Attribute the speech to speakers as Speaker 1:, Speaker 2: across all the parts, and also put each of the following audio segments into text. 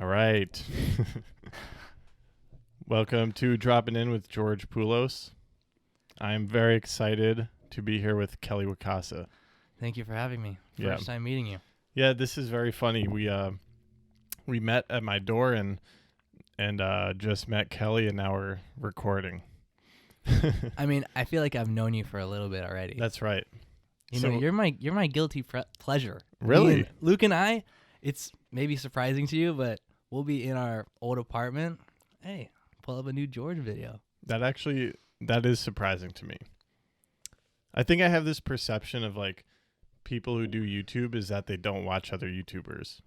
Speaker 1: All right. Welcome to Dropping In with George Poulos. I'm very excited to be here with Kelly Wakasa.
Speaker 2: Thank you for having me.
Speaker 1: Yeah.
Speaker 2: First time meeting you.
Speaker 1: Yeah, this is very funny. We met at my door and just met Kelly, and now we're recording.
Speaker 2: I mean, I feel like I've known you for a little bit already.
Speaker 1: That's right.
Speaker 2: You know, you're my guilty pleasure.
Speaker 1: Really?
Speaker 2: Luke and I, it's maybe surprising to you, but we'll be in our old apartment. Hey, pull up a new George video.
Speaker 1: That is surprising to me. I think I have this perception of like people who do YouTube is that they don't watch other YouTubers.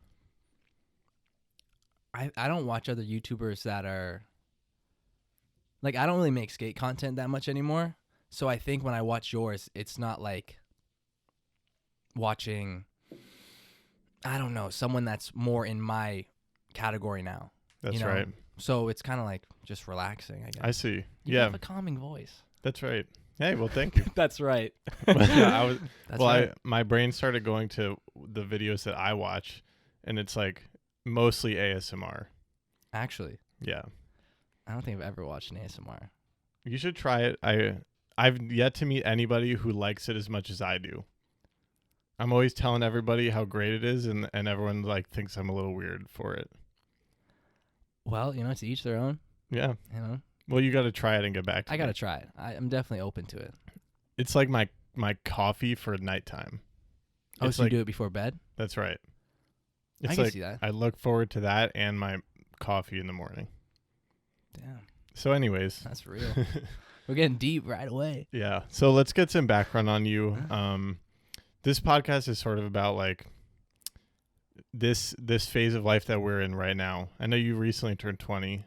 Speaker 2: I don't watch other YouTubers that are like, I don't really make skate content that much anymore. So I think when I watch yours, it's not like watching, I don't know, someone that's more in my category now.
Speaker 1: That's right.
Speaker 2: So it's kind of like just relaxing, I guess.
Speaker 1: I see.
Speaker 2: You have a calming voice.
Speaker 1: That's right. Hey, well, thank you.
Speaker 2: That's right.
Speaker 1: My brain started going to the videos that I watch, and it's like mostly ASMR.
Speaker 2: Actually.
Speaker 1: Yeah.
Speaker 2: I don't think I've ever watched an ASMR.
Speaker 1: You should try it. I've yet to meet anybody who likes it as much as I do. I'm always telling everybody how great it is, and everyone like thinks I'm a little weird for it.
Speaker 2: Well, to each their own.
Speaker 1: Yeah. Well, you got to try it and get back to me.
Speaker 2: I got to try it. I'm definitely open to it.
Speaker 1: It's like my coffee for nighttime.
Speaker 2: Oh, so you do it before bed?
Speaker 1: That's right.
Speaker 2: I can see that.
Speaker 1: I look forward to that and my coffee in the morning.
Speaker 2: Damn.
Speaker 1: So anyways.
Speaker 2: That's real. We're getting deep right away.
Speaker 1: Yeah. So let's get some background on you. This podcast is sort of about like this phase of life that we're in right now. I know you recently turned 20.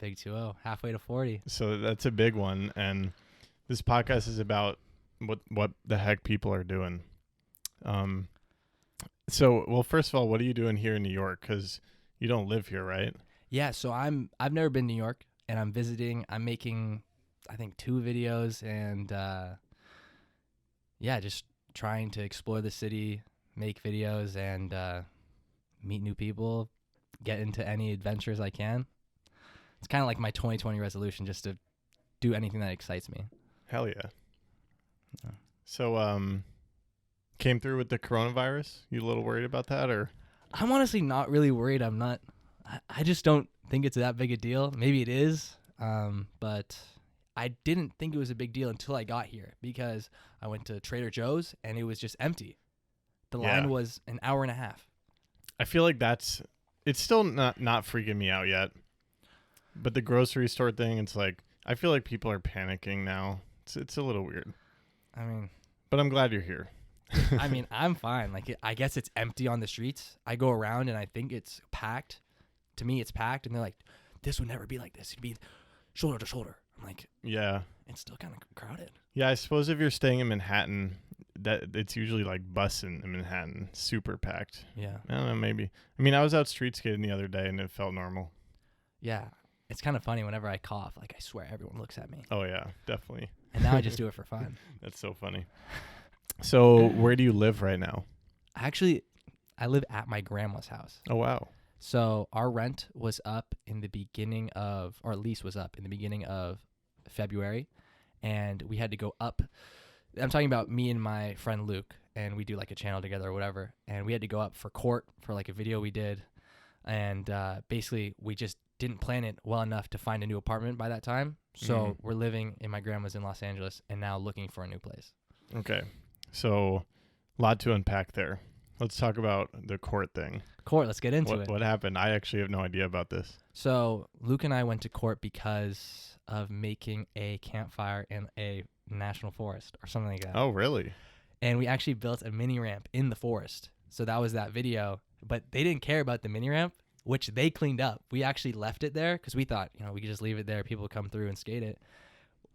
Speaker 2: Big 2-0, halfway to 40.
Speaker 1: So that's a big one. And this podcast is about what the heck people are doing. So, well, first of all, what are you doing here in New York? Because you don't live here, right?
Speaker 2: Yeah, so I've never been to New York, and I'm visiting. I'm making, I think, 2 videos, and just trying to explore the city, make videos, and meet new people, get into any adventures I can. It's kind of like my 2020 resolution, just to do anything that excites me.
Speaker 1: Hell yeah. So, came through with the coronavirus? You a little worried about that, or?
Speaker 2: I'm honestly not really worried. I'm not. I just don't think it's that big a deal. Maybe it is, but I didn't think it was a big deal until I got here, because I went to Trader Joe's and it was just empty. The line was an hour and a half.
Speaker 1: I feel like it's still not freaking me out yet. But the grocery store thing, it's like, I feel like people are panicking now. It's a little weird.
Speaker 2: I mean,
Speaker 1: but I'm glad you're here.
Speaker 2: I mean, I'm fine. Like, I guess it's empty on the streets. I go around and I think it's packed. To me, it's packed. And they're like, this would never be like this. It'd be shoulder to shoulder. I'm like, yeah, it's still kind of crowded.
Speaker 1: Yeah, I suppose if you're staying in Manhattan, that it's usually like busing in Manhattan, super packed.
Speaker 2: Yeah.
Speaker 1: I don't know, maybe. I mean, I was out street skating the other day and it felt normal.
Speaker 2: Yeah. It's kind of funny whenever I cough. Like, I swear everyone looks at me.
Speaker 1: Oh, yeah, definitely.
Speaker 2: And now I just do it for fun.
Speaker 1: That's so funny. So where do you live right now?
Speaker 2: I live at my grandma's house.
Speaker 1: Oh, wow.
Speaker 2: So our rent was up in the beginning of, or lease was up in the beginning of February. And we had to go up. I'm talking about me and my friend Luke. And we do like a channel together or whatever. And we had to go up for court for like a video we did. And basically we just didn't plan it well enough to find a new apartment by that time. So we're living in my grandma's in Los Angeles and now looking for a new place.
Speaker 1: Okay. So a lot to unpack there. Let's talk about the court thing.
Speaker 2: Court, let's get into it.
Speaker 1: What happened? I actually have no idea about this.
Speaker 2: So Luke and I went to court because of making a campfire in a national forest or something like that.
Speaker 1: Oh, really?
Speaker 2: And we actually built a mini ramp in the forest. So that was that video. But they didn't care about the mini ramp, which they cleaned up. We actually left it there because we thought, we could just leave it there. People come through and skate it.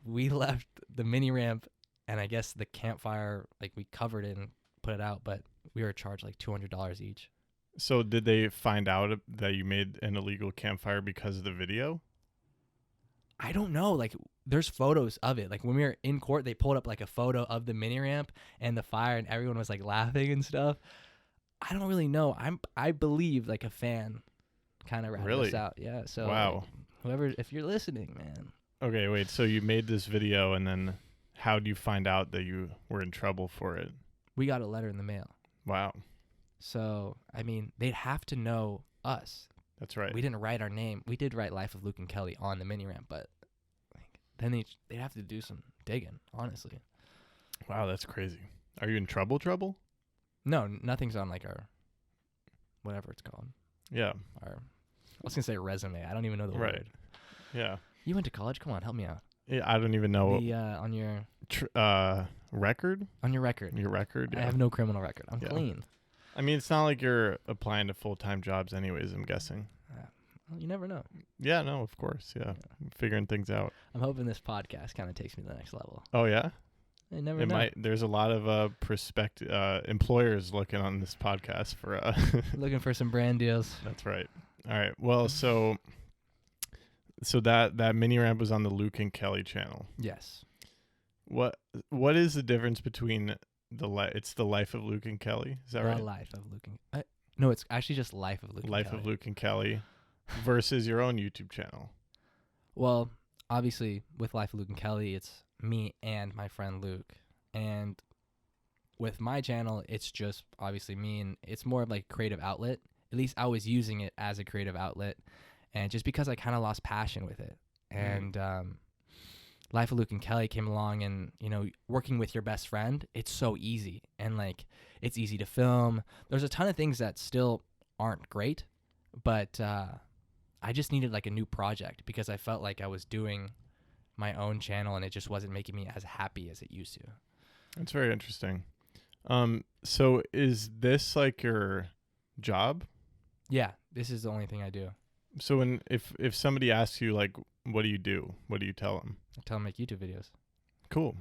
Speaker 2: We left the mini ramp and I guess the campfire, like we covered it and put it out, but we were charged like $200 each.
Speaker 1: So did they find out that you made an illegal campfire because of the video?
Speaker 2: I don't know. Like, there's photos of it. Like, when we were in court, they pulled up like a photo of the mini ramp and the fire, and everyone was like laughing and stuff. I don't really know. I believe like a fan kind of ratted
Speaker 1: Really?
Speaker 2: us out. Yeah. So
Speaker 1: Wow.
Speaker 2: like, whoever, if you're listening, man.
Speaker 1: Okay, wait. So you made this video, and then how do you find out that you were in trouble for it?
Speaker 2: We got a letter in the mail.
Speaker 1: Wow.
Speaker 2: So, I mean, they'd have to know us.
Speaker 1: That's right.
Speaker 2: We didn't write our name. We did write Life of Luke and Kelly on the mini ramp, but like, then they'd have to do some digging, honestly.
Speaker 1: Wow, that's crazy. Are you in trouble?
Speaker 2: No, nothing's on like our, whatever it's called.
Speaker 1: Yeah.
Speaker 2: I was going to say resume. I don't even know the
Speaker 1: Right.
Speaker 2: word.
Speaker 1: Yeah.
Speaker 2: You went to college? Come on, help me out.
Speaker 1: Yeah, I don't even know.
Speaker 2: The, on your
Speaker 1: Record?
Speaker 2: on your record.
Speaker 1: Your record?
Speaker 2: I
Speaker 1: Yeah.
Speaker 2: have no criminal record. I'm
Speaker 1: Yeah.
Speaker 2: clean.
Speaker 1: I mean, it's not like you're applying to full-time jobs anyways, I'm guessing.
Speaker 2: Well, you never know.
Speaker 1: Yeah, no, of course. Yeah. Figuring things out.
Speaker 2: I'm hoping this podcast kind of takes me to the next level.
Speaker 1: Oh, yeah?
Speaker 2: You never
Speaker 1: It
Speaker 2: know.
Speaker 1: might. There's a lot of prospective employers looking on this podcast for.
Speaker 2: Looking for some brand deals.
Speaker 1: That's right. All right. Well, so that mini ramp was on the Luke and Kelly channel.
Speaker 2: Yes.
Speaker 1: What is the difference between it's the life of Luke and Kelly? Is that right?
Speaker 2: Life of Luke and no, it's actually just Life of Luke and
Speaker 1: Life
Speaker 2: Kelly.
Speaker 1: of Luke and Kelly versus your own YouTube channel.
Speaker 2: Well, obviously, with Life of Luke and Kelly, it's me and my friend Luke. And with my channel, it's just obviously me, and it's more of like a creative outlet. At least I was using it as a creative outlet. And just because I kind of lost passion with it. And Life of Luke and Kelly came along, and, you know, working with your best friend, it's so easy. And, like, it's easy to film. There's a ton of things that still aren't great, but I just needed, like, a new project because I felt like I was doing my own channel, and it just wasn't making me as happy as it used to.
Speaker 1: That's very interesting. So is this like your job?
Speaker 2: Yeah, this is the only thing I do.
Speaker 1: So if somebody asks you, like, what do you do? What do you tell them?
Speaker 2: I tell them I make YouTube videos.
Speaker 1: Cool.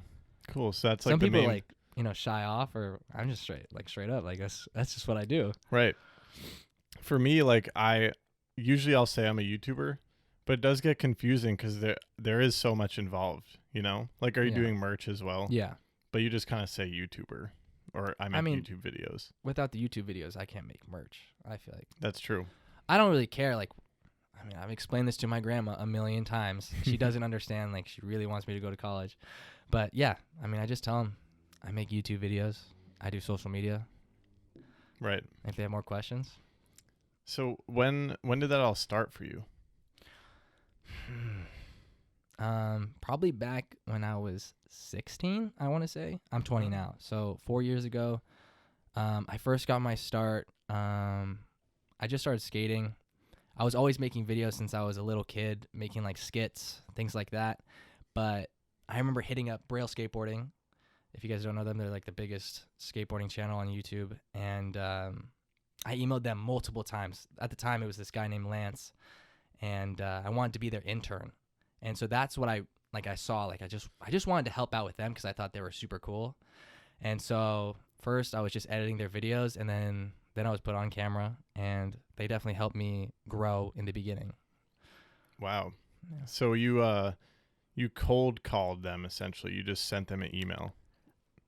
Speaker 1: So that's like
Speaker 2: Some
Speaker 1: the
Speaker 2: people
Speaker 1: main,
Speaker 2: like, you know, shy off, or I'm just straight up. Like that's just what I do.
Speaker 1: right. For me, like I'll say I'm a YouTuber, but it does get confusing because there is so much involved, you know? Like, are you
Speaker 2: Yeah.
Speaker 1: doing merch as well?
Speaker 2: Yeah.
Speaker 1: But you just kind of say YouTuber, or I make YouTube videos.
Speaker 2: Without the YouTube videos, I can't make merch. I feel like
Speaker 1: That's true.
Speaker 2: I don't really care. Like, I mean, I've explained this to my grandma a million times. She doesn't understand. Like, she really wants me to go to college. But yeah, I mean, I just tell them I make YouTube videos. I do social media.
Speaker 1: Right.
Speaker 2: If they have more questions.
Speaker 1: So when did that all start for you?
Speaker 2: Probably back when I was 16, I want to say. I'm 20 now. So 4 years ago, I first got my start. I just started skating. I was always making videos since I was a little kid, making like skits, things like that. But I remember hitting up Braille Skateboarding. If you guys don't know them, they're like the biggest skateboarding channel on YouTube. And I emailed them multiple times. At the time, it was this guy named Lance. And I wanted to be their intern. And so that's what I saw. Like, I just wanted to help out with them because I thought they were super cool. And so first I was just editing their videos, and then I was put on camera, and they definitely helped me grow in the beginning.
Speaker 1: Wow.
Speaker 2: Yeah.
Speaker 1: So you cold called them essentially. You just sent them an email.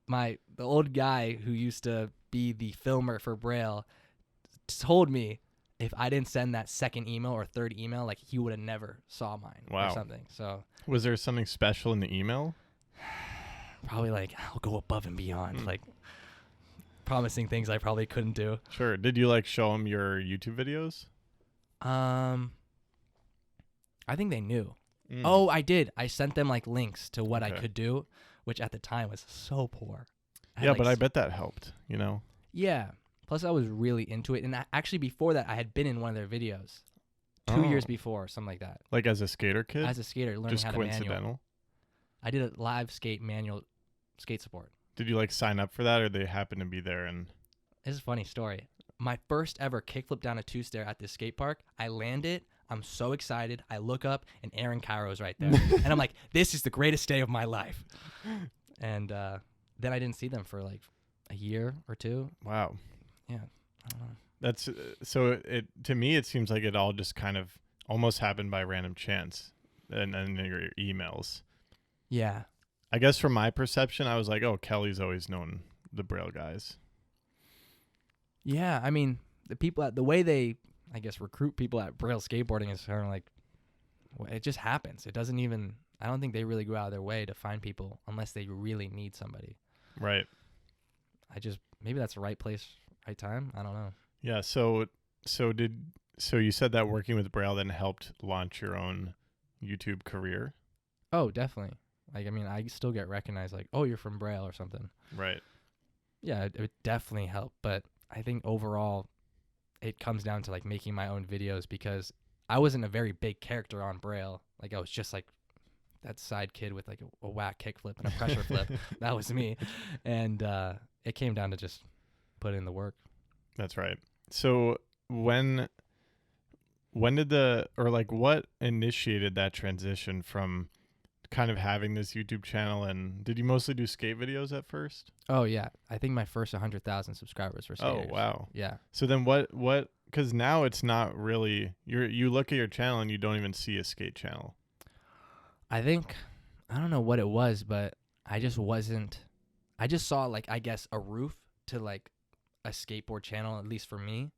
Speaker 2: The old guy who used to be the filmer for Braille told me if I didn't send that second email or third email, like, he would have never saw mine or something. So
Speaker 1: Was there something special in the email?
Speaker 2: probably like, I'll go above and beyond, like promising things I probably couldn't do.
Speaker 1: Sure. Did you like show them your YouTube videos?
Speaker 2: I think they knew. Oh, I did. I sent them like links to what I
Speaker 1: Okay.
Speaker 2: could do, which at the time was so poor.
Speaker 1: Yeah, but I bet that helped, you know?
Speaker 2: Yeah. Plus, I was really into it. And actually, before that, I had been in one of their videos 2 years
Speaker 1: Oh.
Speaker 2: before, something like that.
Speaker 1: Like as a skater kid?
Speaker 2: As a skater, learning
Speaker 1: Just
Speaker 2: how to
Speaker 1: coincidental?
Speaker 2: manual. I did a live skate manual skate support.
Speaker 1: Did you like sign up for that, or they happen to be there and
Speaker 2: This is a funny story. My first ever kickflip down a two-stair at this skate park, I land it. I'm so excited. I look up, and Aaron Cairo's right there. And I'm like, this is the greatest day of my life. And then I didn't see them for like a year or two.
Speaker 1: wow.
Speaker 2: Yeah. I don't know.
Speaker 1: That's so it to me it seems like it all just kind of almost happened by random chance and your emails.
Speaker 2: Yeah.
Speaker 1: I guess from my perception I was like, oh, Kelly's always known the Braille guys.
Speaker 2: Yeah. I mean, the people, the way they I guess, recruit people at Braille Skateboarding is kind of like, it just happens. It doesn't even, I don't think they really go out of their way to find people unless they really need somebody.
Speaker 1: Right.
Speaker 2: Maybe that's the right place, right time. I don't know.
Speaker 1: Yeah. So you said that working with Braille then helped launch your own YouTube career?
Speaker 2: Oh, definitely. Like, I mean, I still get recognized like, oh, you're from Braille or something.
Speaker 1: Right.
Speaker 2: Yeah, it would definitely help. But I think overall, it comes down to like making my own videos because I wasn't a very big character on Braille. Like, I was just like that side kid with like a whack kickflip and a pressure flip. That was me. And it came down to just put in the work.
Speaker 1: That's right. So when did what initiated that transition from kind of having this YouTube channel, and did you mostly do skate videos at first?
Speaker 2: Oh yeah, I think my first 100,000 subscribers were skaters.
Speaker 1: Oh wow.
Speaker 2: Yeah.
Speaker 1: So then what because now it's not really, you look at your channel and you don't even see a skate channel.
Speaker 2: I think, I don't know what it was, but I just saw like, I guess, a roof to like a skateboard channel, at least for me,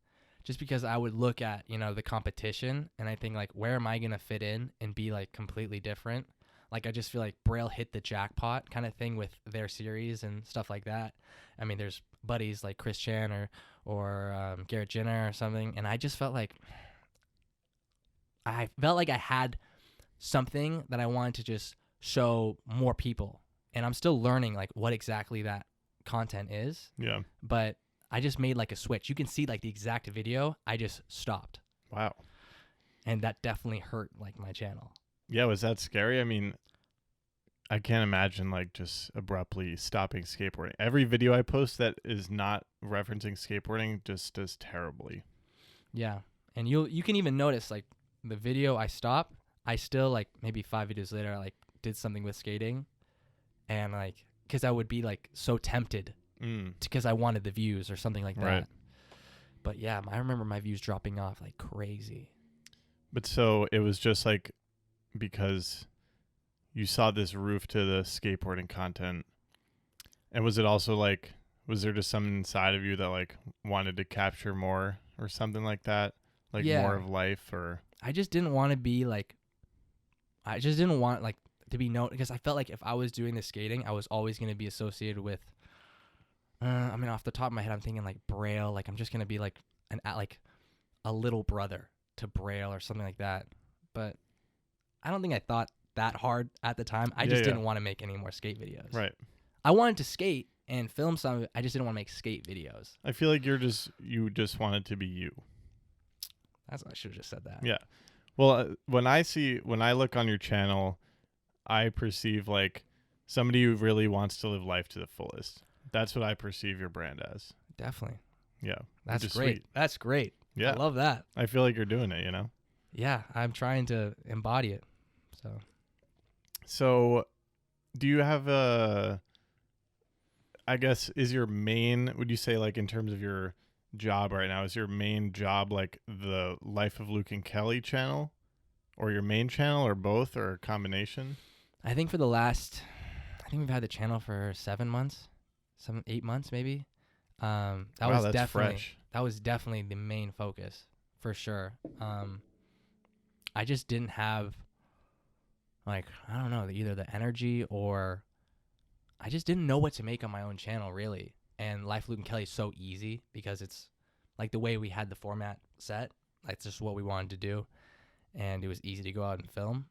Speaker 2: just because I would look at, the competition and I think like, where am I going to fit in and be like completely different? Like, I just feel like Braille hit the jackpot kind of thing with their series and stuff like that. I mean, there's buddies like Chris Chan or Garrett Jenner or something. And I just felt like I had something that I wanted to just show more people. And I'm still learning like what exactly that content is.
Speaker 1: Yeah.
Speaker 2: But I just made like a switch. You can see like the exact video. I just stopped.
Speaker 1: Wow.
Speaker 2: And that definitely hurt like my channel.
Speaker 1: Yeah, was that scary? I mean, I can't imagine like just abruptly stopping skateboarding. Every video I post that is not referencing skateboarding just does terribly.
Speaker 2: Yeah. And you can even notice like the video I stopped, I still like maybe 5 videos later I like did something with skating, and like cuz I would be like so tempted because I wanted the views or something like that.
Speaker 1: Right.
Speaker 2: But yeah, I remember my views dropping off like crazy.
Speaker 1: But so it was just like because you saw this roof to the skateboarding content, and was it also like, was there just something inside of you that like wanted to capture more or something like that, like more of life? Or
Speaker 2: I just didn't want to be like, I just didn't want like to be known, because I felt like if I was doing the skating, I was always going to be associated with I mean, off the top of my head, I'm thinking like Braille, like I'm just going to be like a little brother to Braille or something like that. But I don't think I thought that hard at the time. I just didn't want to make any more skate videos.
Speaker 1: Right.
Speaker 2: I wanted to skate and film some of it. I just didn't want to make skate videos.
Speaker 1: I feel like you just wanted to be you.
Speaker 2: I should have just said that.
Speaker 1: Yeah. Well, when I look on your channel, I perceive like somebody who really wants to live life to the fullest. That's what I perceive your brand as.
Speaker 2: Definitely.
Speaker 1: Yeah.
Speaker 2: That's great.
Speaker 1: Sweet.
Speaker 2: That's great.
Speaker 1: Yeah.
Speaker 2: I love that.
Speaker 1: I feel like you're doing it,
Speaker 2: Yeah, I'm trying to embody it.
Speaker 1: So do you have I guess, would you say like in terms of your job right now, is your main job like the Life of Luke and Kelly channel, or your main channel, or both, or a combination?
Speaker 2: I think we've had the channel for 8 months maybe. That's definitely
Speaker 1: fresh.
Speaker 2: That was definitely the main focus for sure. I just didn't have like, I don't know, either the energy, or I just didn't know what to make on my own channel really. And Life of Luke and Kelly is so easy because it's like the way we had the format set. That's just what we wanted to do. And it was easy to go out and film.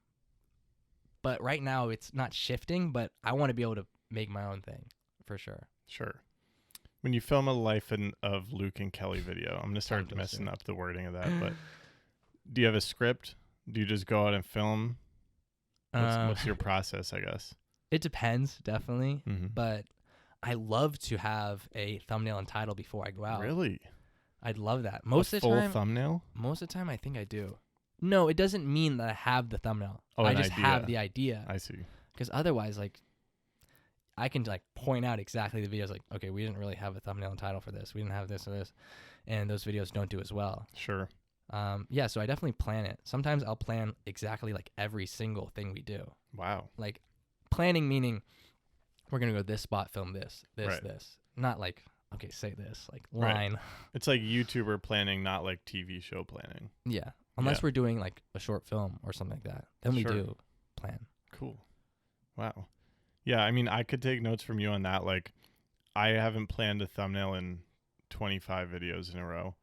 Speaker 2: But right now it's not shifting, but I want to be able to make my own thing for sure.
Speaker 1: Sure. When you film a Life of Luke and Kelly video, I'm going to start messing up the wording of that, but do you have a script? Do you just go out and film? What's your process, I guess?
Speaker 2: It depends, definitely.
Speaker 1: Mm-hmm.
Speaker 2: But I love to have a thumbnail and title before I go out.
Speaker 1: Really?
Speaker 2: I'd love that. Most of the
Speaker 1: full
Speaker 2: time,
Speaker 1: thumbnail?
Speaker 2: Most of the time, I think I do. No, it doesn't mean that I have the thumbnail.
Speaker 1: Oh,
Speaker 2: I just have the idea.
Speaker 1: I see.
Speaker 2: Because otherwise, like, I can like point out exactly the videos. Like, okay, we didn't really have a thumbnail and title for this. We didn't have this or this, and those videos don't do as well.
Speaker 1: Sure.
Speaker 2: Yeah, so I definitely plan it. Sometimes I'll plan exactly like every single thing we do.
Speaker 1: Wow.
Speaker 2: Like planning meaning we're gonna go this spot, film this,
Speaker 1: right.
Speaker 2: this. Not like okay, say this like
Speaker 1: Right.
Speaker 2: line.
Speaker 1: It's like YouTuber planning, not like TV show planning.
Speaker 2: Yeah. Unless
Speaker 1: Yeah.
Speaker 2: we're doing like a short film or something like that. Then we
Speaker 1: Sure.
Speaker 2: do plan.
Speaker 1: Cool. Wow. Yeah, I mean, I could take notes from you on that. Like, I haven't planned a thumbnail in 25 videos in a row.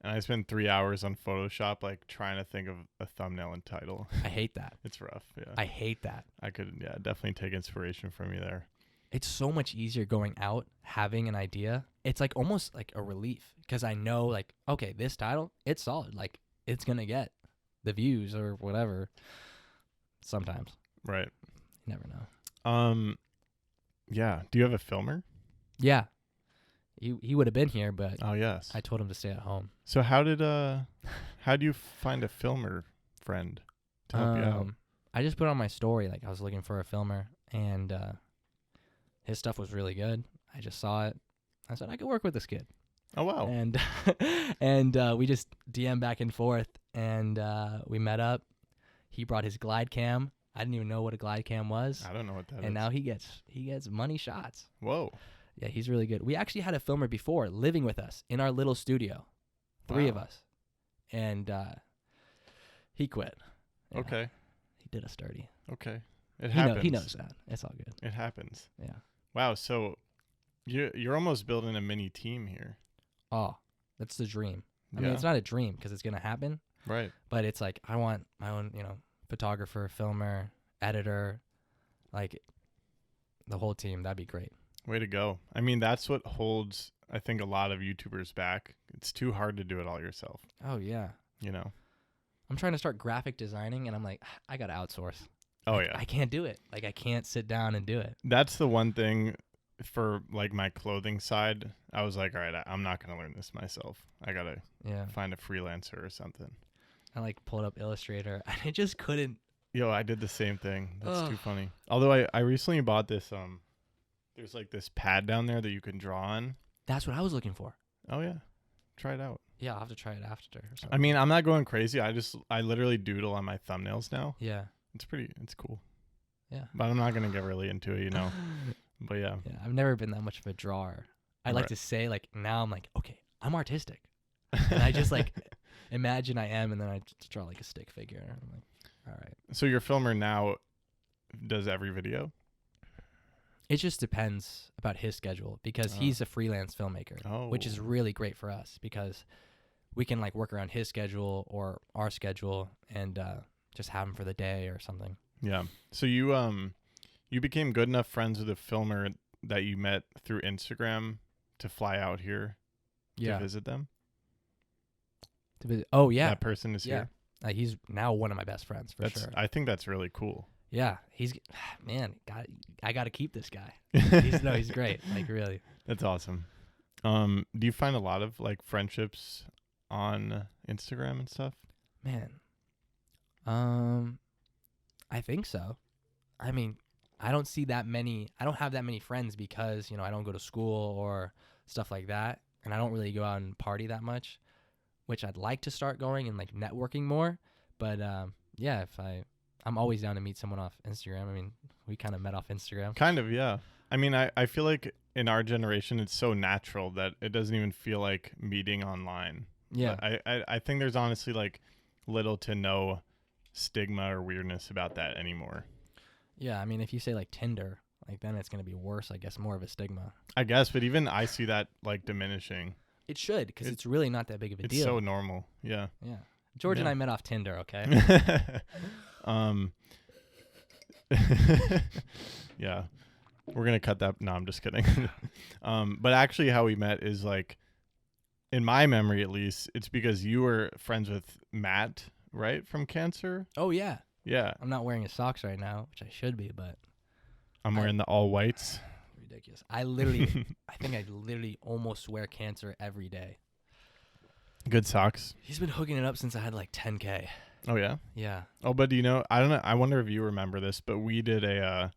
Speaker 1: And I spend 3 hours on Photoshop, like, trying to think of a thumbnail and title.
Speaker 2: I hate that.
Speaker 1: It's rough, yeah.
Speaker 2: I hate that.
Speaker 1: I could, yeah, definitely take inspiration from you there.
Speaker 2: It's so much easier going out, having an idea. It's like almost like a relief because I know like, okay, this title, it's solid. Like it's going to get the views or whatever. Sometimes.
Speaker 1: Right.
Speaker 2: You never know.
Speaker 1: Yeah. Do you have a filmer?
Speaker 2: Yeah. He would have been here, but
Speaker 1: Oh, yes.
Speaker 2: I told him to stay at home.
Speaker 1: So how do you find a filmer friend to help you out?
Speaker 2: I just put on my story like I was looking for a filmer and his stuff was really good. I just saw it. I said I could work with this kid.
Speaker 1: Oh, wow.
Speaker 2: And we just DM back and forth and we met up. He brought his glide cam. I didn't even know what a glide cam was.
Speaker 1: I don't know what that is.
Speaker 2: And now he gets money shots.
Speaker 1: Whoa.
Speaker 2: Yeah, he's really good. We actually had a filmer before living with us in our little studio. 3 of
Speaker 1: Wow.
Speaker 2: us. And he quit. Yeah,
Speaker 1: Okay.
Speaker 2: he did us dirty.
Speaker 1: Okay. It happens.
Speaker 2: He knows that. It's all good.
Speaker 1: It happens.
Speaker 2: Yeah.
Speaker 1: Wow. So you're almost building a mini team here.
Speaker 2: Oh, that's the dream. I
Speaker 1: Yeah.
Speaker 2: mean, it's not a dream because it's going to happen,
Speaker 1: Right.
Speaker 2: but it's like I want my own, photographer, filmer, editor, like the whole team. That'd be great.
Speaker 1: Way to go. I mean, that's what holds, I think, a lot of YouTubers back. It's too hard to do it all yourself,
Speaker 2: Oh, yeah.
Speaker 1: you know?
Speaker 2: I'm trying to start graphic designing, and I'm like, I got to outsource.
Speaker 1: Oh,
Speaker 2: Like,
Speaker 1: yeah.
Speaker 2: I can't do it. Like, I can't sit down and do it.
Speaker 1: That's the one thing for, like, my clothing side. I was like, all right, I'm not going to learn this myself. I got to
Speaker 2: Yeah.
Speaker 1: find a freelancer or something.
Speaker 2: I, like, pulled up Illustrator, and I just couldn't.
Speaker 1: Yo, I did the same thing. That's
Speaker 2: Ugh.
Speaker 1: too funny. Although I recently bought this, there's, like, this pad down there that you can draw on.
Speaker 2: That's what I was looking for.
Speaker 1: Oh, yeah. Try it out.
Speaker 2: Yeah, I'll have to try it after or something.
Speaker 1: I mean, I'm not going crazy. I literally doodle on my thumbnails now.
Speaker 2: Yeah.
Speaker 1: It's cool.
Speaker 2: Yeah.
Speaker 1: But I'm not going to get really into it, But yeah.
Speaker 2: Yeah, I've never been that much of a drawer. I like
Speaker 1: Right.
Speaker 2: to say, like, now I'm like, okay, I'm artistic. And I just, like, imagine I am, and then I just draw, like, a stick figure. And I'm like, all right.
Speaker 1: So your filmer now does every video?
Speaker 2: It just depends about his schedule because
Speaker 1: Oh.
Speaker 2: he's a freelance filmmaker, which is
Speaker 1: Oh.
Speaker 2: really great for us because we can, like, work around his schedule or our schedule and just have him for the day or something.
Speaker 1: Yeah. So you became good enough friends with a filmer that you met through Instagram to fly out here to visit them?
Speaker 2: Oh, yeah.
Speaker 1: That person is
Speaker 2: Yeah.
Speaker 1: here?
Speaker 2: He's now one of my best friends for sure.
Speaker 1: I think that's really cool.
Speaker 2: Yeah. Man, I got to keep this guy. He's great. Like, really.
Speaker 1: That's awesome. Do you find a lot of like friendships on Instagram and stuff?
Speaker 2: Man. I think so. I mean, I don't have that many friends because, I don't go to school or stuff like that. And I don't really go out and party that much, which I'd like to start going and like networking more. But yeah, I'm always down to meet someone off Instagram. I mean, we kind of met off Instagram.
Speaker 1: Kind of, yeah. I mean, I feel like in our generation, it's so natural that it doesn't even feel like meeting online.
Speaker 2: Yeah.
Speaker 1: But I think there's honestly like little to no stigma or weirdness about that anymore.
Speaker 2: Yeah. I mean, if you say like Tinder, like then it's going to be worse, I guess, more of a stigma.
Speaker 1: I guess, but even I see that like diminishing.
Speaker 2: It should, because it's really not that big of a
Speaker 1: It's
Speaker 2: deal.
Speaker 1: so normal. Yeah.
Speaker 2: Yeah. George and
Speaker 1: Yeah.
Speaker 2: I met off Tinder, okay?
Speaker 1: Yeah. We're going to cut that. No, I'm just kidding. But actually how we met is like, in my memory at least, it's because you were friends with Matt, right? From Cancer?
Speaker 2: Oh, yeah.
Speaker 1: Yeah.
Speaker 2: I'm not wearing his socks right now, which I should be, but
Speaker 1: I'm wearing the all whites.
Speaker 2: ridiculous. I think I literally almost wear Cancer every day.
Speaker 1: Good socks.
Speaker 2: He's been hooking it up since I had like 10K.
Speaker 1: Oh, yeah?
Speaker 2: Yeah.
Speaker 1: Oh, but I don't know. I wonder if you remember this, but we did a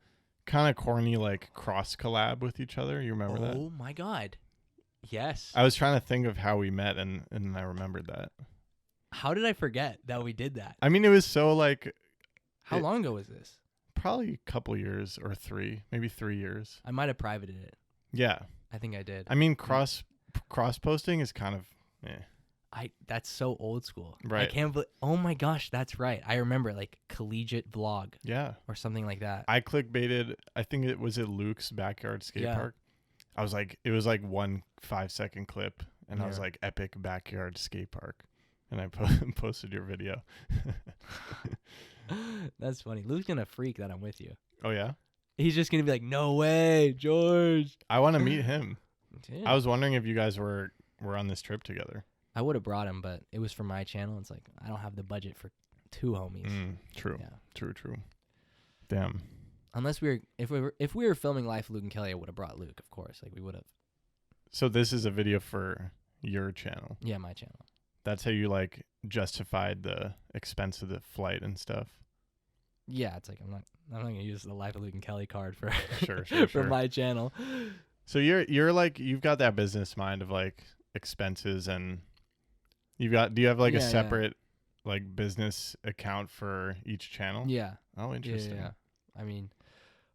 Speaker 1: kind of corny like cross collab with each other. You remember that?
Speaker 2: Oh, my God. Yes.
Speaker 1: I was trying to think of how we met, and I remembered that.
Speaker 2: How did I forget that we did that?
Speaker 1: I mean, it was so like
Speaker 2: How long ago was this?
Speaker 1: probably a couple years or maybe 3 years.
Speaker 2: I might have privated it.
Speaker 1: Yeah.
Speaker 2: I think I did.
Speaker 1: I mean, cross posting is kind of,
Speaker 2: That's so old school.
Speaker 1: Right.
Speaker 2: I can't believe. Oh my gosh, that's right. I remember like collegiate vlog.
Speaker 1: Yeah.
Speaker 2: Or something like that.
Speaker 1: I clickbaited. I think it was at Luke's backyard skate park. I was like, it was like 1 5-second clip, and I was like, epic backyard skate park, and I posted your video.
Speaker 2: That's funny. Luke's gonna freak that I'm with you.
Speaker 1: Oh yeah.
Speaker 2: He's just gonna be like, no way, George.
Speaker 1: I want to meet him.
Speaker 2: Dude.
Speaker 1: I was wondering if you guys were on this trip together.
Speaker 2: I would have brought him, but it was for my channel. It's like I don't have the budget for 2 homies.
Speaker 1: True.
Speaker 2: Yeah.
Speaker 1: True. Damn.
Speaker 2: Unless if we were filming Life Luke and Kelly, I would have brought Luke, of course. Like we would have.
Speaker 1: So this is a video for your channel.
Speaker 2: Yeah, my channel.
Speaker 1: That's how you like justified the expense of the flight and stuff.
Speaker 2: Yeah, it's like I'm not gonna use the Life of Luke and Kelly card for
Speaker 1: sure.
Speaker 2: for my channel.
Speaker 1: So you're like, you've got that business mind of like expenses, and do you have like a separate like business account for each channel?
Speaker 2: Yeah.
Speaker 1: Oh, interesting.
Speaker 2: Yeah. I mean,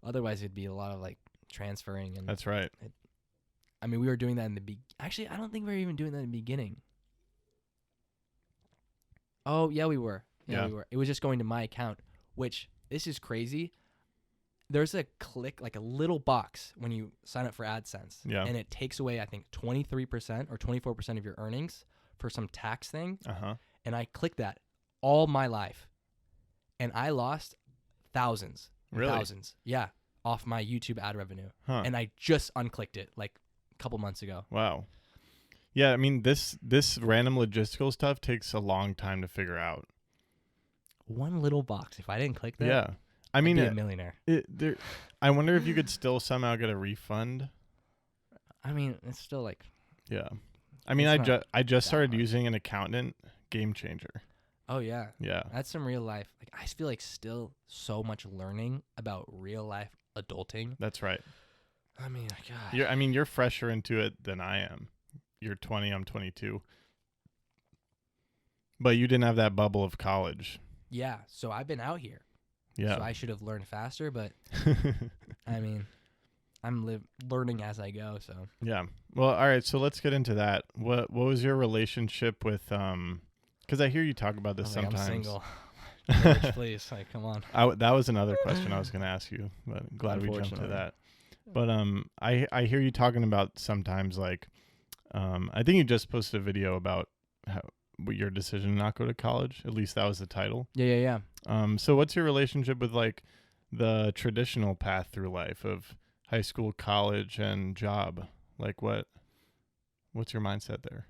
Speaker 2: otherwise it'd be a lot of like transferring and.
Speaker 1: That's right.
Speaker 2: I mean, we were doing that in the Actually, I don't think we were even doing that in the beginning. Oh yeah, we were. Yeah, we were. It was just going to my account, which this is crazy. There's a click, like a little box when you sign up for AdSense.
Speaker 1: Yeah.
Speaker 2: And it takes away, I think, 23% or 24% of your earnings for some tax thing. And I clicked that all my life. And I lost thousands.
Speaker 1: Really?
Speaker 2: Thousands. Yeah. Off my YouTube ad revenue.
Speaker 1: Huh.
Speaker 2: And I just unclicked it like a couple months ago.
Speaker 1: Wow. Yeah, I mean, this random logistical stuff takes a long time to figure out.
Speaker 2: One little box. If I didn't click that.
Speaker 1: Yeah. I mean,
Speaker 2: I'd be a millionaire.
Speaker 1: I wonder if you could still somehow get a refund.
Speaker 2: I mean, it's still like.
Speaker 1: Yeah. I mean, I just started using an accountant. Game changer.
Speaker 2: Oh yeah.
Speaker 1: Yeah.
Speaker 2: That's some real life. Like I feel like still so much learning about real life adulting.
Speaker 1: That's right.
Speaker 2: I mean, God.
Speaker 1: You're fresher into it than I am. You're 20, I'm 22. But you didn't have that bubble of college.
Speaker 2: Yeah. So I've been out here.
Speaker 1: Yeah.
Speaker 2: So I should have learned faster, but I mean, I'm learning as I go. So
Speaker 1: yeah. Well, all right. So let's get into that. What was your relationship with Because I hear you talk about this sometimes.
Speaker 2: I'm single. George, please, like, come on.
Speaker 1: That was another question I was going to ask you, but glad we jumped to that. But I hear you talking about sometimes like, I think you just posted a video about your decision to not go to college. At least that was the title.
Speaker 2: Yeah.
Speaker 1: So what's your relationship with like the traditional path through life of high school, college, and job? Like what's your mindset there?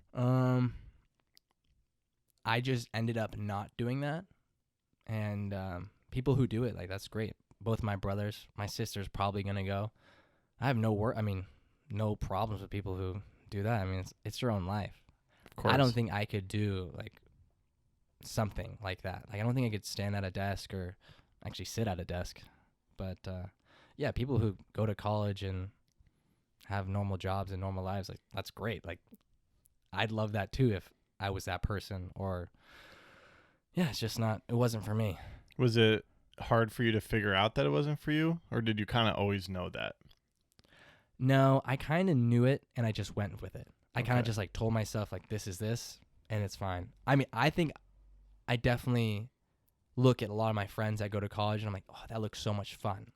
Speaker 2: I just ended up not doing that. And people who do it, like, that's great. Both my brothers, my sister's probably going to go. I have no problems with people who do that. I mean, it's their own life.
Speaker 1: Of course.
Speaker 2: I don't think I could do, like, something like that. Like, I don't think I could stand at a desk or actually sit at a desk. But, yeah, people who go to college and have normal jobs and normal lives, like, that's great. Like, I'd love that, too, if I was that person. Or, yeah, it wasn't for me.
Speaker 1: Was it hard for you to figure out that it wasn't for you? Or did you kind of always know that?
Speaker 2: No, I kind of knew it, and I just went with it. I kind of just, like, told myself, like, this is this, and it's fine. I mean, I think I definitely look at a lot of my friends that go to college, and I'm like, oh, that looks so much fun.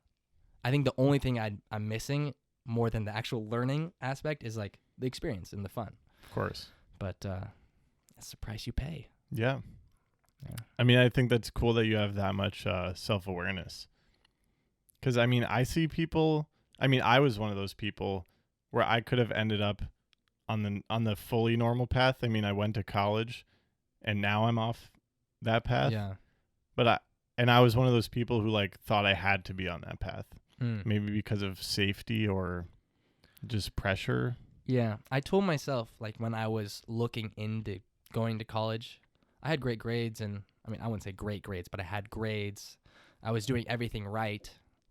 Speaker 2: I think the only thing I'm missing more than the actual learning aspect is, like, the experience and the fun.
Speaker 1: Of course.
Speaker 2: But that's the price you pay.
Speaker 1: Yeah. I mean, I think that's cool that you have that much self-awareness. Because, I mean, I see people... I mean, I was one of those people where I could have ended up on the fully normal path. I mean, I went to college, and now I'm off that path.
Speaker 2: Yeah.
Speaker 1: But I was one of those people who, like, thought I had to be on that path. Maybe because of safety or just pressure.
Speaker 2: Yeah. I told myself, like, when I was looking into going to college, I had great grades, and I mean, I wouldn't say great grades, but I had grades. I was doing everything right.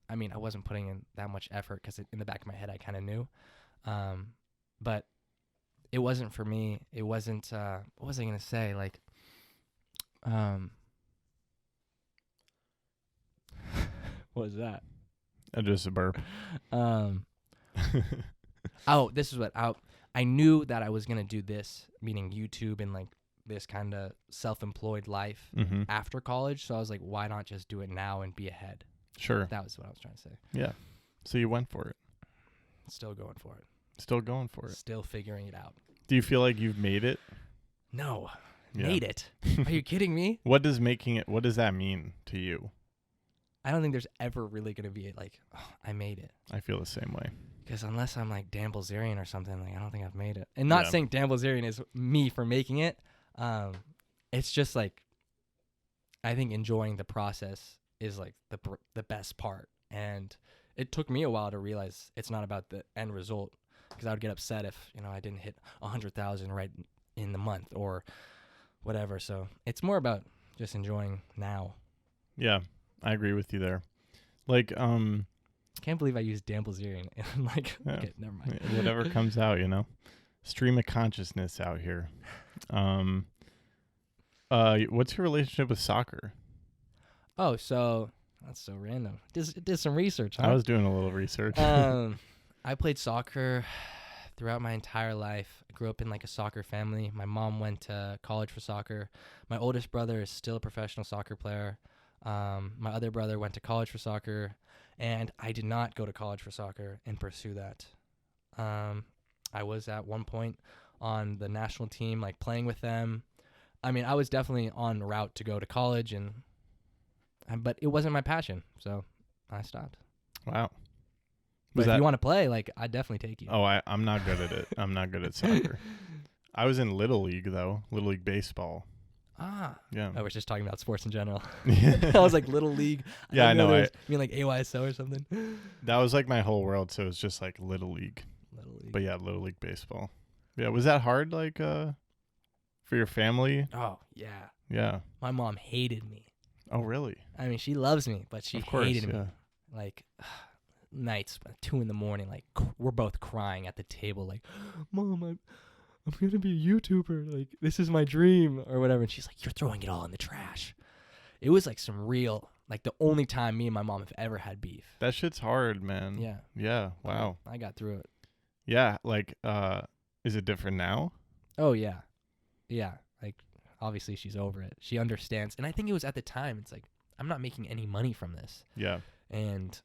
Speaker 2: I mean, I wasn't putting in that much effort because in the back of my head, I kind of knew. But it wasn't for me. It wasn't, what was I going to say? Like, what was that?
Speaker 1: Just a burp.
Speaker 2: Oh, this is what I knew that I was gonna do this, meaning YouTube and like this kind of self-employed life
Speaker 1: Mm-hmm.
Speaker 2: after college. So I was like, why not just do it now and be ahead?
Speaker 1: Sure.
Speaker 2: That was what I was trying to say.
Speaker 1: Yeah. So you went for it.
Speaker 2: Still going for it.
Speaker 1: Still going for it.
Speaker 2: Still figuring it out.
Speaker 1: Do you feel like you've made it?
Speaker 2: No.
Speaker 1: Yeah.
Speaker 2: Made it. Are you kidding me?
Speaker 1: What does that mean to you?
Speaker 2: I don't think there's ever really going to be like, oh, I made it.
Speaker 1: I feel the same way.
Speaker 2: Because unless I'm like Dan Bilzerian or something, like I don't think I've made it. And not
Speaker 1: Yeah.
Speaker 2: saying Dan Bilzerian is me for making it. It's just like, I think enjoying the process is like the best part. And it took me a while to realize it's not about the end result. Because I would get upset if, I didn't hit 100,000 right in the month or whatever. So it's more about just enjoying now.
Speaker 1: Yeah, I agree with you there. Like,
Speaker 2: Can't believe I used Dan Bilzerian. And like,
Speaker 1: yeah.
Speaker 2: okay, never mind.
Speaker 1: Whatever comes out, stream of consciousness out here. What's your relationship with soccer?
Speaker 2: Oh, so that's so random. Did some research, huh?
Speaker 1: I was doing a little research.
Speaker 2: I played soccer throughout my entire life. I grew up in like a soccer family. My mom went to college for soccer. My oldest brother is still a professional soccer player. My other brother went to college for soccer, and I did not go to college for soccer and pursue that. I was at one point on the national team, like playing with them. I mean, I was definitely on route to go to college, but it wasn't my passion, so I stopped.
Speaker 1: Wow.
Speaker 2: But if you want to play, like, I'd definitely take you.
Speaker 1: Oh, I'm not good at it. I'm not good at soccer. I was in Little League, though. Little League baseball.
Speaker 2: Ah.
Speaker 1: Yeah.
Speaker 2: I was just talking about sports in general.
Speaker 1: Yeah,
Speaker 2: I was like, Little League.
Speaker 1: Yeah, I know.
Speaker 2: You mean like AYSO or something?
Speaker 1: That was like my whole world, so it was just like Little League.
Speaker 2: Little League.
Speaker 1: But yeah, Little League baseball. Yeah, was that hard, like, for your family?
Speaker 2: Oh, yeah.
Speaker 1: Yeah.
Speaker 2: My mom hated me.
Speaker 1: Oh, really?
Speaker 2: I mean, she loves me, but she
Speaker 1: Of course,
Speaker 2: hated me.
Speaker 1: yeah.
Speaker 2: Like, nights, 2 a.m, like, we're both crying at the table, like, Mom, I'm going to be a YouTuber. Like, this is my dream or whatever. And she's like, you're throwing it all in the trash. It was like some real, like the only time me and my mom have ever had beef.
Speaker 1: That shit's hard, man.
Speaker 2: Yeah.
Speaker 1: Yeah. Wow.
Speaker 2: I got through it.
Speaker 1: Yeah. Like, is it different now?
Speaker 2: Oh, yeah. Yeah. Like, obviously she's over it. She understands. And I think it was at the time, it's like, I'm not making any money from this.
Speaker 1: Yeah.
Speaker 2: And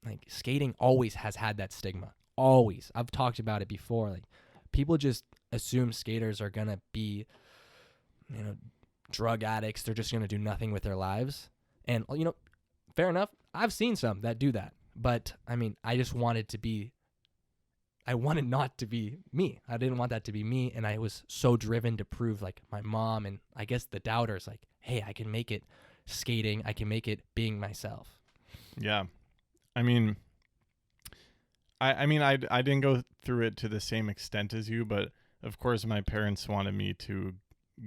Speaker 2: like skating always has had that stigma. Always. I've talked about it before. Like, people just assume skaters are going to be, drug addicts. They're just going to do nothing with their lives. And, fair enough. I've seen some that do that. But, I mean, I wanted not to be me. I didn't want that to be me. And I was so driven to prove, like, my mom and I guess the doubters, like, hey, I can make it skating. I can make it being myself.
Speaker 1: Yeah. I mean, I didn't go through it to the same extent as you, but of course my parents wanted me to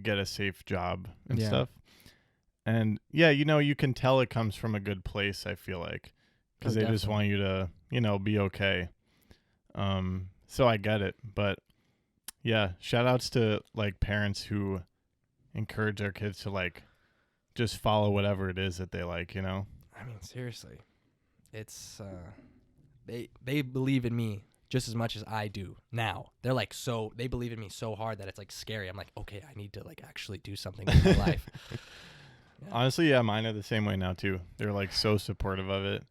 Speaker 1: get a safe job and stuff. And yeah, you can tell it comes from a good place, I feel like, because they just want you to, be okay. So I get it, but yeah, shout outs to like parents who encourage their kids to like just follow whatever it is that they like,
Speaker 2: I mean, seriously, it's, they believe in me just as much as I do now. They're like, they believe in me so hard that it's like scary. I'm like, okay, I need to like actually do something with my life. Yeah.
Speaker 1: Honestly, yeah, mine are the same way now too. They're like so supportive of it.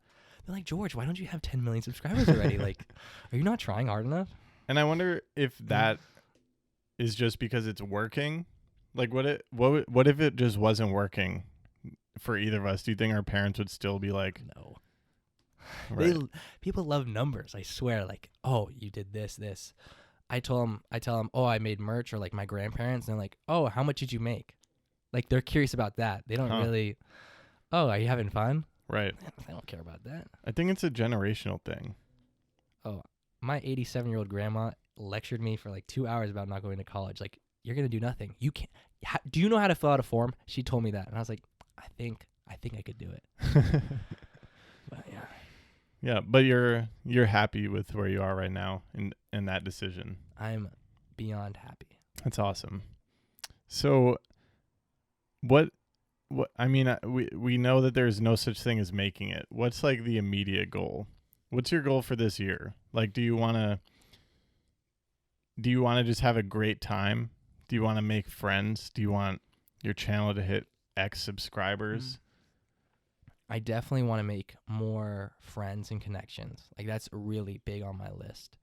Speaker 2: They're like, George, why don't you have 10 million subscribers already? Like, are you not trying hard enough?
Speaker 1: And I wonder if that is just because it's working. Like, what if it just wasn't working for either of us? Do you think our parents would still be like,
Speaker 2: no?
Speaker 1: Right.
Speaker 2: People love numbers. I swear. Like, oh, you did this. I tell them, oh, I made merch, or like my grandparents, and they're like, oh, how much did you make? Like, they're curious about that. They don't really. Oh, are you having fun?
Speaker 1: Right.
Speaker 2: I don't care about that.
Speaker 1: I think it's a generational thing.
Speaker 2: Oh, my 87-year-old grandma lectured me for like 2 hours about not going to college. Like, you're gonna do nothing. You can't. Do you know how to fill out a form? She told me that, and I was like, I think I could do it. But yeah.
Speaker 1: Yeah, but you're happy with where you are right now in that decision.
Speaker 2: I'm beyond happy.
Speaker 1: That's awesome. So, what I mean, we know that there's no such thing as making it. What's like the immediate goal? What's your goal for this year? Like, do you want to just have a great time? Do you want to make friends? Do you want your channel to hit X subscribers?
Speaker 2: I definitely want to make more friends and connections. Like, that's really big on my list.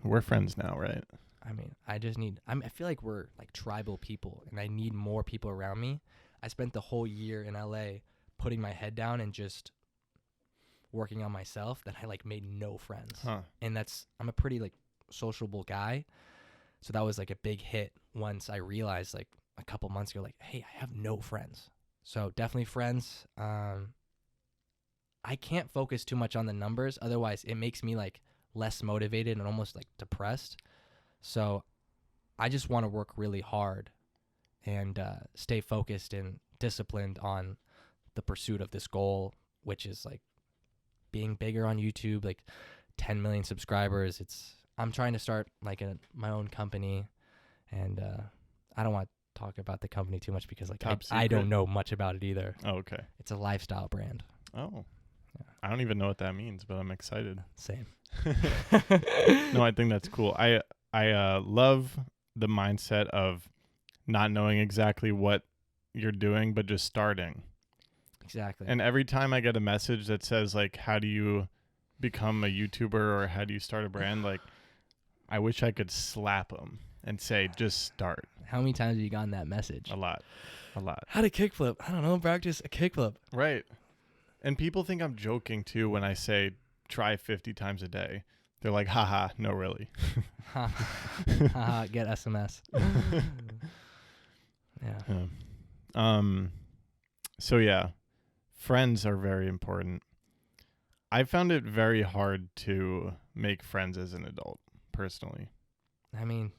Speaker 1: We're friends now, right?
Speaker 2: I mean, I feel like we're like tribal people, and I need more people around me. I spent the whole year in LA putting my head down and just working on myself that I like made no friends. And I'm a pretty like sociable guy. So that was like a big hit once I realized like a couple months ago, like, hey, I have no friends. So definitely friends. I can't focus too much on the numbers. Otherwise it makes me like less motivated and almost like depressed. So I just want to work really hard and stay focused and disciplined on the pursuit of this goal, which is like being bigger on YouTube, like 10 million subscribers. I'm trying to start like my own company, and I don't want to talk about the company too much because like I don't know much about it either.
Speaker 1: Oh, okay.
Speaker 2: It's a lifestyle brand.
Speaker 1: Oh, yeah. I don't even know what that means, but I'm excited.
Speaker 2: Same.
Speaker 1: No, I think that's cool. I love the mindset of not knowing exactly what you're doing, but just starting.
Speaker 2: Exactly.
Speaker 1: And every time I get a message that says like, how do you become a YouTuber or how do you start a brand? Like, I wish I could slap them and say, just start.
Speaker 2: How many times have you gotten that message?
Speaker 1: A lot.
Speaker 2: How to kickflip? I don't know. Practice a kickflip.
Speaker 1: Right. And people think I'm joking too when I say try 50 times a day. They're like, haha, no, really.
Speaker 2: Get SMS. Yeah.
Speaker 1: So yeah, friends are very important. I found it very hard to make friends as an adult, personally.
Speaker 2: I mean,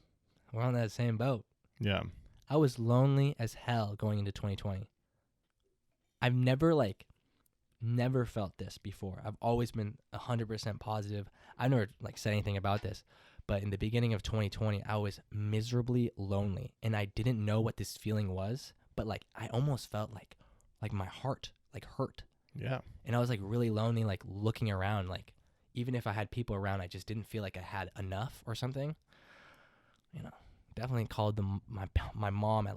Speaker 2: we're on that same boat.
Speaker 1: Yeah.
Speaker 2: I was lonely as hell going into 2020. I've never felt this before. I've always been 100% positive. I never said anything about this, but in the beginning of 2020, I was miserably lonely, and I didn't know what this feeling was, but I almost felt like my heart hurt.
Speaker 1: Yeah.
Speaker 2: And I was really lonely, looking around, even if I had people around, I just didn't feel like I had enough or something. Definitely called my mom at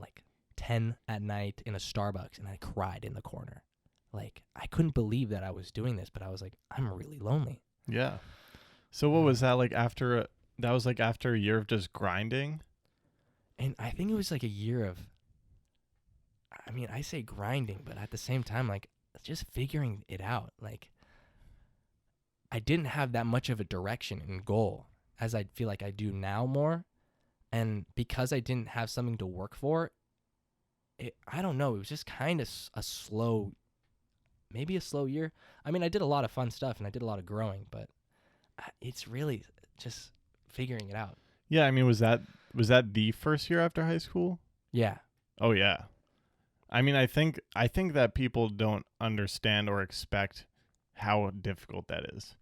Speaker 2: 10 at night in a Starbucks, and I cried in the corner. I couldn't believe that I was doing this, but I was I'm really lonely.
Speaker 1: Yeah. So what was that after? That was after a year of just grinding?
Speaker 2: And I think it was a year of, I mean, I say grinding, but at the same time, just figuring it out. I didn't have that much of a direction and goal as I feel like I do now more. And because I didn't have something to work for, I don't know, it was just kind of maybe a slow year. I mean, I did a lot of fun stuff and I did a lot of growing, but it's really just figuring it out.
Speaker 1: Yeah, I mean, was that the first year after high school?
Speaker 2: Yeah.
Speaker 1: Oh yeah. I mean, I think that people don't understand or expect how difficult that is.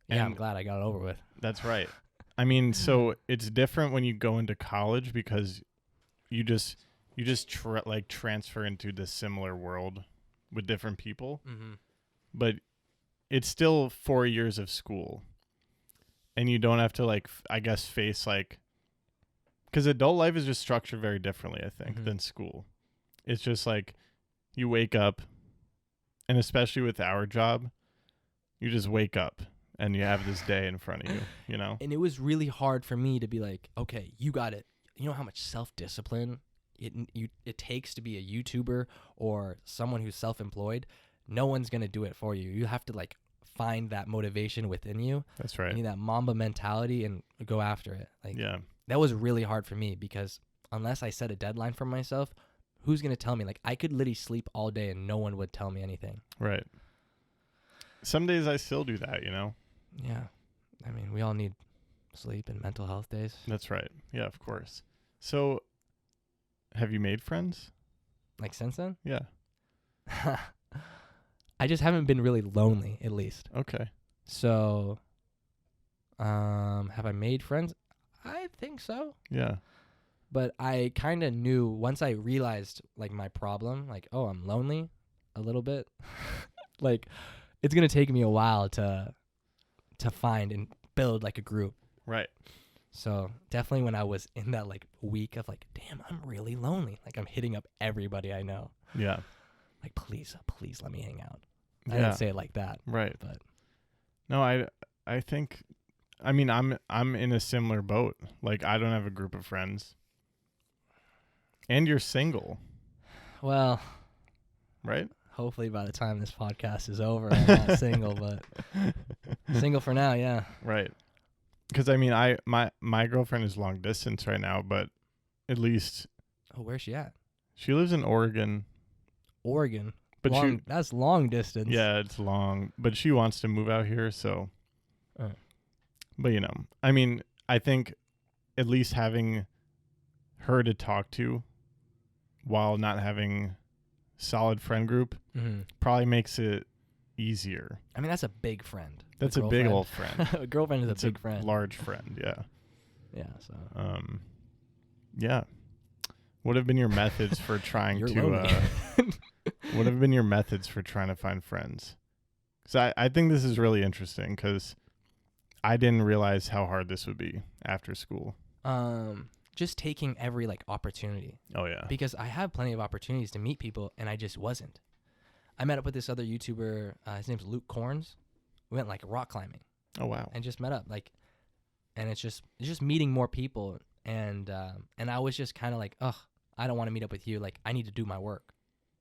Speaker 2: Yeah,
Speaker 1: and
Speaker 2: I'm glad I got it over with.
Speaker 1: That's right. I mean, so it's different when you go into college because you just transfer into this similar world with different people.
Speaker 2: Mm-hmm.
Speaker 1: But it's still 4 years of school. And you don't have to I guess face because adult life is just structured very differently, I think, than school. It's just you wake up, and especially with our job, you just wake up and you have this day in front of you,
Speaker 2: And it was really hard for me to be okay, you got it. You know how much self-discipline it takes to be a YouTuber or someone who's self-employed? No one's going to do it for you. You have to find that motivation within you.
Speaker 1: That's right.
Speaker 2: You need that Mamba mentality and go after it.
Speaker 1: Yeah.
Speaker 2: That was really hard for me because unless I set a deadline for myself, who's going to tell me? I could literally sleep all day and no one would tell me anything.
Speaker 1: Right. Some days I still do that,
Speaker 2: Yeah. I mean, we all need sleep and mental health days.
Speaker 1: That's right. Yeah, of course. So, have you made friends?
Speaker 2: Since then?
Speaker 1: Yeah.
Speaker 2: I just haven't been really lonely, at least.
Speaker 1: Okay.
Speaker 2: So, have I made friends? I think so.
Speaker 1: Yeah.
Speaker 2: But I kind of knew once I realized my problem, oh, I'm lonely a little bit. it's gonna take me a while to find and build like a group.
Speaker 1: Right.
Speaker 2: So definitely when I was in that like week of like, damn, I'm really lonely. Like I'm hitting up everybody I know.
Speaker 1: Yeah.
Speaker 2: Like, please let me hang out. I
Speaker 1: Yeah.
Speaker 2: didn't say it like that.
Speaker 1: Right.
Speaker 2: But
Speaker 1: No, I think, I mean, I'm in a similar boat. Like, I don't have a group of friends. And you're single,
Speaker 2: well,
Speaker 1: right?
Speaker 2: hopefully by the time this podcast is over, I'm not single, but single for now, yeah.
Speaker 1: Right. Because I mean, my girlfriend is long distance right now, but at least
Speaker 2: Oh, where's she at?
Speaker 1: she lives in Oregon.
Speaker 2: Oregon.
Speaker 1: But
Speaker 2: that's long distance.
Speaker 1: yeah, it's long, but she wants to move out here, so.
Speaker 2: Oh.
Speaker 1: But you know, I mean, I think at least having her to talk to while not having solid friend group
Speaker 2: Mm-hmm.
Speaker 1: probably makes it easier.
Speaker 2: I mean, that's a big friend.
Speaker 1: That's a big old friend.
Speaker 2: A girlfriend is
Speaker 1: It's
Speaker 2: a big friend.
Speaker 1: Large friend, yeah.
Speaker 2: Yeah, so.
Speaker 1: Yeah. What have been your methods for trying
Speaker 2: You're
Speaker 1: to
Speaker 2: lonely.
Speaker 1: what have been your methods for trying to find friends? Because I think this is really interesting because I didn't realize how hard this would be after school.
Speaker 2: Just taking every like opportunity.
Speaker 1: Oh yeah.
Speaker 2: Because I have plenty of opportunities to meet people and I just wasn't. I met up with this other YouTuber, his name's Luke Corns. We went like rock climbing
Speaker 1: Oh wow.
Speaker 2: and just met up like, and it's just meeting more people and I was just kind of like, ugh, I don't want to meet up with you. Like I need to do my work.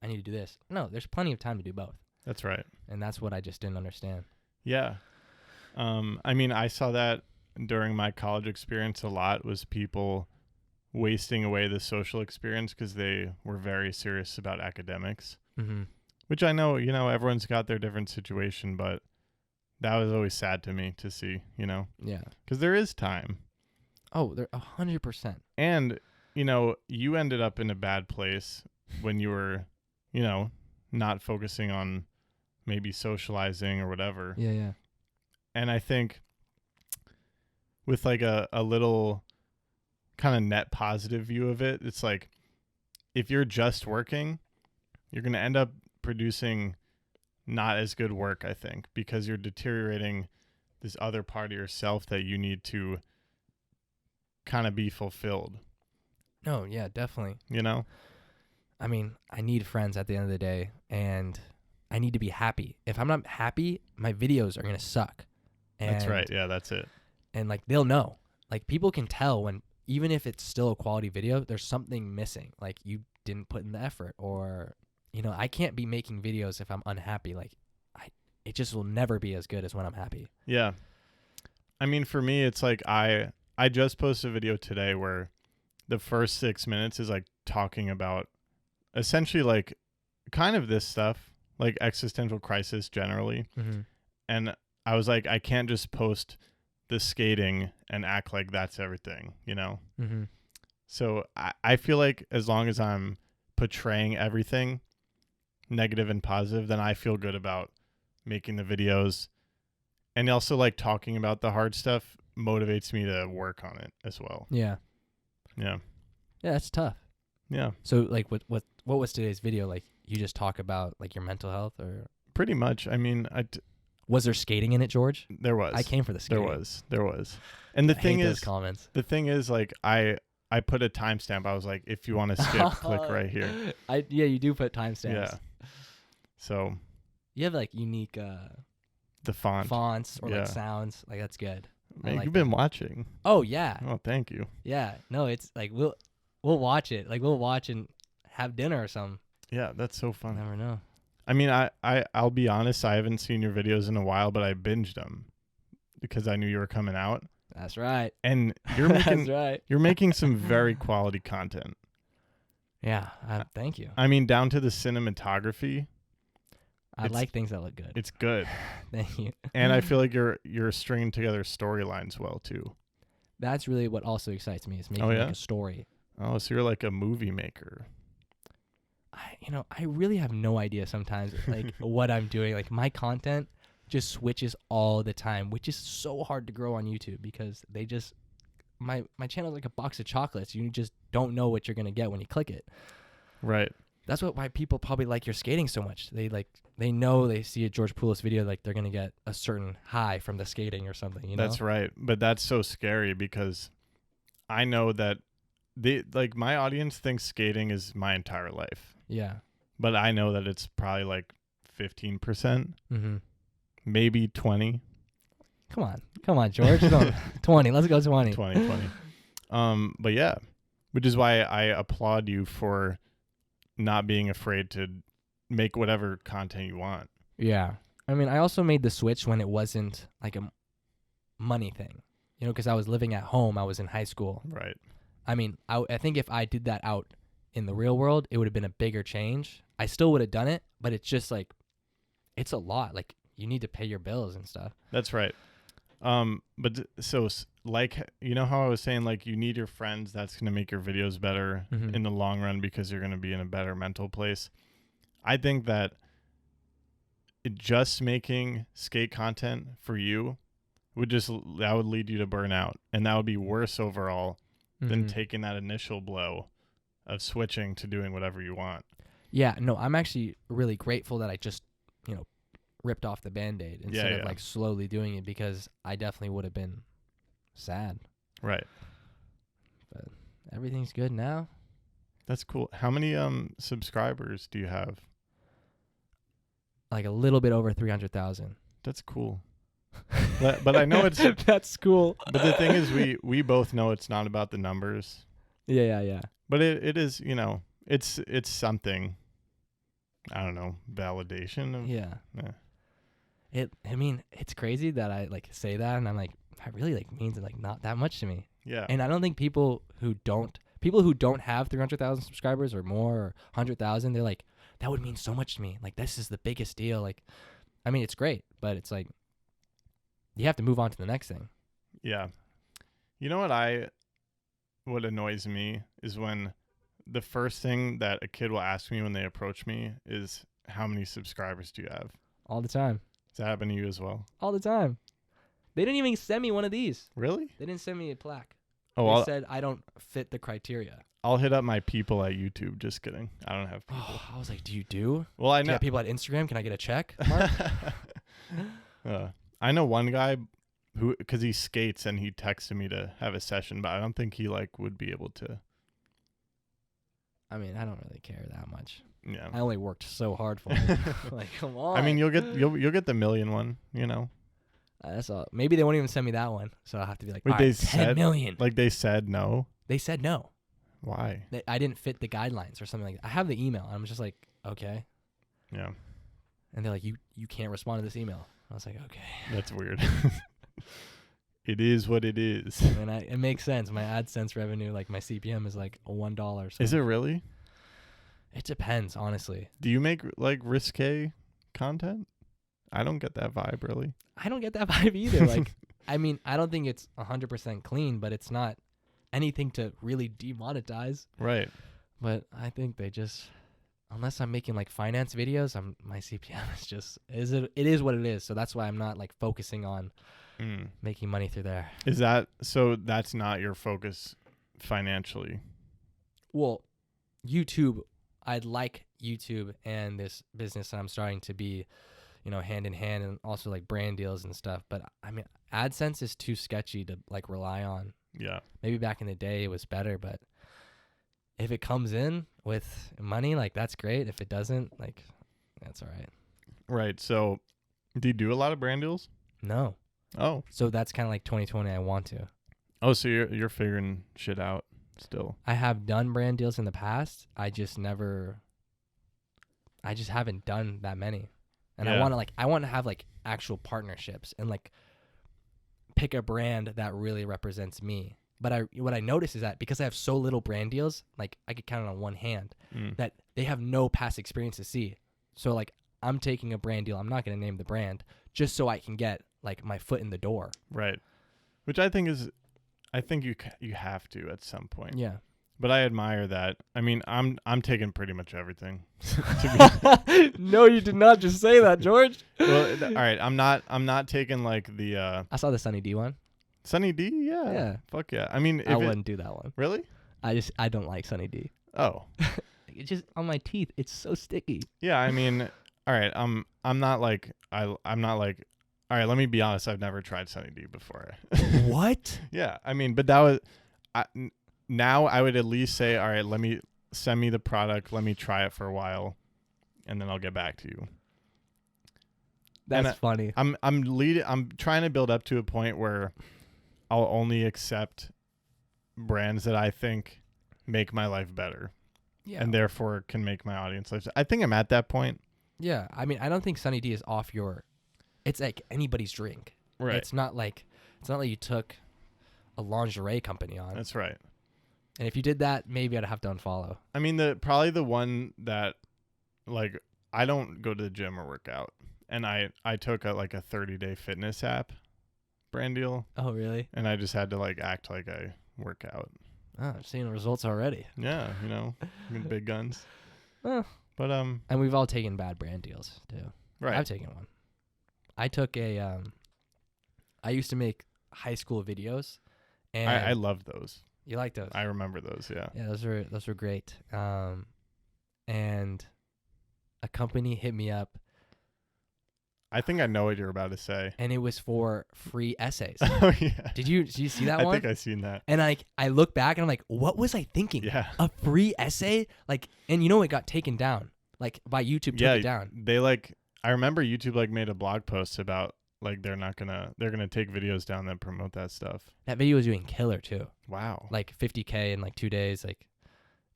Speaker 2: I need to do this. No, there's plenty of time to do both.
Speaker 1: That's right.
Speaker 2: And that's what I just didn't understand.
Speaker 1: Yeah. I mean, I saw that during my college experience a lot was people wasting away the social experience because they were very serious about academics,
Speaker 2: Mm-hmm.
Speaker 1: which I know, you know, everyone's got their different situation, but that was always sad to me to see, you know,
Speaker 2: Yeah.
Speaker 1: because there is time.
Speaker 2: Oh, they're 100%.
Speaker 1: And, you know, you ended up in a bad place when you were, you know, not focusing on maybe socializing or whatever.
Speaker 2: Yeah, yeah.
Speaker 1: And I think with like a little kind of net positive view of it, it's like if you're just working, you're going to end up producing not as good work, I think, because you're deteriorating this other part of yourself that you need to kind of be fulfilled.
Speaker 2: No, yeah, definitely.
Speaker 1: You know?
Speaker 2: I mean, I need friends at the end of the day, and I need to be happy. If I'm not happy, my videos are going to suck. And,
Speaker 1: That's right. Yeah, that's it.
Speaker 2: And, like, they'll know. Like, people can tell when, even if it's still a quality video, there's something missing. Like, you didn't put in the effort, or, you know, I can't be making videos if I'm unhappy. Like, it just will never be as good as when I'm happy.
Speaker 1: Yeah. I mean, for me, it's like I just posted a video today where the first 6 minutes is like talking about essentially like kind of this stuff, like existential crisis generally.
Speaker 2: Mm-hmm.
Speaker 1: And I was like, I can't just post the skating and act like that's everything, you know?
Speaker 2: Mm-hmm.
Speaker 1: So I feel like as long as I'm portraying everything negative and positive, then I feel good about making the videos. And also like talking about the hard stuff motivates me to work on it as well.
Speaker 2: Yeah.
Speaker 1: Yeah.
Speaker 2: Yeah, that's tough.
Speaker 1: Yeah.
Speaker 2: So, like, what was today's video? Like, you just talk about, like, your mental health, or?
Speaker 1: Pretty much. I mean,
Speaker 2: Was there skating in it, George?
Speaker 1: there was.
Speaker 2: I came for the skating.
Speaker 1: There was. And the
Speaker 2: I
Speaker 1: thing
Speaker 2: hate those
Speaker 1: is,
Speaker 2: comments.
Speaker 1: like, I put a timestamp. I was like, if you want to skip, click right here.
Speaker 2: Yeah, you do put timestamps.
Speaker 1: Yeah. So
Speaker 2: You have, like, unique
Speaker 1: the font.
Speaker 2: fonts or,
Speaker 1: Yeah.
Speaker 2: like, sounds. Like, that's good. I
Speaker 1: Man,
Speaker 2: like
Speaker 1: you've been watching.
Speaker 2: Oh, yeah.
Speaker 1: Oh, thank you.
Speaker 2: Yeah. No, it's, like, we'll watch it. Like, we'll watch and have dinner or something.
Speaker 1: Yeah, that's so fun.
Speaker 2: Never know.
Speaker 1: I mean, I'll be honest, I haven't seen your videos in a while, but I binged them because I knew you were coming out.
Speaker 2: That's right.
Speaker 1: And you're making
Speaker 2: That's right.
Speaker 1: you're making some very quality content.
Speaker 2: Yeah. Thank you.
Speaker 1: I mean, down to the cinematography,
Speaker 2: I like things that look good.
Speaker 1: it's good.
Speaker 2: Thank you.
Speaker 1: And I feel like you're stringing together storylines well too.
Speaker 2: That's really what also excites me is making
Speaker 1: Oh, yeah?
Speaker 2: like a story.
Speaker 1: Oh, so you're like a movie maker.
Speaker 2: I really have no idea sometimes like what I'm doing. Like my content just switches all the time, which is so hard to grow on YouTube because they just my channel is like a box of chocolates. You just don't know what you're gonna get when you click it.
Speaker 1: Right.
Speaker 2: That's why people probably like your skating so much. They know they see a George Poulos video, like they're gonna get a certain high from the skating or something. You know.
Speaker 1: That's right. But that's so scary because I know that my audience thinks skating is my entire life.
Speaker 2: Yeah.
Speaker 1: But I know that it's probably like 15%,
Speaker 2: Mm-hmm.
Speaker 1: maybe 20.
Speaker 2: Come on, George. No, 20. Let's go 20.
Speaker 1: 20. But yeah, which is why I applaud you for not being afraid to make whatever content you want.
Speaker 2: Yeah. I mean, I also made the switch when it wasn't like a money thing, you know, because I was living at home. I was in high school.
Speaker 1: Right.
Speaker 2: I mean, I think if I did that out in the real world, it would have been a bigger change. I still would have done it, but it's just like, it's a lot. Like, you need to pay your bills and stuff.
Speaker 1: That's right. Like, you know how I was saying, like, you need your friends. That's going to make your videos better in the long run because you're going to be in a better mental place. I think that just making skate content for you would lead you to burn out. And that would be worse overall than taking that initial blow of switching to doing whatever you want.
Speaker 2: Yeah, no, I'm actually really grateful that I just, you know, ripped off the Band-Aid instead of like slowly doing it, because I definitely would have been sad.
Speaker 1: Right.
Speaker 2: But everything's good now.
Speaker 1: That's cool. How many subscribers do you have?
Speaker 2: Like a little bit over 300,000.
Speaker 1: That's cool. But I know it's
Speaker 2: that's cool.
Speaker 1: But the thing is, we both know it's not about the numbers.
Speaker 2: Yeah.
Speaker 1: But it is, you know, it's something. I don't know, validation of.
Speaker 2: Yeah. I mean, it's crazy that I like say that, and I'm like, that really like means like not that much to me.
Speaker 1: Yeah.
Speaker 2: And I don't think people who don't have 300,000 subscribers or more, or 100,000, they're like, that would mean so much to me. Like, this is the biggest deal. Like, I mean, it's great, but it's like, you have to move on to the next thing.
Speaker 1: Yeah. You know what annoys me is when the first thing that a kid will ask me when they approach me is, how many subscribers do you have?
Speaker 2: All the time.
Speaker 1: Does that happen to you as well?
Speaker 2: All the time. They didn't even send me one of these.
Speaker 1: Really?
Speaker 2: They didn't send me a plaque.
Speaker 1: Oh,
Speaker 2: they said I don't fit the criteria.
Speaker 1: I'll hit up my people at YouTube. Just kidding. I don't have people.
Speaker 2: Oh, I was like, do you do?
Speaker 1: Well, I
Speaker 2: Do you
Speaker 1: know
Speaker 2: have people at Instagram. Can I get a check, Mark?
Speaker 1: I know one guy who, because he skates and he texted me to have a session, but I don't think he like would be able to.
Speaker 2: I mean, I don't really care that much.
Speaker 1: Yeah.
Speaker 2: I only worked so hard for it. Like, come on.
Speaker 1: I mean, you'll get the million one, you know.
Speaker 2: That's all. Maybe they won't even send me that one, so I'll have to be like,
Speaker 1: Wait,
Speaker 2: all right, 10 million.
Speaker 1: Like they said no.
Speaker 2: They said no.
Speaker 1: Why?
Speaker 2: I didn't fit the guidelines or something like that. I have the email. I'm just like, okay.
Speaker 1: Yeah.
Speaker 2: And they're like, you can't respond to this email. I was like, okay.
Speaker 1: That's weird. It is what it is.
Speaker 2: And it makes sense. My AdSense revenue, like my CPM is like $1. So
Speaker 1: is it really?
Speaker 2: It depends, honestly.
Speaker 1: Do you make like risque content? I don't get that vibe, really.
Speaker 2: I don't get that vibe either. Like, I mean, I don't think it's 100% clean, but it's not anything to really demonetize.
Speaker 1: Right.
Speaker 2: But I think they just, unless I'm making like finance videos, my CPM is it is what it is. So that's why I'm not like focusing on making money through there.
Speaker 1: Is that so? That's not your focus financially.
Speaker 2: Well, YouTube, I'd like YouTube and this business that I'm starting to be, you know, hand in hand, and also like brand deals and stuff. But I mean, AdSense is too sketchy to like rely on.
Speaker 1: Yeah.
Speaker 2: Maybe back in the day it was better, but if it comes in with money, like that's great. If it doesn't, like that's all right.
Speaker 1: Right. So, do you do a lot of brand deals?
Speaker 2: No.
Speaker 1: Oh.
Speaker 2: So that's kind of like 2020. I want to.
Speaker 1: Oh, so you're figuring shit out still.
Speaker 2: I have done brand deals in the past. I just haven't done that many. And
Speaker 1: Yeah.
Speaker 2: I want to have like actual partnerships and like pick a brand that really represents me. But what I notice is that because I have so little brand deals, like I could count it on one hand, that they have no past experience to see. So like I'm taking a brand deal. I'm not going to name the brand just so I can get like my foot in the door.
Speaker 1: Right. Which I think you have to at some point.
Speaker 2: Yeah.
Speaker 1: But I admire that. I mean, I'm taking pretty much everything.
Speaker 2: No, you did not just say that, George.
Speaker 1: Well, all right. I'm not taking like the.
Speaker 2: I saw the Sunny D one.
Speaker 1: Sunny D, yeah.
Speaker 2: Yeah.
Speaker 1: Fuck yeah. I mean,
Speaker 2: I wouldn't do that one.
Speaker 1: Really?
Speaker 2: I don't like Sunny D.
Speaker 1: Oh.
Speaker 2: it just on my teeth. It's so sticky.
Speaker 1: Yeah, I mean, all right. I'm not like I'm not like. All right, let me be honest. I've never tried Sunny D before.
Speaker 2: What?
Speaker 1: Yeah, I mean, but that was. Now I would at least say, all right, let me send me the product. Let me try it for a while, and then I'll get back to you.
Speaker 2: That's funny.
Speaker 1: I'm trying to build up to a point where I'll only accept brands that I think make my life better.
Speaker 2: Yeah.
Speaker 1: And therefore can make my audience life. I think I'm at that point.
Speaker 2: Yeah. I mean, I don't think Sunny D is off your. It's like anybody's drink.
Speaker 1: Right.
Speaker 2: It's not like you took a lingerie company on.
Speaker 1: That's right.
Speaker 2: And if you did that, maybe I'd have to unfollow.
Speaker 1: I mean, probably the one that, like, I don't go to the gym or work out, and I took a 30-day fitness app brand deal.
Speaker 2: Oh, really?
Speaker 1: And I just had to like act like I work out.
Speaker 2: Oh, I'm seeing the results already.
Speaker 1: Yeah, big guns.
Speaker 2: Oh.
Speaker 1: But
Speaker 2: And we've all taken bad brand deals too.
Speaker 1: right.
Speaker 2: I've taken one. I took I used to make high school videos, and
Speaker 1: I loved those.
Speaker 2: You like those?
Speaker 1: I remember those. Yeah.
Speaker 2: Yeah, those were great. And a company hit me up,
Speaker 1: I think I know what you're about to say.
Speaker 2: and it was for free essays.
Speaker 1: Oh yeah.
Speaker 2: Did you see that
Speaker 1: I
Speaker 2: one?
Speaker 1: think I seen that.
Speaker 2: And I look back and I'm like, what was I thinking?
Speaker 1: Yeah.
Speaker 2: A free essay? Like, and it got taken down. Like by YouTube took it down.
Speaker 1: They I remember YouTube made a blog post about they're gonna take videos down that promote that stuff.
Speaker 2: That video was doing killer too.
Speaker 1: Wow.
Speaker 2: Like 50K in 2 days. Like,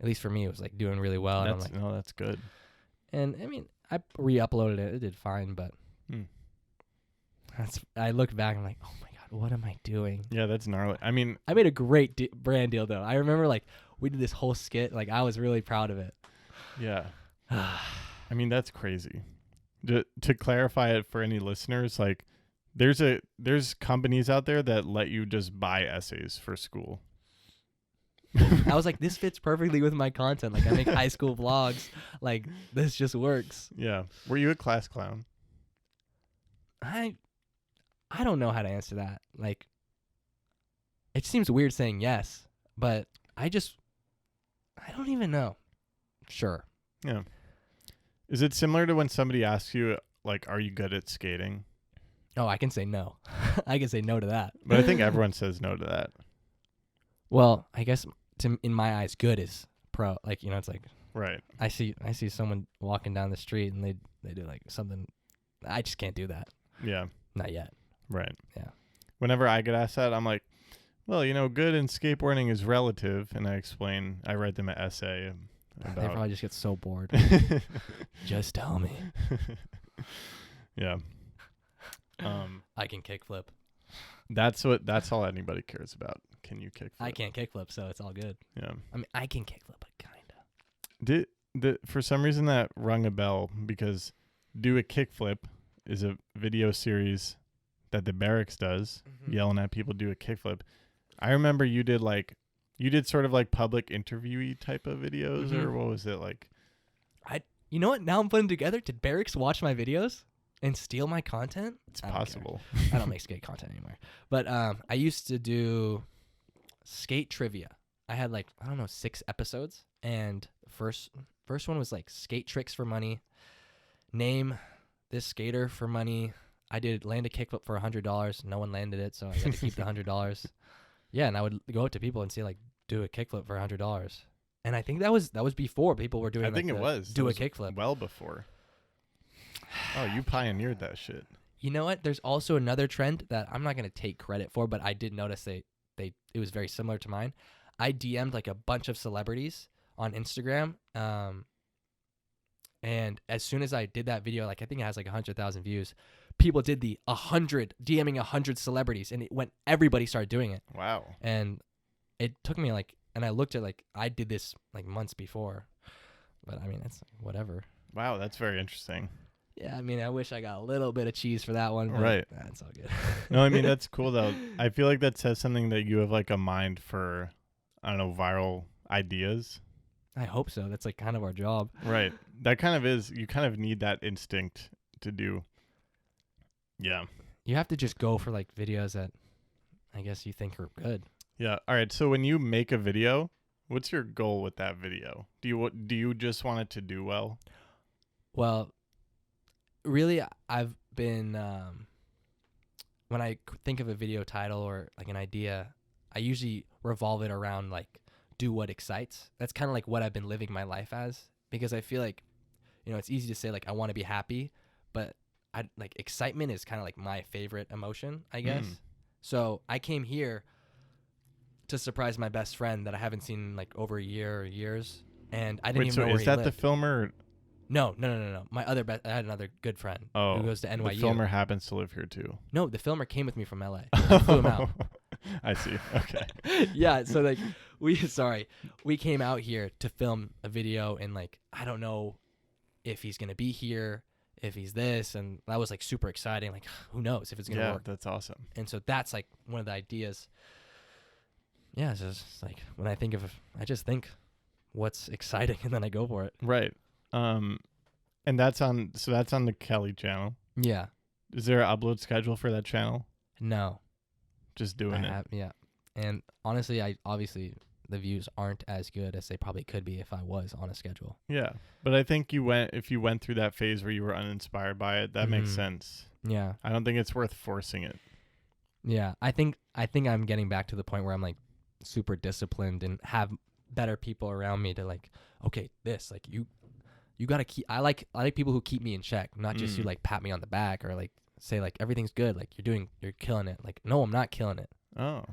Speaker 2: at least for me, it was doing really well.
Speaker 1: That's,
Speaker 2: and I'm
Speaker 1: no, that's good.
Speaker 2: and I mean, I re-uploaded it. It did fine, but I look back and I'm like, oh my God, what am I doing?
Speaker 1: Yeah, that's gnarly. I mean,
Speaker 2: I made a great brand deal though. I remember we did this whole skit. I was really proud of it.
Speaker 1: yeah. I mean, that's crazy. To clarify it for any listeners, there's companies out there that let you just buy essays for school.
Speaker 2: I was like, this fits perfectly with my content. I make high school vlogs. This just works.
Speaker 1: Yeah. Were you a class clown?
Speaker 2: I don't know how to answer that. It seems weird saying yes, but I don't even know. Sure.
Speaker 1: Yeah. Is it similar to when somebody asks you, are you good at skating?
Speaker 2: Oh, I can say no. I can say no to that.
Speaker 1: But I think everyone says no to that.
Speaker 2: Well, I guess in my eyes, good is pro. It's
Speaker 1: right.
Speaker 2: I see someone walking down the street and they do something. I just can't do that.
Speaker 1: Yeah.
Speaker 2: Not yet.
Speaker 1: Right.
Speaker 2: Yeah.
Speaker 1: Whenever I get asked that, I'm like, well, good in skateboarding is relative. And I write them an essay about.
Speaker 2: They probably just get so bored. Just tell me.
Speaker 1: Yeah.
Speaker 2: I can kickflip.
Speaker 1: That's all anybody cares about. Can you kickflip?
Speaker 2: I can't kickflip, so it's all good.
Speaker 1: Yeah.
Speaker 2: I mean, I can kickflip, but kinda.
Speaker 1: For some reason that rung a bell because Do a Kickflip is a video series that the Barracks does, yelling at people do a kickflip. I remember you did sort of public interviewee type of videos, or what was it like?
Speaker 2: You know what? Now I'm putting together. Did Barracks watch my videos and steal my content?
Speaker 1: It's possible.
Speaker 2: I don't make skate content anymore. But I used to do skate trivia. I had 6 episodes, and first one was skate tricks for money. Name this skater for money. I did land a kickflip for $100. No one landed it, so I got to keep the $100. Yeah, and I would go up to people and say do a kickflip for $100. And I think that was before people were doing.
Speaker 1: I think it was
Speaker 2: do a kickflip
Speaker 1: well before. Oh, you pioneered that shit.
Speaker 2: You know what? There's also another trend that I'm not going to take credit for, but I did notice it was very similar to mine. I DM'd a bunch of celebrities on Instagram, and as soon as I did that video, I think it has 100,000 views. People did the DMing 100 celebrities, and everybody started doing it.
Speaker 1: Wow.
Speaker 2: And it took me and I looked at I did this months before, but I mean it's whatever.
Speaker 1: Wow, that's very interesting.
Speaker 2: Yeah, I mean I wish I got a little bit of cheese for that one, but
Speaker 1: right?
Speaker 2: That's all good.
Speaker 1: No, I mean that's cool though. I feel like that says something that you have a mind for, I don't know, viral ideas.
Speaker 2: I hope so. That's kind of our job.
Speaker 1: Right. That kind of is. You kind of need that instinct to do. Yeah.
Speaker 2: You have to just go for videos that I guess you think are good.
Speaker 1: Yeah. All right. So when you make a video, What's your goal with that video? Do you just want it to do well?
Speaker 2: Well, really, I've been when I think of a video title or like an idea, I usually revolve it around like do what excites. That's kind of like what I've been living my life as, because I feel like, you know, it's easy to say like I want to be happy, but I like excitement is kind of like my favorite emotion, I guess. So I came here to surprise my best friend that I haven't seen in like over a year or years, and I didn't even know where he lived.
Speaker 1: Is that the filmer?
Speaker 2: No. My other I had another good friend who goes to NYU.
Speaker 1: The filmer happens to live here too.
Speaker 2: No, the filmer came with me from LA. I flew him out.
Speaker 1: I see. Okay.
Speaker 2: Yeah, so like we came out here to film a video, and like I don't know if he's gonna be here, if he's this, and that was like super exciting. Like who knows if it's gonna work?
Speaker 1: Yeah, that's awesome.
Speaker 2: And so that's like one of the ideas. Yeah, it's just like when I think of, I just think what's exciting, and then I go for it.
Speaker 1: Right. And that's on the Kelly channel.
Speaker 2: Yeah.
Speaker 1: Is there an upload schedule for that channel?
Speaker 2: No.
Speaker 1: Just doing it.
Speaker 2: Yeah. And honestly, obviously the views aren't as good as they probably could be if I was on a schedule.
Speaker 1: Yeah. But I think if you went through that phase where you were uninspired by it, that makes sense.
Speaker 2: Yeah.
Speaker 1: I don't think it's worth forcing it.
Speaker 2: Yeah. I think I'm getting back to the point where I'm like super disciplined and have better people around me to like, okay, this, like you gotta keep. I like people who keep me in check, not just who like pat me on the back or like say like everything's good, like you're killing it. Like no, I'm not killing it.
Speaker 1: Oh,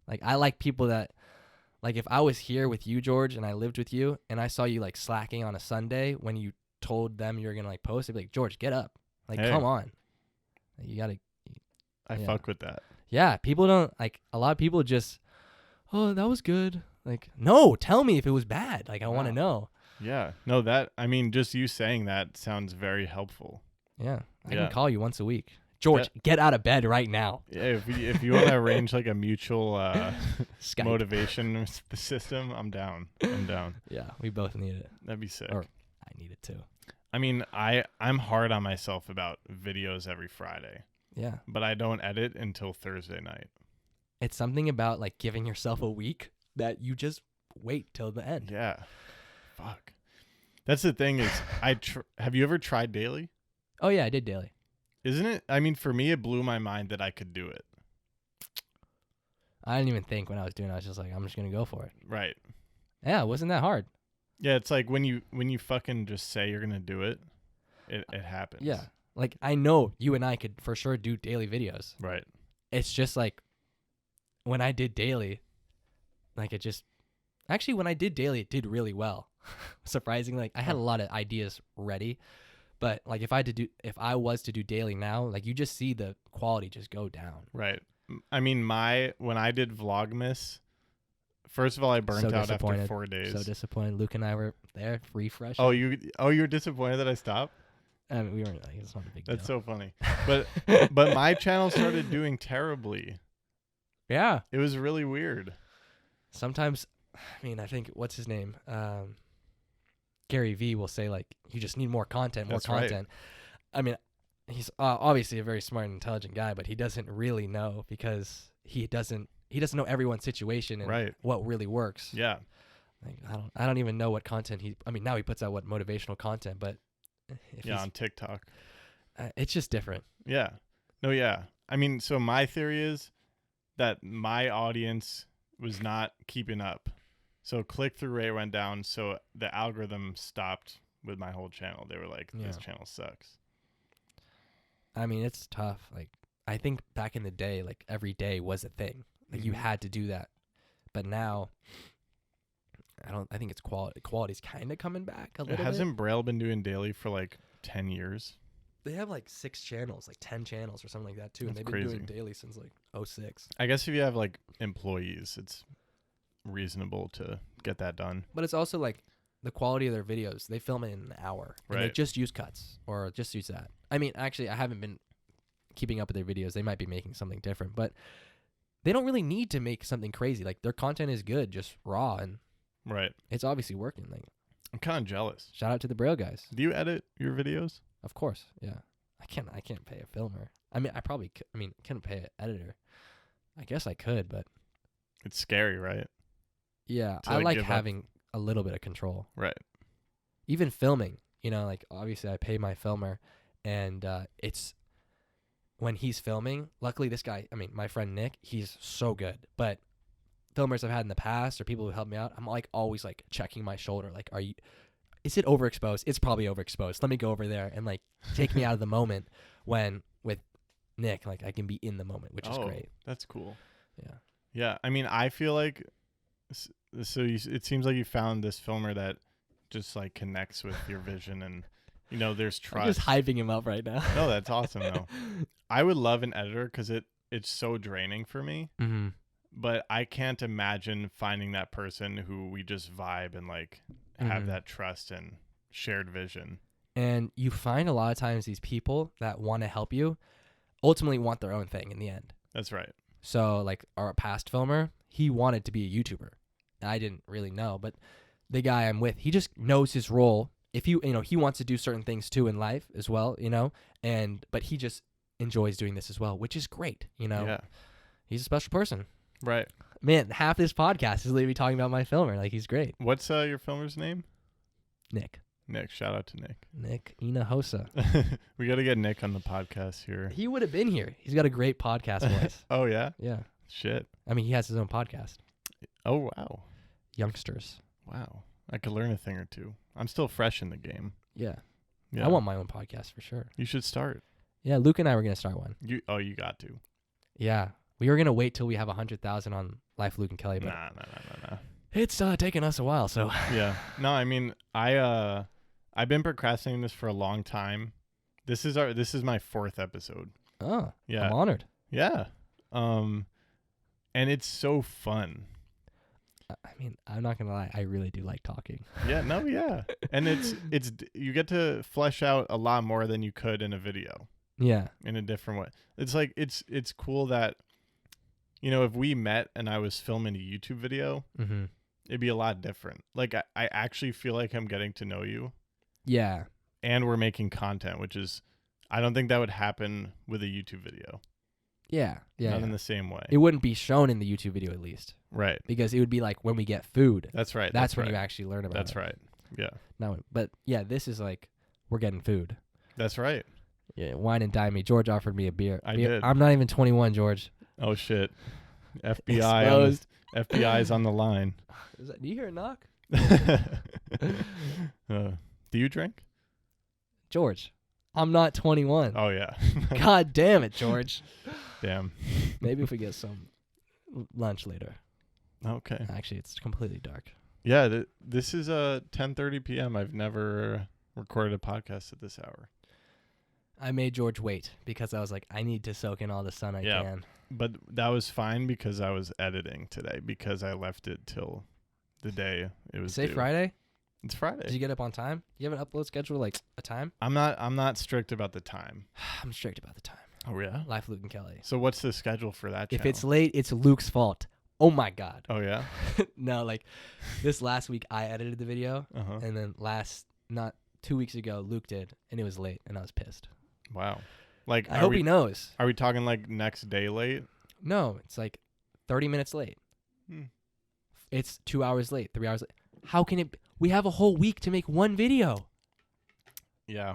Speaker 2: like I like people that, like if I was here with you, George, and I lived with you, and I saw you like slacking on a Sunday when you told them you were gonna like post, I'd be like, George, get up, like come on, like, you gotta.
Speaker 1: I fuck with that.
Speaker 2: Yeah, people don't like. A lot of people just, oh, that was good. Like no, tell me if it was bad. Like I want to know.
Speaker 1: Yeah. No, just you saying that sounds very helpful.
Speaker 2: Yeah. I can call you once a week. George, get out of bed right now.
Speaker 1: Yeah, if you want to arrange like a mutual motivation system, I'm down.
Speaker 2: Yeah, we both need it.
Speaker 1: That'd be sick.
Speaker 2: Or I need it too.
Speaker 1: I mean, I'm hard on myself about videos every Friday.
Speaker 2: Yeah.
Speaker 1: But I don't edit until Thursday night.
Speaker 2: It's something about like giving yourself a week that you just wait till the end.
Speaker 1: Yeah. Fuck. That's the thing is, have you ever tried daily?
Speaker 2: Oh yeah, I did daily.
Speaker 1: Isn't it? I mean, for me, it blew my mind that I could do it.
Speaker 2: I didn't even think when I was doing it. I was just like, I'm just going to go for it.
Speaker 1: Right.
Speaker 2: Yeah, it wasn't that hard.
Speaker 1: Yeah, it's like when you fucking just say you're going to do it, it happens.
Speaker 2: Yeah. Like, I know you and I could for sure do daily videos.
Speaker 1: Right.
Speaker 2: It's just like, when I did daily, like it just... Actually, when I did daily, it did really well. Surprisingly, like I had a lot of ideas ready, but like if I was to do daily now, like you just see the quality just go down.
Speaker 1: Right. I mean, when I did Vlogmas, first of all, I burnt out after 4 days.
Speaker 2: So disappointed. Luke and I were there, refresh.
Speaker 1: Oh, you were disappointed that I stopped?
Speaker 2: I mean, we weren't. Like, it's not a big deal.
Speaker 1: That's so funny. But my channel started doing terribly.
Speaker 2: Yeah.
Speaker 1: It was really weird.
Speaker 2: Sometimes. I mean, I think, what's his name? Gary V will say, like, you just need more content, more content. Right. I mean, he's obviously a very smart and intelligent guy, but he doesn't really know because he doesn't know everyone's situation and what really works.
Speaker 1: Yeah.
Speaker 2: Like, I don't even know what content now he puts out what motivational content, but
Speaker 1: on TikTok.
Speaker 2: It's just different.
Speaker 1: Yeah. No, yeah. I mean, so my theory is that my audience was not keeping up. So click-through rate went down, so the algorithm stopped with my whole channel. They were like, this channel sucks.
Speaker 2: I mean, it's tough. Like, I think back in the day, like, every day was a thing. Like, you had to do that. But now, I think it's quality. Quality's kind of coming back a little bit.
Speaker 1: Hasn't Braille been doing daily for, like, 10 years?
Speaker 2: They have, like, 6 channels, like 10 channels or something like that, too.
Speaker 1: That's
Speaker 2: and they've
Speaker 1: crazy.
Speaker 2: been doing daily since, like, 2006.
Speaker 1: I guess if you have, like, employees, it's reasonable to get that done.
Speaker 2: But it's also like the quality of their videos. They film it in an hour. And they just use cuts or just use that. I mean, actually, I haven't been keeping up with their videos. They might be making something different, but they don't really need to make something crazy. Like their content is good, just raw, and it's obviously working. Like
Speaker 1: I'm kind of jealous.
Speaker 2: Shout out to the Braille guys.
Speaker 1: Do you edit your videos?
Speaker 2: Of course, yeah. I can't pay a filmer. I mean, I probably could. I mean, couldn't pay an editor. I guess I could, but
Speaker 1: it's scary, right?
Speaker 2: Yeah,
Speaker 1: to,
Speaker 2: I like
Speaker 1: give up.
Speaker 2: having a little bit of control.
Speaker 1: Right.
Speaker 2: Even filming, like obviously I pay my filmer, and it's when he's filming. Luckily, this guy, my friend Nick, he's so good. But filmers I've had in the past or people who help me out, I'm like always like checking my shoulder, like, is it overexposed? It's probably overexposed. Let me go over there and like take me out of the moment. When with Nick, like I can be in the moment, which is great.
Speaker 1: That's cool.
Speaker 2: Yeah.
Speaker 1: Yeah. I mean, I feel like it seems like you found this filmer that just like connects with your vision, and there's trust.
Speaker 2: I'm just hyping him up right now.
Speaker 1: No, that's awesome though. I would love an editor because it's so draining for me.
Speaker 2: Mm-hmm.
Speaker 1: But I can't imagine finding that person who we just vibe and like have that trust and shared vision.
Speaker 2: And you find a lot of times these people that want to help you ultimately want their own thing in the end.
Speaker 1: That's right.
Speaker 2: So like our past filmer, he wanted to be a YouTuber. I didn't really know, but the guy I'm with, he just knows his role. If he wants to do certain things too in life as well, but he just enjoys doing this as well, which is great.
Speaker 1: Yeah.
Speaker 2: He's a special person.
Speaker 1: Right.
Speaker 2: Man, half this podcast is literally talking about my filmer. Like, he's great.
Speaker 1: What's your filmer's name?
Speaker 2: Nick.
Speaker 1: Nick. Shout out to Nick.
Speaker 2: Nick Inahosa.
Speaker 1: We got to get Nick on the podcast here.
Speaker 2: He would have been here. He's got a great podcast voice.
Speaker 1: Oh, yeah?
Speaker 2: Yeah.
Speaker 1: Shit.
Speaker 2: He has his own podcast.
Speaker 1: Oh, wow.
Speaker 2: Youngsters.
Speaker 1: Wow. I could learn a thing or two. I'm still fresh in the game.
Speaker 2: Yeah.
Speaker 1: Yeah.
Speaker 2: I want my own podcast for sure.
Speaker 1: You should start.
Speaker 2: Yeah, Luke and I were going to start one.
Speaker 1: You got to.
Speaker 2: Yeah. We were going to wait till we have 100,000 on Life Luke and Kelly, but
Speaker 1: Nah.
Speaker 2: it's taken us a while, so.
Speaker 1: Yeah. No, I've been procrastinating this for a long time. This is my 4th episode.
Speaker 2: Oh.
Speaker 1: Yeah.
Speaker 2: I'm honored.
Speaker 1: Yeah. And it's so fun.
Speaker 2: I'm not going to lie. I really do like talking.
Speaker 1: Yeah. No, yeah. And it's you get to flesh out a lot more than you could in a video.
Speaker 2: Yeah.
Speaker 1: In a different way. It's like, it's cool that, if we met and I was filming a YouTube video, it'd be a lot different. Like, I actually feel like I'm getting to know you.
Speaker 2: Yeah.
Speaker 1: And we're making content, which is, I don't think that would happen with a YouTube video.
Speaker 2: Yeah. Yeah.
Speaker 1: Not in the same way.
Speaker 2: It wouldn't be shown in the YouTube video at least.
Speaker 1: Right.
Speaker 2: Because it would be like when we get food.
Speaker 1: That's right.
Speaker 2: That's when you actually learn about it.
Speaker 1: That's right. Yeah.
Speaker 2: No, but yeah, this is like, we're getting food.
Speaker 1: That's right.
Speaker 2: Yeah. Wine and dime me. George offered me a beer.
Speaker 1: I did.
Speaker 2: I'm not even 21, George.
Speaker 1: Oh, shit. FBI's on the line.
Speaker 2: Do you hear a knock?
Speaker 1: Do you drink?
Speaker 2: George, I'm not 21.
Speaker 1: Oh, yeah.
Speaker 2: God damn it, George.
Speaker 1: Damn.
Speaker 2: Maybe if we get some lunch later.
Speaker 1: Okay.
Speaker 2: Actually, it's completely dark.
Speaker 1: Yeah, this is 10:30 p.m. I've never recorded a podcast at this hour.
Speaker 2: I made George wait because I was like, I need to soak in all the sun I can.
Speaker 1: But that was fine because I was editing today because I left it till the day it was due.
Speaker 2: Friday?
Speaker 1: It's Friday.
Speaker 2: Did you get up on time? Do you have an upload schedule, like a time?
Speaker 1: I'm not strict about the time.
Speaker 2: I'm strict about the time.
Speaker 1: Oh, yeah?
Speaker 2: Life, Luke, and Kelly.
Speaker 1: So what's the schedule for that
Speaker 2: If
Speaker 1: channel?
Speaker 2: it's late, it's Luke's fault. Oh, my God.
Speaker 1: Oh, yeah?
Speaker 2: No, like this last week, I edited the video.
Speaker 1: Uh-huh.
Speaker 2: And then not 2 weeks ago, Luke did. And it was late. And I was pissed.
Speaker 1: Wow. Like,
Speaker 2: I hope he knows.
Speaker 1: Are we talking like next day late?
Speaker 2: No, it's like 30 minutes late.
Speaker 1: Hmm.
Speaker 2: It's 2 hours late, 3 hours late. How can it? We have a whole week to make one video.
Speaker 1: Yeah.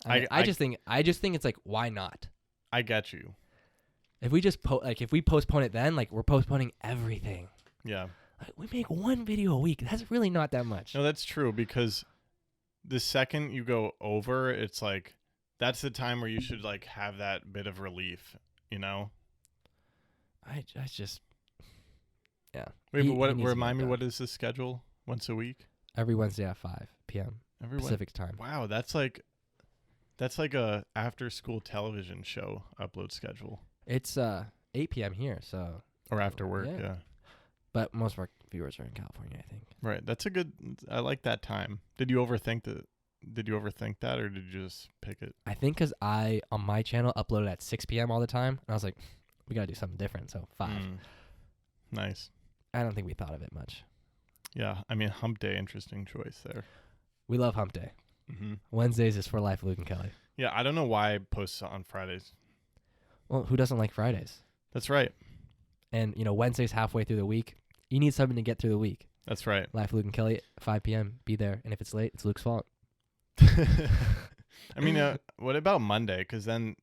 Speaker 2: I just think it's like, why not?
Speaker 1: I get you.
Speaker 2: If we just if we postpone it, then like we're postponing everything.
Speaker 1: Yeah.
Speaker 2: Like, we make one video a week. That's really not that much.
Speaker 1: No, that's true because the second you go over, it's like that's the time where you should like have that bit of relief,
Speaker 2: I just yeah.
Speaker 1: Wait, but
Speaker 2: he needs to
Speaker 1: remind
Speaker 2: get
Speaker 1: me,
Speaker 2: done.
Speaker 1: what is the schedule? Once a week?
Speaker 2: Every Wednesday at 5 p.m.
Speaker 1: Every
Speaker 2: Pacific time.
Speaker 1: Wow, that's like a after school television show upload schedule.
Speaker 2: It's 8 p.m. here, so
Speaker 1: Or after work, yeah.
Speaker 2: But most of our viewers are in California, I think.
Speaker 1: Right. That's I like that time. Did you overthink that or did you just pick it?
Speaker 2: I think because I, on my channel, uploaded at 6 p.m. all the time. And I was like, we got to do something different. So 5.
Speaker 1: Nice.
Speaker 2: I don't think we thought of it much.
Speaker 1: Yeah. I mean, hump day, interesting choice there.
Speaker 2: We love hump day.
Speaker 1: Mm-hmm.
Speaker 2: Wednesdays is for Life, Luke, and Kelly.
Speaker 1: Yeah. I don't know why I post on Fridays.
Speaker 2: Well, who doesn't like Fridays?
Speaker 1: That's right.
Speaker 2: And, Wednesday's halfway through the week. You need something to get through the week.
Speaker 1: That's right.
Speaker 2: Live Luke and Kelly, 5 p.m. Be there. And if it's late, it's Luke's fault.
Speaker 1: I mean, what about Monday? Because then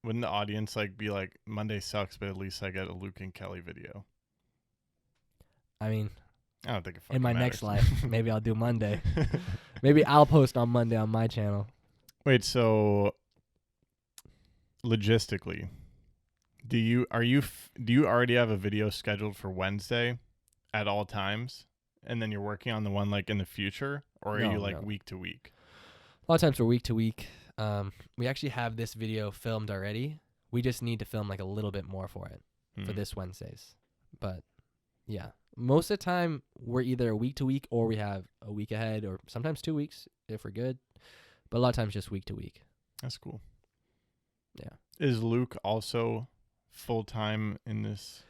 Speaker 1: wouldn't the audience like be like, Monday sucks, but at least I get a Luke and Kelly video?
Speaker 2: I mean,
Speaker 1: I don't think it fucking
Speaker 2: in my
Speaker 1: matters.
Speaker 2: next life, maybe I'll do Monday. Maybe I'll post on Monday on my channel.
Speaker 1: Wait, so logistically, do you already have a video scheduled for Wednesday at all times, and then you're working on the one like in the future, or are you like week to week?
Speaker 2: A lot of times we're week to week. We actually have this video filmed already. We just need to film like a little bit more for it for this Wednesdays. But yeah, most of the time we're either a week to week or we have a week ahead, or sometimes 2 weeks if we're good. But a lot of times just week to week.
Speaker 1: That's cool.
Speaker 2: Yeah.
Speaker 1: Is Luke also full time in this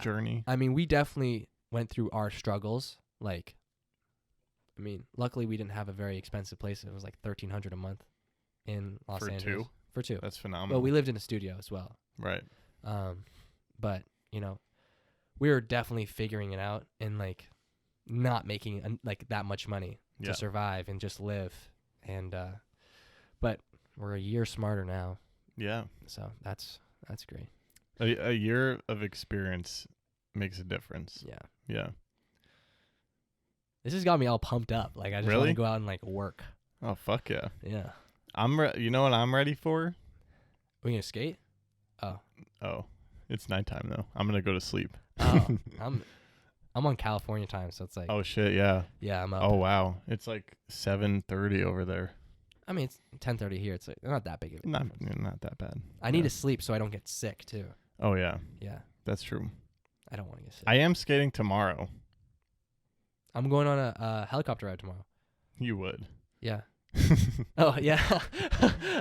Speaker 1: journey?
Speaker 2: I mean, we definitely went through our struggles. Like, I mean, luckily we didn't have a very expensive place. It was like $1,300 a month in Los Angeles.
Speaker 1: For two? That's phenomenal.
Speaker 2: Well, we lived in a studio as well.
Speaker 1: Right.
Speaker 2: But, you know, we were definitely figuring it out and like not making like that much money to survive and just live. And but we're a year smarter now.
Speaker 1: Yeah.
Speaker 2: So that's great.
Speaker 1: A year of experience makes a difference.
Speaker 2: Yeah.
Speaker 1: Yeah.
Speaker 2: This has got me all pumped up. Like, I just want to go out and like work.
Speaker 1: Oh, fuck yeah.
Speaker 2: Yeah.
Speaker 1: You know what I'm ready for?
Speaker 2: Are we gonna skate?
Speaker 1: Oh, it's nighttime though. I'm gonna go to sleep.
Speaker 2: Oh, I'm on California time, so it's like.
Speaker 1: Oh shit, yeah.
Speaker 2: Yeah, I'm up.
Speaker 1: Oh wow, it's like 7:30 over there.
Speaker 2: I mean, it's 10:30 here. It's like not that big of a difference.
Speaker 1: Not that bad.
Speaker 2: I need to sleep so I don't get sick too.
Speaker 1: Oh yeah.
Speaker 2: Yeah.
Speaker 1: That's true.
Speaker 2: I don't want to get sick.
Speaker 1: I am skating tomorrow.
Speaker 2: I'm going on a helicopter ride tomorrow.
Speaker 1: You would.
Speaker 2: Yeah. Oh yeah.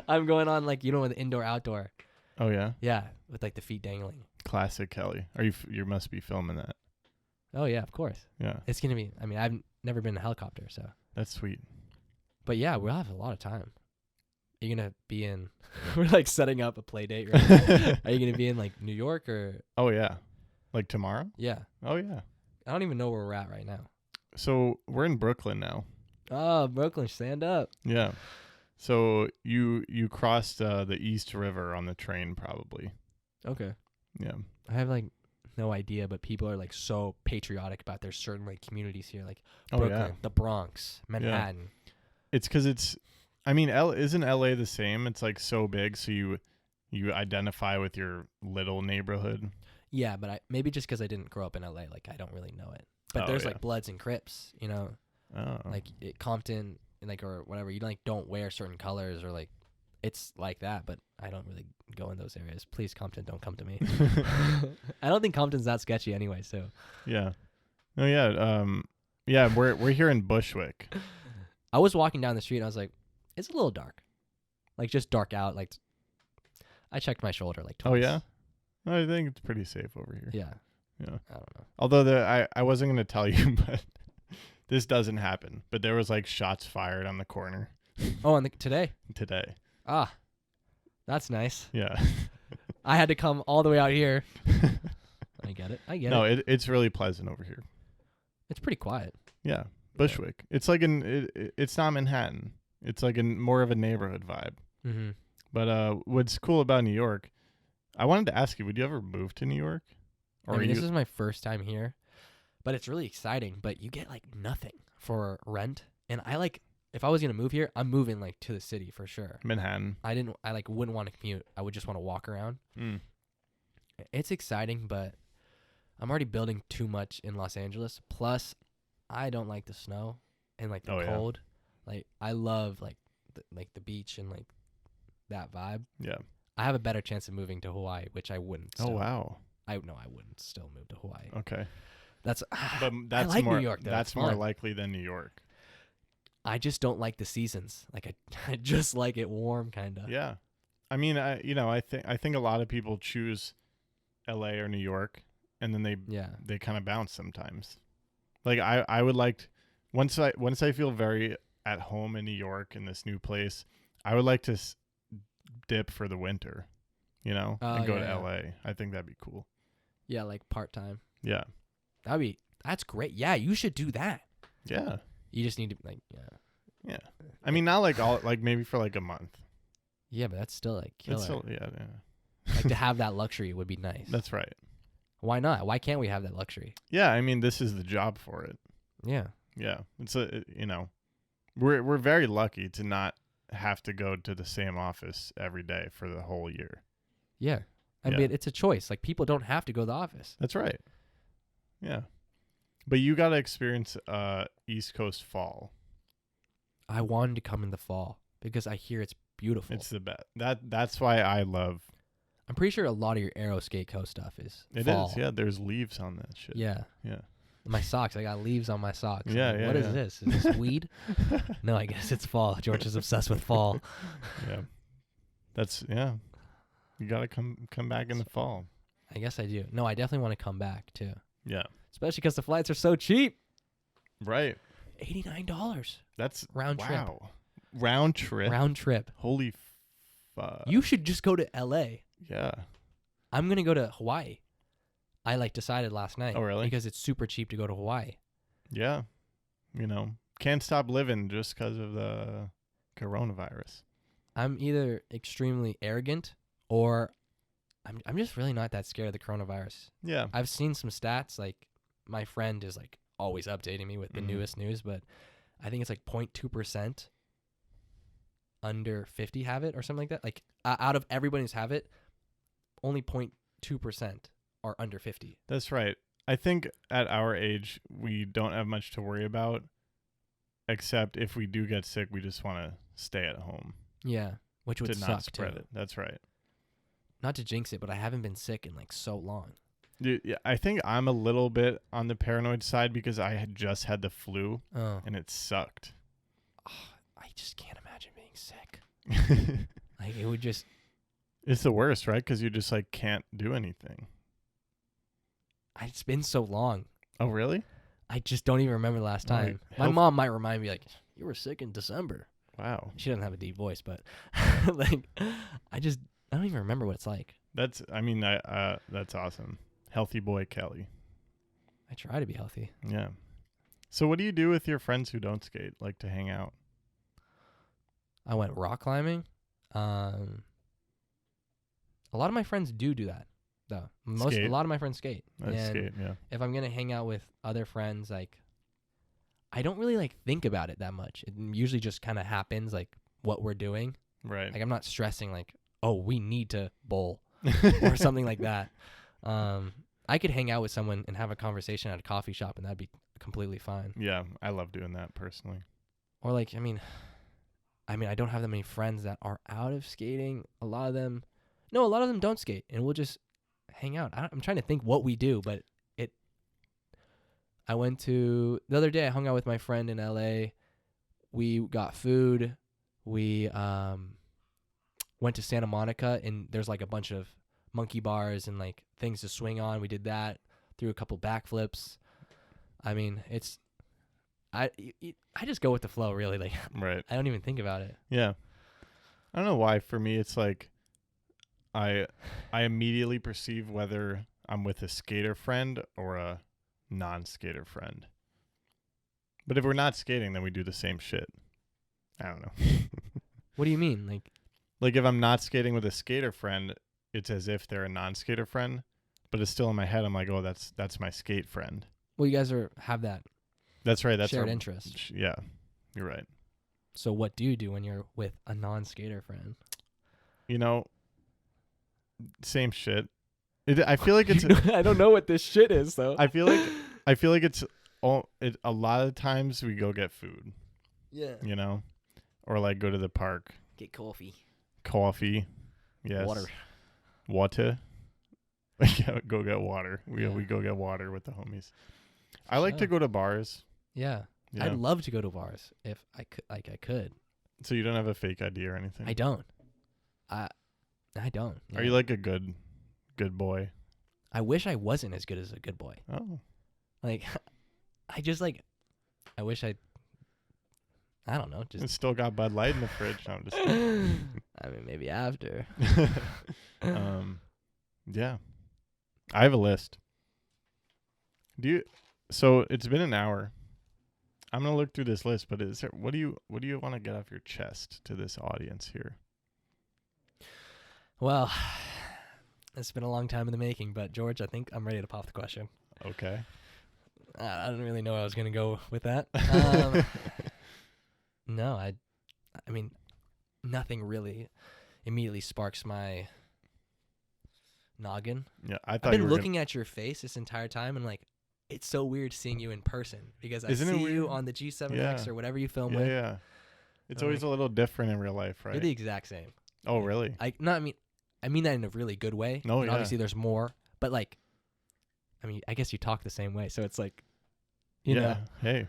Speaker 2: I'm going on like, you know, the indoor outdoor.
Speaker 1: Oh yeah.
Speaker 2: Yeah, with like the feet dangling.
Speaker 1: Classic Kelly. Are you? You must be filming that.
Speaker 2: Oh yeah, of course.
Speaker 1: Yeah.
Speaker 2: It's gonna be. I mean, I've never been in a helicopter, so.
Speaker 1: That's sweet.
Speaker 2: But yeah, we'll have a lot of time. Are you gonna be in? We're like setting up a play date, right? Are you gonna be in like New York or?
Speaker 1: Oh yeah, like tomorrow.
Speaker 2: Yeah.
Speaker 1: Oh yeah.
Speaker 2: I don't even know where we're at right now.
Speaker 1: So we're in Brooklyn now.
Speaker 2: Oh, Brooklyn, stand up.
Speaker 1: Yeah. So you crossed the East River on the train probably.
Speaker 2: Okay.
Speaker 1: Yeah.
Speaker 2: I have like no idea, but people are like so patriotic about their certain like communities here, like
Speaker 1: Oh,
Speaker 2: Brooklyn,
Speaker 1: yeah.
Speaker 2: the Bronx, Manhattan.
Speaker 1: Yeah. It's because it's. I mean, isn't LA the same? It's like so big, so you identify with your little neighborhood.
Speaker 2: Yeah, but maybe just because I didn't grow up in LA, like I don't really know it. But
Speaker 1: Oh,
Speaker 2: there's
Speaker 1: yeah.
Speaker 2: like Bloods and Crips, you know,
Speaker 1: Oh.
Speaker 2: like Compton, like or whatever. You like don't wear certain colors or like it's like that. But I don't really go in those areas. Please, Compton, don't come to me. I don't think Compton's that sketchy anyway. So
Speaker 1: Yeah. Oh yeah. Yeah. We're here in Bushwick.
Speaker 2: I was walking down the street and I was like, it's a little dark, like just dark out. Like I checked my shoulder like twice.
Speaker 1: Oh yeah. I think it's pretty safe over here.
Speaker 2: Yeah.
Speaker 1: Yeah.
Speaker 2: I don't know.
Speaker 1: Although I wasn't gonna tell you, but this doesn't happen. But there was like shots fired on the corner.
Speaker 2: Oh, and today.
Speaker 1: Today.
Speaker 2: Ah, that's nice.
Speaker 1: Yeah.
Speaker 2: I had to come all the way out here. I get it.
Speaker 1: No, it's really pleasant over here.
Speaker 2: It's pretty quiet.
Speaker 1: Yeah. Bushwick. It's like it's not Manhattan. It's like more of a neighborhood vibe.
Speaker 2: Mm-hmm.
Speaker 1: But what's cool about New York, I wanted to ask you, would you ever move to New York?
Speaker 2: Or I mean, this is my first time here, but it's really exciting. But you get like nothing for rent, and I like if I was gonna move here, I'm moving like to the city for sure.
Speaker 1: Manhattan.
Speaker 2: I like wouldn't want to commute. I would just want to walk around.
Speaker 1: Mm.
Speaker 2: It's exciting, but I'm already building too much in Los Angeles. Plus, I don't like the snow and like the cold. Like I love like the beach and like that vibe.
Speaker 1: Yeah.
Speaker 2: I have a better chance of moving to Hawaii, which I wouldn't.
Speaker 1: Oh wow.
Speaker 2: I wouldn't still move to Hawaii.
Speaker 1: Okay.
Speaker 2: That's
Speaker 1: But that's
Speaker 2: I like
Speaker 1: more,
Speaker 2: New York though.
Speaker 1: That's more likely than New York.
Speaker 2: I just don't like the seasons. Like I just like it warm kind of.
Speaker 1: Yeah. I mean, I think a lot of people choose LA or New York and then they kind of bounce sometimes. Like I would like once I feel very at home in New York in this new place, I would like to dip for the winter, and go to LA. I think that'd be cool.
Speaker 2: Yeah, like part-time.
Speaker 1: Yeah.
Speaker 2: That'd be That's great. Yeah, you should do that.
Speaker 1: Yeah.
Speaker 2: You just need to
Speaker 1: Yeah. I mean, not like maybe for like a month.
Speaker 2: Yeah, but that's still like killer.
Speaker 1: It's still, yeah.
Speaker 2: Like to have that luxury would be nice.
Speaker 1: That's right.
Speaker 2: Why not? Why can't we have that luxury?
Speaker 1: Yeah, I mean, this is the job for it.
Speaker 2: Yeah.
Speaker 1: Yeah. It's we're very lucky to not have to go to the same office every day for the whole year.
Speaker 2: Yeah. I mean, it's a choice. Like, people don't have to go to the office.
Speaker 1: That's right. Yeah. But you got to experience East Coast fall.
Speaker 2: I wanted to come in the fall because I hear it's beautiful.
Speaker 1: It's the best. That's why I love.
Speaker 2: I'm pretty sure a lot of your Aero Skate Co stuff is
Speaker 1: It
Speaker 2: fall.
Speaker 1: is. Yeah, there's leaves on that shit.
Speaker 2: Yeah.
Speaker 1: Yeah.
Speaker 2: My socks. I got leaves on my socks.
Speaker 1: Yeah,
Speaker 2: Like,
Speaker 1: yeah.
Speaker 2: What is this? Is this weed? No, I guess it's fall. George is obsessed with fall.
Speaker 1: Yeah. You got to come back in the fall.
Speaker 2: I guess I do. No, I definitely want to come back too.
Speaker 1: Yeah.
Speaker 2: Especially because the flights are so cheap.
Speaker 1: Right.
Speaker 2: $89.
Speaker 1: That's
Speaker 2: Round trip.
Speaker 1: wow. Round trip.
Speaker 2: Round trip.
Speaker 1: Holy fuck.
Speaker 2: You should just go to LA.
Speaker 1: Yeah.
Speaker 2: I'm going to go to Hawaii. I decided last night.
Speaker 1: Oh, really?
Speaker 2: Because it's super cheap to go to Hawaii.
Speaker 1: Yeah. Can't stop living just because of the coronavirus.
Speaker 2: I'm either extremely arrogant or I'm just really not that scared of the coronavirus.
Speaker 1: Yeah.
Speaker 2: I've seen some stats. Like, my friend is always updating me with the newest news, but I think it's 0.2% under 50 have it or something like that. Like, out of everybody who's have it, only 0.2% are under 50.
Speaker 1: That's right. I think at our age, we don't have much to worry about, except if we do get sick, we just want to stay at home.
Speaker 2: Yeah, which would
Speaker 1: to
Speaker 2: suck
Speaker 1: not spread
Speaker 2: too.
Speaker 1: it. That's right.
Speaker 2: Not to jinx it, but I haven't been sick in so long.
Speaker 1: Dude, yeah, I think I'm a little bit on the paranoid side because I had just had the flu and it sucked.
Speaker 2: Oh, I just can't imagine being sick. It would just...
Speaker 1: It's the worst, right? Because you just can't do anything.
Speaker 2: It's been so long.
Speaker 1: Oh, really?
Speaker 2: I just don't even remember the last time. My mom might remind me you were sick in December.
Speaker 1: Wow.
Speaker 2: She doesn't have a deep voice, but I don't even remember what it's like.
Speaker 1: That's awesome. Healthy boy Kelly.
Speaker 2: I try to be healthy.
Speaker 1: Yeah. So what do you do with your friends who don't skate, like to hang out?
Speaker 2: I went rock climbing. A lot of my friends do that, though. A lot of my friends skate.
Speaker 1: Skate, yeah.
Speaker 2: If I'm gonna hang out with other friends, I don't really think about it that much. It usually just kind of happens, what we're doing.
Speaker 1: Right.
Speaker 2: I'm not stressing oh, we need to bowl or something like that. I could hang out with someone and have a conversation at a coffee shop, and that'd be completely fine.
Speaker 1: Yeah, I love doing that personally.
Speaker 2: Or I don't have that many friends that are out of skating. A lot of them don't skate, and we'll just hang out. I'm trying to think what we do, but the other day I hung out with my friend in LA. We got food. We went to Santa Monica, and there's a bunch of monkey bars and things to swing on. We did that, threw a couple backflips. I mean, I just go with the flow, really.
Speaker 1: Right.
Speaker 2: I don't even think about it.
Speaker 1: Yeah. I don't know why. For me, it's I immediately perceive whether I'm with a skater friend or a non-skater friend. But if we're not skating, then we do the same shit. I don't know.
Speaker 2: What do you mean?
Speaker 1: Like if I'm not skating with a skater friend, it's as if they're a non-skater friend, but it's still in my head. I'm like, oh, that's my skate friend.
Speaker 2: Well, you guys have that.
Speaker 1: That's right. That's
Speaker 2: shared interest.
Speaker 1: Yeah, you're right.
Speaker 2: So what do you do when you're with a non-skater friend?
Speaker 1: Same shit. I feel like it's.
Speaker 2: I don't know what this shit is though.
Speaker 1: I feel like it's a lot of times we go get food.
Speaker 2: Yeah.
Speaker 1: Or go to the park.
Speaker 2: Get coffee.
Speaker 1: Coffee. Yes. Water. Go get water. We go get water with the homies. I like to go to bars.
Speaker 2: Yeah.
Speaker 1: Yeah.
Speaker 2: I'd love to go to bars if I could. I could.
Speaker 1: So you don't have a fake ID or anything?
Speaker 2: I don't. I don't.
Speaker 1: Yeah. Are you a good boy?
Speaker 2: I wish I wasn't as good as a good boy.
Speaker 1: Oh.
Speaker 2: I just I wish I don't know. Just
Speaker 1: It's still got Bud Light in the fridge. No, I'm just kidding.
Speaker 2: I mean, maybe after.
Speaker 1: Yeah. I have a list. So it's been an hour. I'm gonna look through this list, but what do you want to get off your chest to this audience here?
Speaker 2: Well, it's been a long time in the making, but George, I think I'm ready to pop the question.
Speaker 1: Okay.
Speaker 2: I don't really know where I was gonna go with that. No, I mean, nothing really immediately sparks my noggin.
Speaker 1: Yeah, I thought
Speaker 2: I've been
Speaker 1: you were
Speaker 2: looking at your face this entire time, and like, it's so weird seeing you in person because I
Speaker 1: Isn't it
Speaker 2: see you
Speaker 1: weird?
Speaker 2: on the G7X
Speaker 1: Yeah.
Speaker 2: or whatever you film
Speaker 1: Yeah,
Speaker 2: with.
Speaker 1: yeah. It's
Speaker 2: I'm
Speaker 1: always
Speaker 2: like,
Speaker 1: a little different in real life, right?
Speaker 2: You're the exact same.
Speaker 1: Oh, really?
Speaker 2: I mean that in a really good way.
Speaker 1: No,
Speaker 2: and
Speaker 1: yeah.
Speaker 2: obviously there's more, but like, I mean, I guess you talk the same way, so it's like, you know.
Speaker 1: Hey.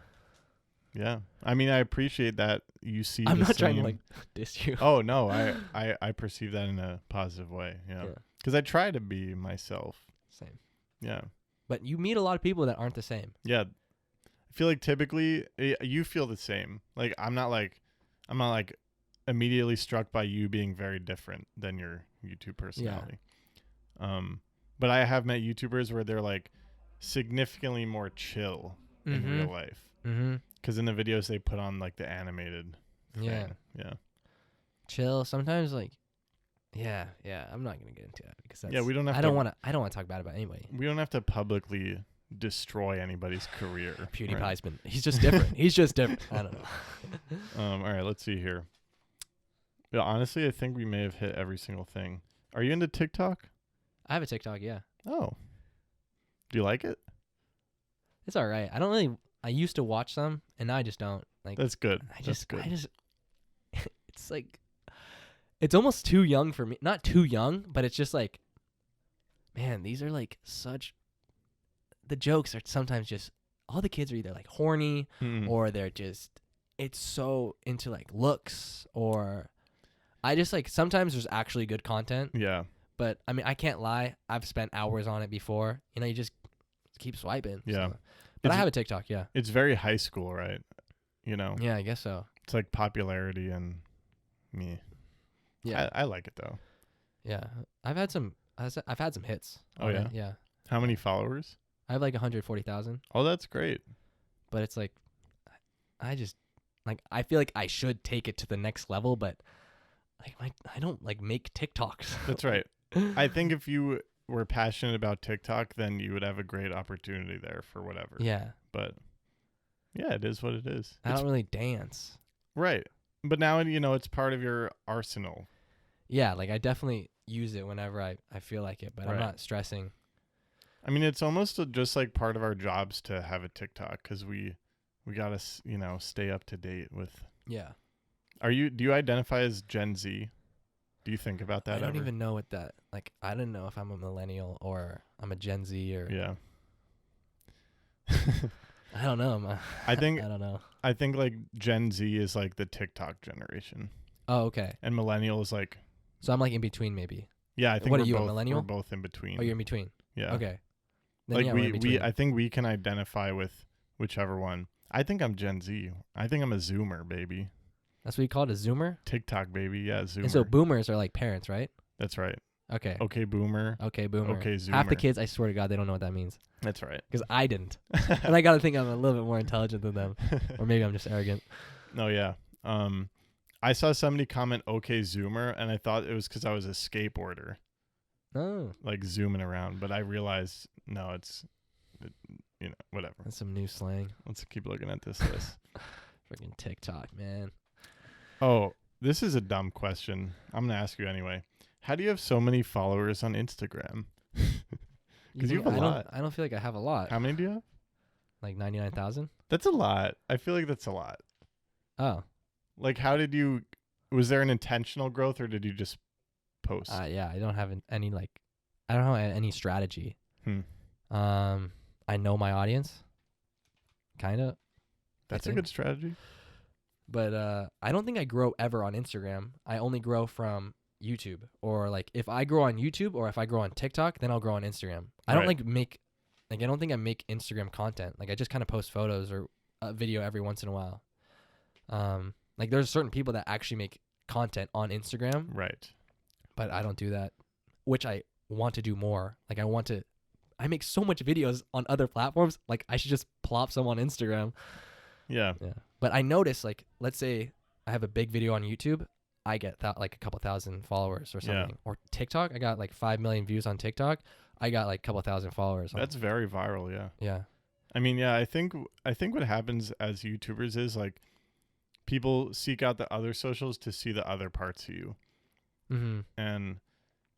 Speaker 1: Yeah. I mean, I appreciate that you see.
Speaker 2: I'm
Speaker 1: the
Speaker 2: not trying to
Speaker 1: same-
Speaker 2: like diss you.
Speaker 1: Oh no, I perceive that in a positive way. Yeah. Because I try to be myself.
Speaker 2: Same.
Speaker 1: Yeah.
Speaker 2: But you meet a lot of people that aren't the same.
Speaker 1: Yeah. I feel like typically you feel the same. Like I'm not like immediately struck by you being very different than your YouTube personality. But I have met YouTubers where they're like significantly more chill in real life.
Speaker 2: Mm-hmm.
Speaker 1: Because in the videos they put on like the animated thing.
Speaker 2: Yeah.
Speaker 1: Yeah.
Speaker 2: Chill. Sometimes like, yeah. I'm not gonna get into that because that's,
Speaker 1: we don't have
Speaker 2: I don't want to talk bad about anybody.
Speaker 1: We don't have to publicly destroy anybody's career.
Speaker 2: PewDiePie's
Speaker 1: right?
Speaker 2: been. He's just different. He's just different. I don't know.
Speaker 1: All right, let's see here. Yeah, honestly, I think we may have hit every single thing. Are you into TikTok?
Speaker 2: I have a TikTok. Yeah,
Speaker 1: Oh. Do you like it?
Speaker 2: it's all right. I used to watch some, and now I just don't. Like,
Speaker 1: That's good.
Speaker 2: That's
Speaker 1: good.
Speaker 2: it's like, it's almost too young for me. Not too young, but it's just like, man, these are like the jokes are sometimes just, all the kids are either like horny or they're just, it's so into like looks, or I just like, sometimes there's actually good content.
Speaker 1: Yeah.
Speaker 2: But I mean, I can't lie. I've spent hours on it before. You know, you just keep swiping.
Speaker 1: Yeah.
Speaker 2: So. But I have a TikTok, yeah.
Speaker 1: It's very high school, right? You know?
Speaker 2: Yeah, I guess so.
Speaker 1: It's like popularity and me.
Speaker 2: Yeah.
Speaker 1: I like it though.
Speaker 2: Yeah. I've had some hits.
Speaker 1: Oh,
Speaker 2: on
Speaker 1: yeah?
Speaker 2: it, yeah.
Speaker 1: How many followers?
Speaker 2: I have like 140,000,
Speaker 1: Oh, that's great.
Speaker 2: but it's like, I just, like, I feel like I should take it to the next level, but like I don't like make TikToks.
Speaker 1: That's right. I think if you were passionate about TikTok, then you would have a great opportunity there for whatever.
Speaker 2: Yeah.
Speaker 1: But yeah, it is what it is.
Speaker 2: I don't really dance.
Speaker 1: Right. But now, you know, it's part of your arsenal.
Speaker 2: Yeah, like I definitely use it whenever I feel like it, but I'm
Speaker 1: Right.
Speaker 2: not stressing.
Speaker 1: I mean, it's almost just like part of our jobs to have a TikTok because we got to, you know, stay up to date with.
Speaker 2: Yeah.
Speaker 1: Do you identify as Gen Z? Do you think about that
Speaker 2: I don't
Speaker 1: ever?
Speaker 2: even know what that, like, I don't know if I'm a millennial or I'm a Gen Z or,
Speaker 1: Yeah.
Speaker 2: I don't know.
Speaker 1: I think
Speaker 2: I don't know.
Speaker 1: I think like Gen Z is like the TikTok generation.
Speaker 2: Oh, okay.
Speaker 1: And millennial is like,
Speaker 2: So I'm like in between maybe.
Speaker 1: yeah, I think
Speaker 2: What
Speaker 1: we're
Speaker 2: are you, a
Speaker 1: both,
Speaker 2: millennial?
Speaker 1: We're both in between.
Speaker 2: Oh, you're in between.
Speaker 1: Yeah.
Speaker 2: Okay. Then
Speaker 1: Like
Speaker 2: yeah, we're in
Speaker 1: we
Speaker 2: between.
Speaker 1: I think we can identify with whichever one. I think I'm Gen Z. I think I'm a Zoomer, baby.
Speaker 2: That's what you call it, a Zoomer?
Speaker 1: TikTok, baby. Yeah, Zoomer.
Speaker 2: And so boomers are like parents, right?
Speaker 1: That's right.
Speaker 2: Okay.
Speaker 1: Okay, Boomer.
Speaker 2: Okay, boomer.
Speaker 1: Okay, Zoomer.
Speaker 2: Half the kids, I swear to God, they don't know what that means.
Speaker 1: That's right.
Speaker 2: Because I didn't. And I got to think I'm a little bit more intelligent than them. Or maybe I'm just arrogant.
Speaker 1: No, yeah. I saw somebody comment "Okay, Zoomer," and I thought it was because I was a skateboarder,
Speaker 2: Oh.
Speaker 1: like zooming around. But I realized no, you know, whatever.
Speaker 2: That's some new slang.
Speaker 1: Let's keep looking at this list.
Speaker 2: Freaking TikTok, man.
Speaker 1: Oh, this is a dumb question. I'm gonna ask you anyway. How do you have so many followers on Instagram? Because you have a lot.
Speaker 2: I don't feel like I have a lot.
Speaker 1: How many do you have?
Speaker 2: Like 99,000?
Speaker 1: That's a lot. I feel like that's a lot.
Speaker 2: Oh.
Speaker 1: Like, how did you? Was there an intentional growth, or did you just post?
Speaker 2: Yeah, I don't have any like, I don't have any strategy. I know my audience, kind of.
Speaker 1: That's a good strategy.
Speaker 2: But I don't think I grow ever on Instagram. I only grow from YouTube, or like if I grow on YouTube or if I grow on TikTok, then I'll grow on Instagram. I don't I don't think I make Instagram content. Like I just kind of post photos or a video every once in a while. Like there's certain people that actually make content on Instagram,
Speaker 1: Right.
Speaker 2: but I don't do that, which I want to do more. Like I I make so much videos on other platforms. Like I should just plop some on Instagram.
Speaker 1: Yeah.
Speaker 2: Yeah. But I notice, like, let's say I have a big video on YouTube, I get like a couple thousand followers or something.
Speaker 1: Yeah.
Speaker 2: Or TikTok, I got like 5 million views on TikTok. I got like a couple thousand followers.
Speaker 1: That's very viral. Yeah.
Speaker 2: Yeah.
Speaker 1: I mean, yeah, I think what happens as YouTubers is like people seek out the other socials to see the other parts of you.
Speaker 2: Mm-hmm.
Speaker 1: And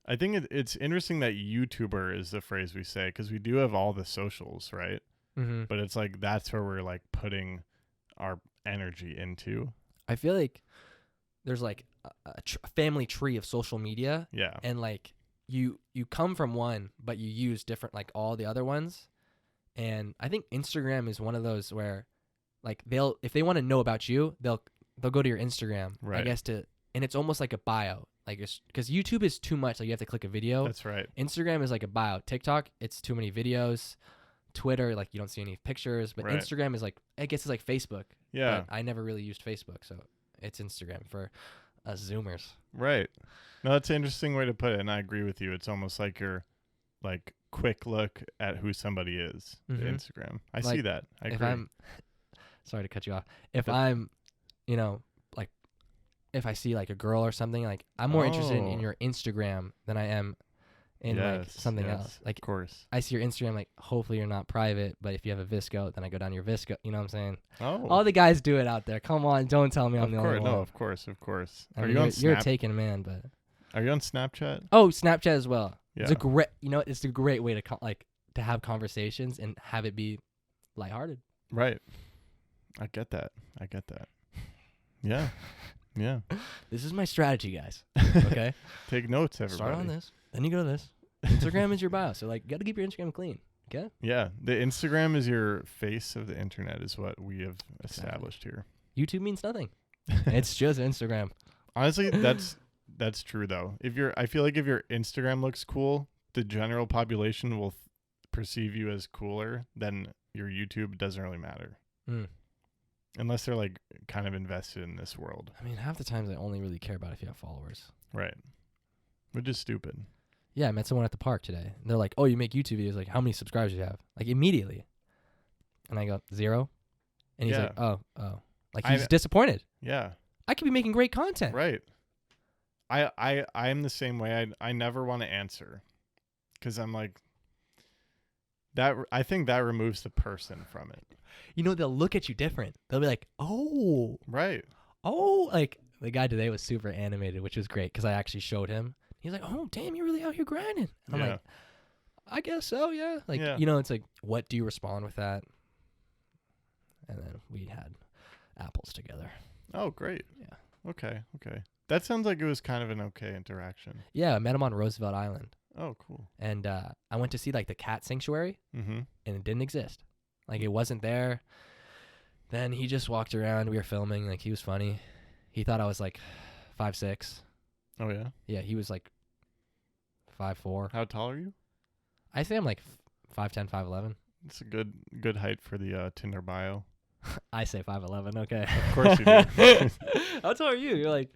Speaker 1: I think it's interesting that YouTuber is the phrase we say, because we do have all the socials, right?
Speaker 2: Mm-hmm.
Speaker 1: But it's like that's where we're like putting our energy into.
Speaker 2: I feel like there's like a family tree of social media.
Speaker 1: Yeah.
Speaker 2: And like you come from one, but you use different, like all the other ones. And I think Instagram is one of those where like if they want to know about you, they'll go to your Instagram,
Speaker 1: Right.
Speaker 2: I guess, and it's almost like a bio, like, because YouTube is too much. Like you have to click a video.
Speaker 1: That's right.
Speaker 2: Instagram is like a bio. TikTok, it's too many videos. Twitter, like you don't see any pictures, but
Speaker 1: Right.
Speaker 2: Instagram is like, I guess it's like Facebook.
Speaker 1: Yeah.
Speaker 2: But I never really used Facebook, so it's Instagram for us Zoomers.
Speaker 1: Right. No, that's an interesting way to put it, and I agree with you. It's almost like your like quick look at who somebody is.
Speaker 2: Mhm.
Speaker 1: Instagram. I
Speaker 2: Like,
Speaker 1: see that. I
Speaker 2: If
Speaker 1: agree.
Speaker 2: I'm, sorry to cut you off. If
Speaker 1: That's-
Speaker 2: I'm, like, if I see like a girl or something, like I'm more interested in
Speaker 1: Oh.
Speaker 2: your Instagram than I am in like
Speaker 1: Yes,
Speaker 2: something
Speaker 1: yes,
Speaker 2: else. Like
Speaker 1: of course.
Speaker 2: I see your Instagram, like hopefully you're not private, but if you have a Visco, then I go down your Visco. You know what I'm saying?
Speaker 1: Oh.
Speaker 2: All the guys do it out there. Come on, don't tell me I'm
Speaker 1: of
Speaker 2: the
Speaker 1: course.
Speaker 2: only one.
Speaker 1: No, of course.
Speaker 2: I
Speaker 1: Are
Speaker 2: mean,
Speaker 1: you on
Speaker 2: you're a
Speaker 1: Snap?
Speaker 2: taken man, but
Speaker 1: Are you on Snapchat?
Speaker 2: oh, Snapchat as well.
Speaker 1: Yeah.
Speaker 2: It's a great, it's a great way to to have conversations and have it be lighthearted.
Speaker 1: Right. I get that. Yeah. Yeah.
Speaker 2: This is my strategy, guys. Okay,
Speaker 1: Take notes, everybody.
Speaker 2: start on this, then you go to this. Instagram is your bio, so like, you got to keep your Instagram clean. Okay.
Speaker 1: Yeah. The Instagram is your face of the internet, is what we have established here.
Speaker 2: YouTube means nothing. It's just Instagram.
Speaker 1: Honestly, that's true though. I feel like if your Instagram looks cool, the general population will perceive you as cooler. Then your YouTube doesn't really matter, unless they're like kind of invested in this world.
Speaker 2: I mean, half the times I only really care about if you have followers.
Speaker 1: Right. Which is stupid.
Speaker 2: Yeah, I met someone at the park today. And they're like, "Oh, you make YouTube videos? Like, how many subscribers do you have?" Like immediately, and I go 0, and he's
Speaker 1: Yeah.
Speaker 2: like, "Oh," like he's disappointed.
Speaker 1: Yeah.
Speaker 2: I could be making great content.
Speaker 1: Right. I am the same way. I never want to answer, because I'm like that. I think that removes the person from it.
Speaker 2: They'll look at you different. They'll be like, "Oh,
Speaker 1: Right.
Speaker 2: oh," like the guy today was super animated, which was great because I actually showed him. He's like, "Oh, damn, you're really out here grinding." And I'm
Speaker 1: Yeah.
Speaker 2: like, "I guess so, yeah." Like,
Speaker 1: Yeah.
Speaker 2: it's like, what do you respond with that? And then we had apples together.
Speaker 1: Oh, great.
Speaker 2: Yeah.
Speaker 1: Okay. That sounds like it was kind of an okay interaction.
Speaker 2: Yeah, I met him on Roosevelt Island.
Speaker 1: Oh, cool.
Speaker 2: And I went to see like the cat sanctuary,
Speaker 1: Mm-hmm.
Speaker 2: and it didn't exist. Like it wasn't there. Then he just walked around. We were filming. Like he was funny. He thought I was like 5'6".
Speaker 1: Oh, yeah?
Speaker 2: Yeah, he was like 5'4".
Speaker 1: How tall are you?
Speaker 2: I say I'm like 5'10", 5'11".
Speaker 1: It's a good height for the Tinder bio.
Speaker 2: I say 5'11". Okay.
Speaker 1: Of course you do.
Speaker 2: How tall are you? You're like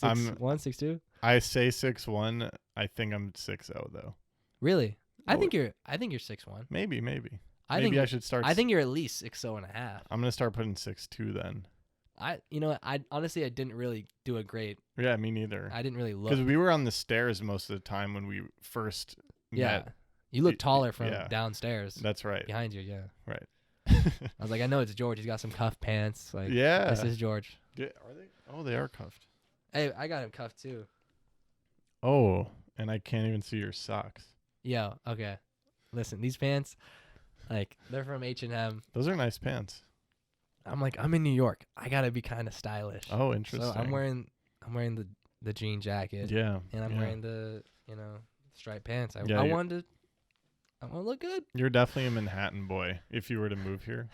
Speaker 1: I'm-
Speaker 2: 6'1", 6'2"?
Speaker 1: I say 6'1". I think I'm 6'0", though.
Speaker 2: Really? I
Speaker 1: Oh,
Speaker 2: think you're 6'1".
Speaker 1: Maybe.
Speaker 2: I
Speaker 1: Maybe
Speaker 2: think
Speaker 1: I should start.
Speaker 2: I think you're at least 6'0" and a half.
Speaker 1: I'm going to start putting 6'2" then.
Speaker 2: I honestly I didn't really do a great.
Speaker 1: Yeah, me neither.
Speaker 2: I didn't really look.
Speaker 1: Because we were on the stairs most of the time when we first
Speaker 2: Yeah.
Speaker 1: met.
Speaker 2: You look
Speaker 1: Y-
Speaker 2: taller from
Speaker 1: yeah.
Speaker 2: downstairs.
Speaker 1: That's right.
Speaker 2: Behind you, yeah.
Speaker 1: Right.
Speaker 2: I was like, I know it's George. He's got some cuff pants. Like,
Speaker 1: Yeah.
Speaker 2: this is George.
Speaker 1: Are they? Oh, they are cuffed.
Speaker 2: Hey, I got him cuffed too.
Speaker 1: Oh, and I can't even see your socks.
Speaker 2: Yo, okay. Listen, these pants, like, they're from H&M.
Speaker 1: Those are nice pants.
Speaker 2: I'm like, I'm in New York. I gotta be kind of stylish.
Speaker 1: Oh, interesting.
Speaker 2: So I'm wearing the jean jacket.
Speaker 1: Yeah.
Speaker 2: And I'm
Speaker 1: yeah.
Speaker 2: wearing the striped pants.
Speaker 1: Yeah,
Speaker 2: I
Speaker 1: you're-
Speaker 2: wanted to look good.
Speaker 1: You're definitely a Manhattan boy if you were to move here.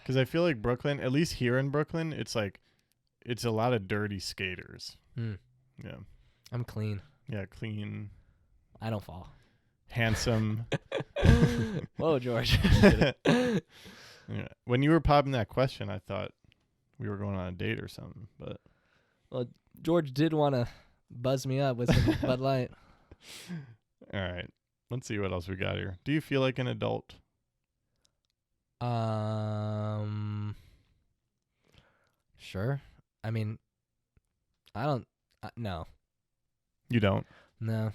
Speaker 1: Because I feel like Brooklyn, at least here in Brooklyn, it's a lot of dirty skaters.
Speaker 2: Hmm.
Speaker 1: Yeah.
Speaker 2: I'm clean.
Speaker 1: Yeah, clean,
Speaker 2: I don't fall.
Speaker 1: handsome.
Speaker 2: Whoa, George.
Speaker 1: Yeah. When you were popping that question, I thought we were going on a date or something. But
Speaker 2: Well, George did want to buzz me up with some Bud Light.
Speaker 1: all right, Let's see what else we got here. Do you feel like an adult?
Speaker 2: Sure. I mean, I don't. No.
Speaker 1: You don't?
Speaker 2: No.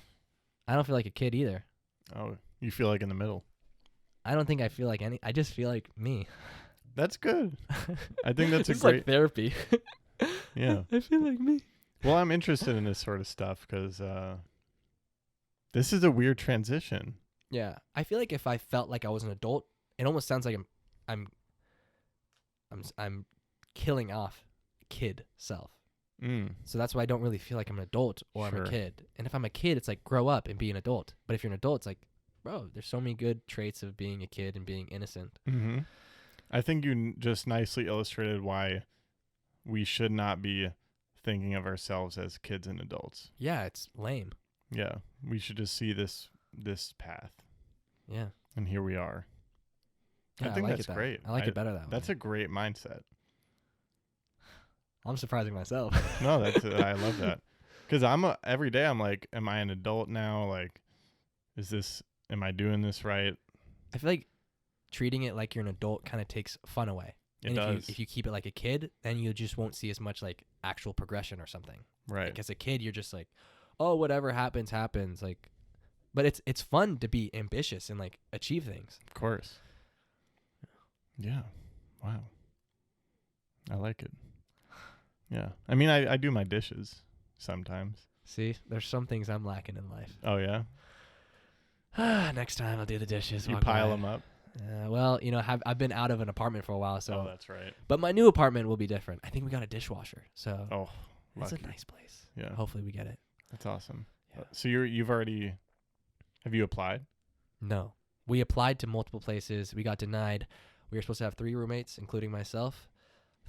Speaker 2: I don't feel like a kid either.
Speaker 1: Oh, you feel like in the middle.
Speaker 2: I don't think I feel like any. I just feel like me.
Speaker 1: That's good. I think that's
Speaker 2: it's
Speaker 1: a great
Speaker 2: like therapy.
Speaker 1: Yeah.
Speaker 2: I feel like me.
Speaker 1: Well, I'm interested in this sort of stuff because this is a weird transition.
Speaker 2: Yeah, I feel like if I felt like I was an adult, it almost sounds like I'm killing off kid self. So that's why I don't really feel like I'm an adult or
Speaker 1: Sure.
Speaker 2: I'm a kid. And if I'm a kid, it's like grow up and be an adult. But if you're an adult, it's like, bro, there's so many good traits of being a kid and being innocent.
Speaker 1: Mm-hmm. I think you just nicely illustrated why we should not be thinking of ourselves as kids and adults.
Speaker 2: Yeah, it's lame.
Speaker 1: Yeah, we should just see this path.
Speaker 2: Yeah.
Speaker 1: And here we are.
Speaker 2: Yeah,
Speaker 1: I think
Speaker 2: like
Speaker 1: that's
Speaker 2: it
Speaker 1: great.
Speaker 2: I like it better that way.
Speaker 1: That's a great mindset.
Speaker 2: I'm surprising myself.
Speaker 1: No, I love that. Because every day I'm like, am I an adult now? Like, am I doing this right?
Speaker 2: I feel like treating it like you're an adult kind of takes fun away.
Speaker 1: It
Speaker 2: and
Speaker 1: does.
Speaker 2: if you keep it like a kid, then you just won't see as much like actual progression or something.
Speaker 1: Right.
Speaker 2: Like as a kid, you're just like, oh, whatever happens, happens. Like, but it's fun to be ambitious and like achieve things.
Speaker 1: Of course. Yeah. Wow. I like it. Yeah. I mean, I do my dishes sometimes.
Speaker 2: See, there's some things I'm lacking in life.
Speaker 1: Oh, yeah?
Speaker 2: Next time I'll do the dishes.
Speaker 1: You pile them up?
Speaker 2: Well, I've been out of an apartment for a while, so.
Speaker 1: Oh, that's right.
Speaker 2: But my new apartment will be different. I think we got a dishwasher, so.
Speaker 1: Oh,
Speaker 2: it's a
Speaker 1: lucky.
Speaker 2: nice place.
Speaker 1: Yeah.
Speaker 2: Hopefully we get it.
Speaker 1: That's awesome.
Speaker 2: Yeah.
Speaker 1: So have you applied?
Speaker 2: No. We applied to multiple places. We got denied. We were supposed to have 3 roommates, including myself.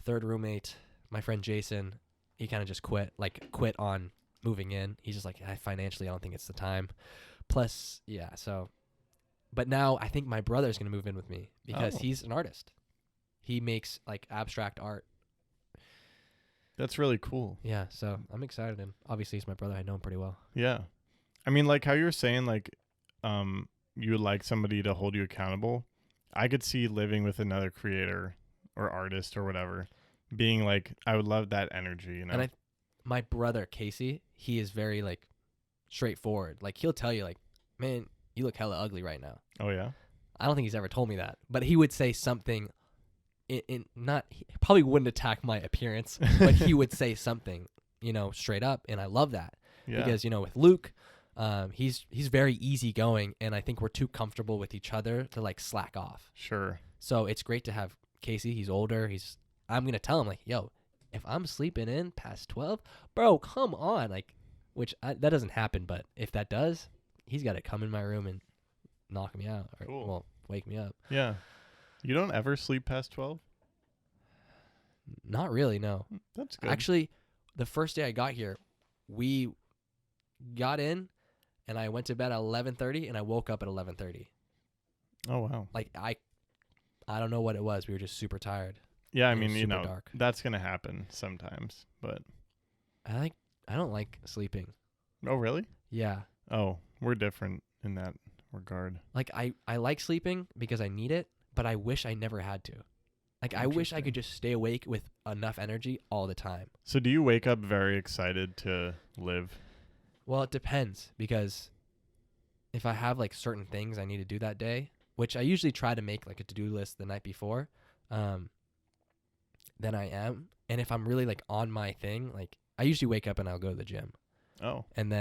Speaker 2: Third roommate, my friend Jason, he kind of just quit on moving in. He's just like, financially, I don't think it's the time. Plus, yeah, so. But now I think my brother's going to move in with me because he's an artist. He makes like abstract art.
Speaker 1: That's really cool.
Speaker 2: Yeah, so I'm excited. And obviously, he's my brother. I know him pretty well.
Speaker 1: Yeah. I mean, like how you're saying, like, you would like somebody to hold you accountable. I could see living with another creator or artist or whatever being like, I would love that energy, you know?
Speaker 2: And my brother, Casey, he is very like straightforward. Like he'll tell you like, man, you look hella ugly right now.
Speaker 1: Oh, yeah?
Speaker 2: I don't think he's ever told me that, but he would say something he probably wouldn't attack my appearance, but he would say something, straight up. And I love that because, with Luke, he's very easygoing, and I think we're too comfortable with each other to like slack off.
Speaker 1: Sure.
Speaker 2: So it's great to have Casey. He's older. I'm going to tell him like, yo, if I'm sleeping in past 12, bro, come on. Like, that doesn't happen. But if that does, he's got to come in my room and knock me out or
Speaker 1: Cool.
Speaker 2: wake me up.
Speaker 1: Yeah. You don't ever sleep past 12?
Speaker 2: Not really. No.
Speaker 1: That's good.
Speaker 2: Actually, the first day I got here, we got in and I went to bed at 11:30 and I woke up at 11:30.
Speaker 1: Oh, wow.
Speaker 2: Like I don't know what it was. We were just super tired.
Speaker 1: Yeah, I
Speaker 2: It was
Speaker 1: mean,
Speaker 2: super dark.
Speaker 1: that's going to happen sometimes, but.
Speaker 2: I don't like sleeping.
Speaker 1: Oh, really?
Speaker 2: Yeah.
Speaker 1: Oh, we're different in that regard.
Speaker 2: Like I like sleeping because I need it, but I wish I never had to. Like I wish I could just stay awake with enough energy all the time.
Speaker 1: So do you wake up very excited to live?
Speaker 2: Well, it depends because if I have like certain things I need to do that day, which I usually try to make like a to-do list the night before, then I am. And if I'm really like on my thing, like I usually wake up and I'll go to the gym.
Speaker 1: Oh.
Speaker 2: And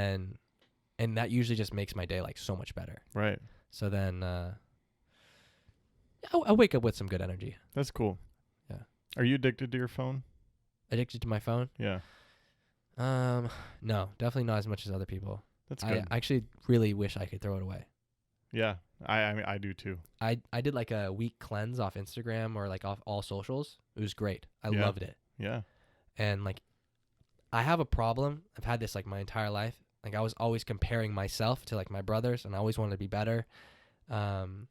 Speaker 2: that usually just makes my day like so much better.
Speaker 1: Right.
Speaker 2: So then I wake up with some good energy.
Speaker 1: That's cool.
Speaker 2: Yeah.
Speaker 1: Are you addicted to your phone?
Speaker 2: Addicted to my phone?
Speaker 1: Yeah.
Speaker 2: No, definitely not as much as other people.
Speaker 1: That's good.
Speaker 2: I actually really wish I could throw it away.
Speaker 1: Yeah. I mean, I do too.
Speaker 2: I did like a week cleanse off Instagram or like off all socials. It was great. I
Speaker 1: Yeah.
Speaker 2: loved it.
Speaker 1: Yeah.
Speaker 2: And like I have a problem. I've had this like my entire life. Like I was always comparing myself to like my brothers and I always wanted to be better. And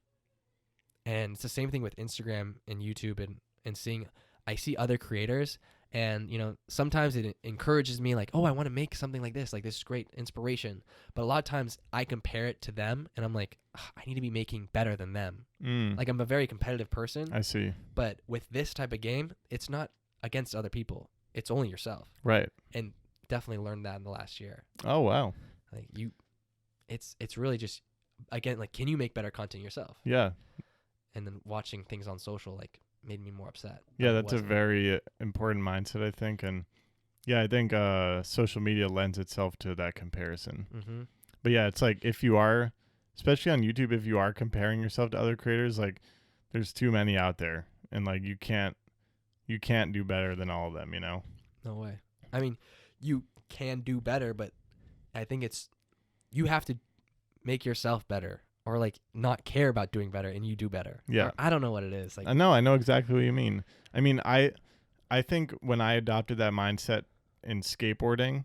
Speaker 2: it's the same thing with Instagram and YouTube and seeing I see other creators And, sometimes it encourages me like, oh, I want to make something like this. Like, this is great inspiration. But a lot of times I compare it to them and I'm like, I need to be making better than them. Like, I'm a very competitive person.
Speaker 1: I see. But
Speaker 2: with this type of game, it's not against other people. It's only yourself.
Speaker 1: Right.
Speaker 2: And definitely learned that in the last year.
Speaker 1: Oh, wow.
Speaker 2: Like, it's really just, again, like, can you make better content yourself?
Speaker 1: Yeah.
Speaker 2: And then watching things on social, like, made me more upset.
Speaker 1: Yeah, that's a very important mindset, I think. And yeah, I think social media lends itself to that comparison.
Speaker 2: Mm-hmm.
Speaker 1: But yeah, it's like if you are, especially on YouTube, if you are comparing yourself to other creators, like there's too many out there, and like you can't do better than all of them,
Speaker 2: No way. I mean, you can do better, but I think you have to make yourself better. Or like not care about doing better and you do better.
Speaker 1: Yeah.
Speaker 2: Or I don't know what it is. Like,
Speaker 1: I know exactly what you mean. I mean, I think when I adopted that mindset in skateboarding,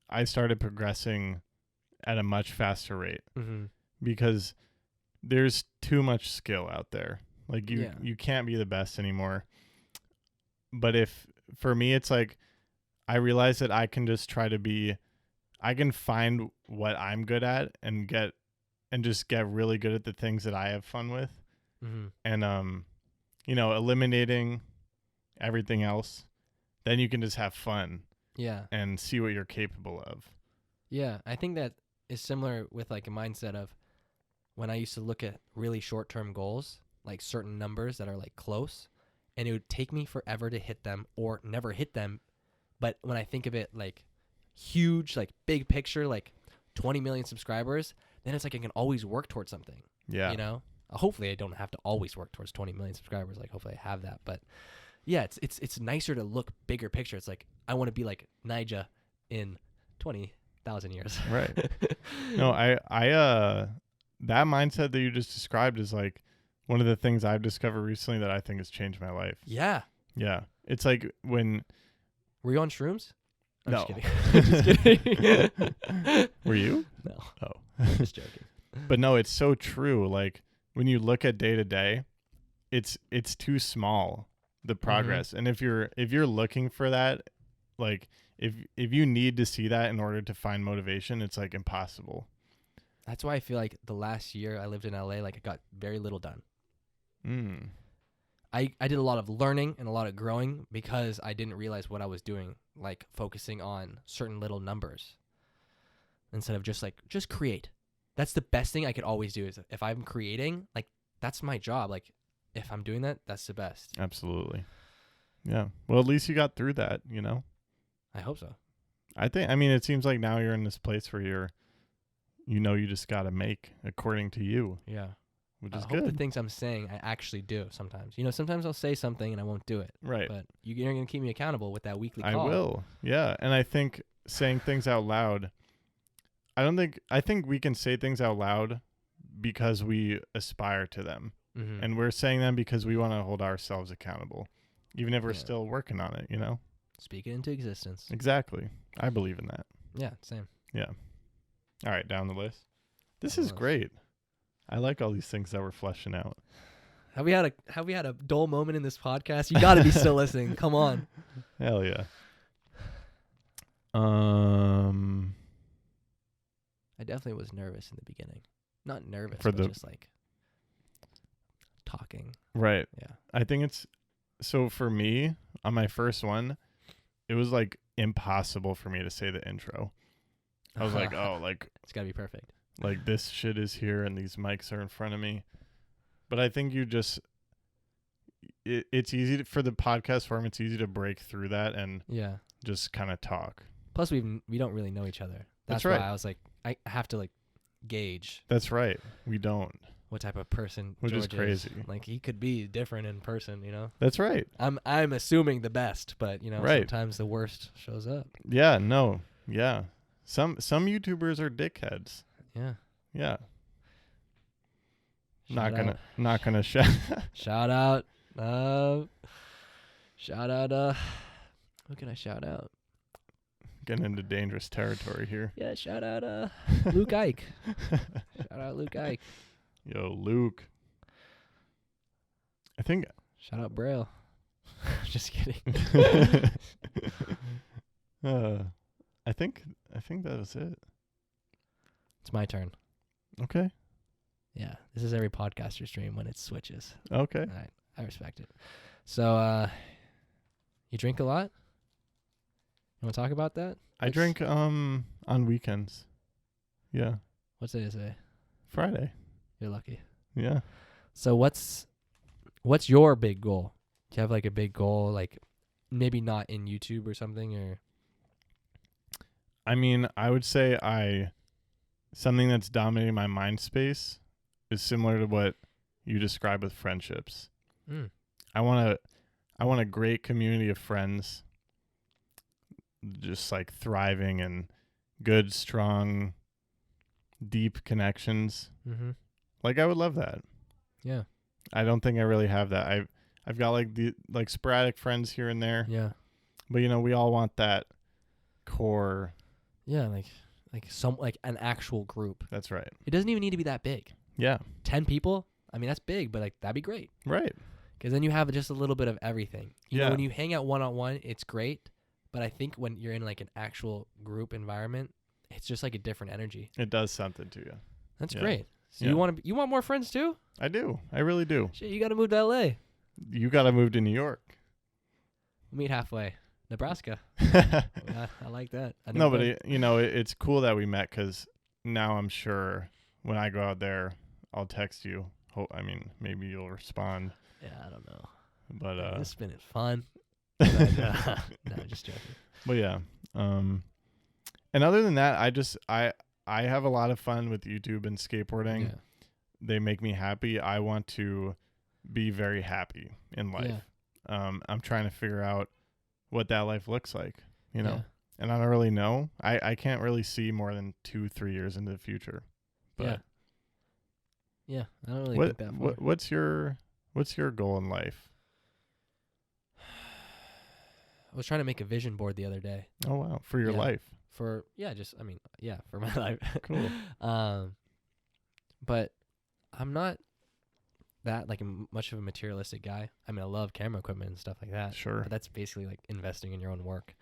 Speaker 1: I started progressing at a much faster rate because there's too much skill out there. Like you can't be the best anymore. But for me, it's like, I realize that I can just I can find what I'm good at and just get really good at the things that I have fun with. And, eliminating everything else, then you can just have fun.
Speaker 2: Yeah.
Speaker 1: And see what you're capable of.
Speaker 2: Yeah. I think that is similar with like a mindset of when I used to look at really short-term goals, like certain numbers that are like close, and it would take me forever to hit them or never hit them. But when I think of it like huge, like big picture, like 20 million subscribers, then it's like I can always work towards something.
Speaker 1: Yeah.
Speaker 2: Hopefully I don't have to always work towards 20 million subscribers. Like hopefully I have that. But yeah, it's nicer to look bigger picture. It's like I want to be like Nija in 20,000 years.
Speaker 1: Right. No, I that mindset that you just described is like one of the things I've discovered recently that I think has changed my life.
Speaker 2: Yeah.
Speaker 1: Yeah. It's like when...
Speaker 2: Were you on shrooms? I'm
Speaker 1: no.
Speaker 2: Just kidding.
Speaker 1: Were you?
Speaker 2: No.
Speaker 1: Oh.
Speaker 2: Just joking.
Speaker 1: But no, it's so true. Like when you look at day to day, it's too small, the progress. And if you're looking for that, like if you need to see that in order to find motivation, it's like impossible.
Speaker 2: That's why I feel like the last year I lived in LA, like I got very little done. I did a lot of learning and a lot of growing because I didn't realize what I was doing, like focusing on certain little numbers instead of just create. That's the best thing I could always do is if I'm creating, like that's my job. Like if I'm doing that, that's the best.
Speaker 1: Absolutely. Yeah. Well, at least you got through that,
Speaker 2: I hope so.
Speaker 1: I mean, it seems like now you're in this place where you just got to make according to you.
Speaker 2: Yeah.
Speaker 1: Which is
Speaker 2: I
Speaker 1: good.
Speaker 2: hope the things I'm saying I actually do sometimes. Sometimes I'll say something and I won't do it.
Speaker 1: Right.
Speaker 2: But you're going to keep me accountable with that weekly call.
Speaker 1: I will. Yeah. And I think saying things out loud, I think we can say things out loud because we aspire to them. And we're saying them because we want to hold ourselves accountable, even if we're still working on it,
Speaker 2: Speak it into existence.
Speaker 1: Exactly. I believe in that.
Speaker 2: Yeah, same.
Speaker 1: Yeah. All right, down the list. This is great. I like all these things that we're fleshing out.
Speaker 2: Have we had a dull moment in this podcast? You got to be still listening. Come on.
Speaker 1: Hell yeah.
Speaker 2: I definitely was nervous in the beginning. Not nervous,
Speaker 1: but
Speaker 2: just like talking.
Speaker 1: Right.
Speaker 2: Yeah.
Speaker 1: I think so for me on my first one, it was like impossible for me to say the intro. I was like, oh, like
Speaker 2: it's got to be perfect.
Speaker 1: Like this shit is here and these mics are in front of me. But I think it's easy for the podcast form. It's easy to break through that and just kind of talk.
Speaker 2: Plus we don't really know each other. That's
Speaker 1: right.
Speaker 2: Why I was like, I have to like gauge.
Speaker 1: That's right. We don't.
Speaker 2: What type of person
Speaker 1: Which
Speaker 2: George
Speaker 1: is crazy.
Speaker 2: Like he could be different in person,
Speaker 1: That's right.
Speaker 2: I'm assuming the best, but sometimes the worst shows up.
Speaker 1: Yeah, no. Yeah. Some YouTubers are dickheads.
Speaker 2: Yeah.
Speaker 1: Yeah.
Speaker 2: Shout out.
Speaker 1: Not gonna shout.
Speaker 2: Shout out. Shout out. Who can I shout out?
Speaker 1: Getting into dangerous territory here.
Speaker 2: Yeah, shout out Luke Ike. Shout out Luke Ike.
Speaker 1: Yo, Luke. I think.
Speaker 2: Shout out Braille. Just kidding.
Speaker 1: I think that was it.
Speaker 2: It's my turn.
Speaker 1: Okay.
Speaker 2: Yeah, this is every podcaster's dream when it switches.
Speaker 1: Okay.
Speaker 2: All right, I respect it. So, you drink a lot? You want to talk about that?
Speaker 1: I drink on weekends. Yeah.
Speaker 2: What's it say?
Speaker 1: Friday.
Speaker 2: You're lucky.
Speaker 1: Yeah.
Speaker 2: So what's your big goal? Do you have like a big goal, like maybe not in YouTube or something, or?
Speaker 1: I mean, I would say something that's dominating my mind space is similar to what you describe with friendships.
Speaker 2: Mm.
Speaker 1: I want a great community of friends, just like thriving and good, strong, deep connections.
Speaker 2: Mm-hmm.
Speaker 1: Like I would love that.
Speaker 2: Yeah.
Speaker 1: I don't think I really have that. I've got like sporadic friends here and there.
Speaker 2: Yeah.
Speaker 1: But we all want that core.
Speaker 2: Yeah, like an actual group.
Speaker 1: That's right.
Speaker 2: It doesn't even need to be that big.
Speaker 1: Yeah.
Speaker 2: 10 people. I mean, that's big, but like that'd be great.
Speaker 1: Right.
Speaker 2: Because then you have just a little bit of everything. You know,
Speaker 1: Yeah.
Speaker 2: when you hang out one-on-one, it's great. But I think when you're in like an actual group environment, it's just like a different energy.
Speaker 1: It does something to you.
Speaker 2: That's
Speaker 1: Yeah.
Speaker 2: great. So
Speaker 1: Yeah.
Speaker 2: you want more friends too?
Speaker 1: I do. I really do.
Speaker 2: Shit, you got to move to LA.
Speaker 1: You got to move to New York.
Speaker 2: We'll meet halfway. Nebraska. I like that.
Speaker 1: No, but it's cool that we met because now I'm sure when I go out there, I'll text you. I mean, maybe you'll respond.
Speaker 2: Yeah, I don't know.
Speaker 1: But
Speaker 2: This has been fun. But, no, just joking.
Speaker 1: But yeah. And other than that, I have a lot of fun with YouTube and skateboarding.
Speaker 2: Yeah.
Speaker 1: They make me happy. I want to be very happy in life.
Speaker 2: Yeah.
Speaker 1: I'm trying to figure out what that life looks like,
Speaker 2: Yeah.
Speaker 1: and I don't really know. I can't really see more than 2-3 years into the future. But
Speaker 2: yeah, I don't really think that far.
Speaker 1: what's your goal in life?
Speaker 2: I was trying to make a vision board the other day.
Speaker 1: Oh wow, for your life.
Speaker 2: For for my life.
Speaker 1: Cool.
Speaker 2: But I'm not that like much of a materialistic guy. I mean, I love camera equipment and stuff like that.
Speaker 1: Sure.
Speaker 2: But that's basically like investing in your own work.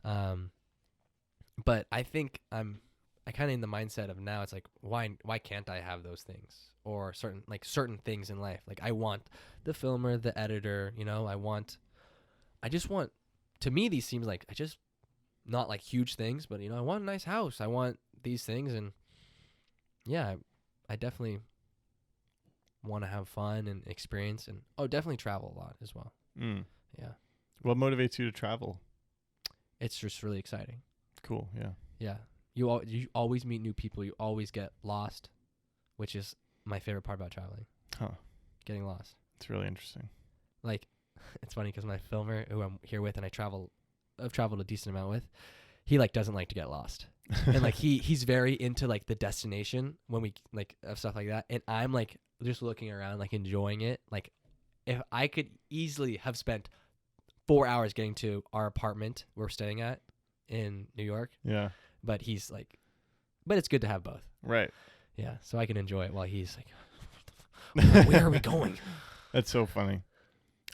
Speaker 2: But I think I kind of in the mindset of now it's like why can't I have those things or certain things in life? Like I want the filmer, the editor, I just want, to me these seems like not like huge things, but I want a nice house. I want these things, and yeah, I definitely want to have fun and experience, and definitely travel a lot as well. Yeah.
Speaker 1: What motivates you to travel?
Speaker 2: It's just really exciting.
Speaker 1: Cool. Yeah.
Speaker 2: Yeah. You always meet new people. You always get lost, which is my favorite part about traveling.
Speaker 1: Huh.
Speaker 2: Getting lost.
Speaker 1: It's really interesting.
Speaker 2: Like, it's funny because my filmer who I'm here with and I've traveled a decent amount with, he like doesn't like to get lost. And like he's very into like the destination when we like stuff like that. And I'm like just looking around, like enjoying it. Like if I could easily have spent 4 hours getting to our apartment we're staying at in New York.
Speaker 1: Yeah.
Speaker 2: But he's like, but it's good to have both.
Speaker 1: Right.
Speaker 2: Yeah. So I can enjoy it while he's like, where are we going?
Speaker 1: That's so funny.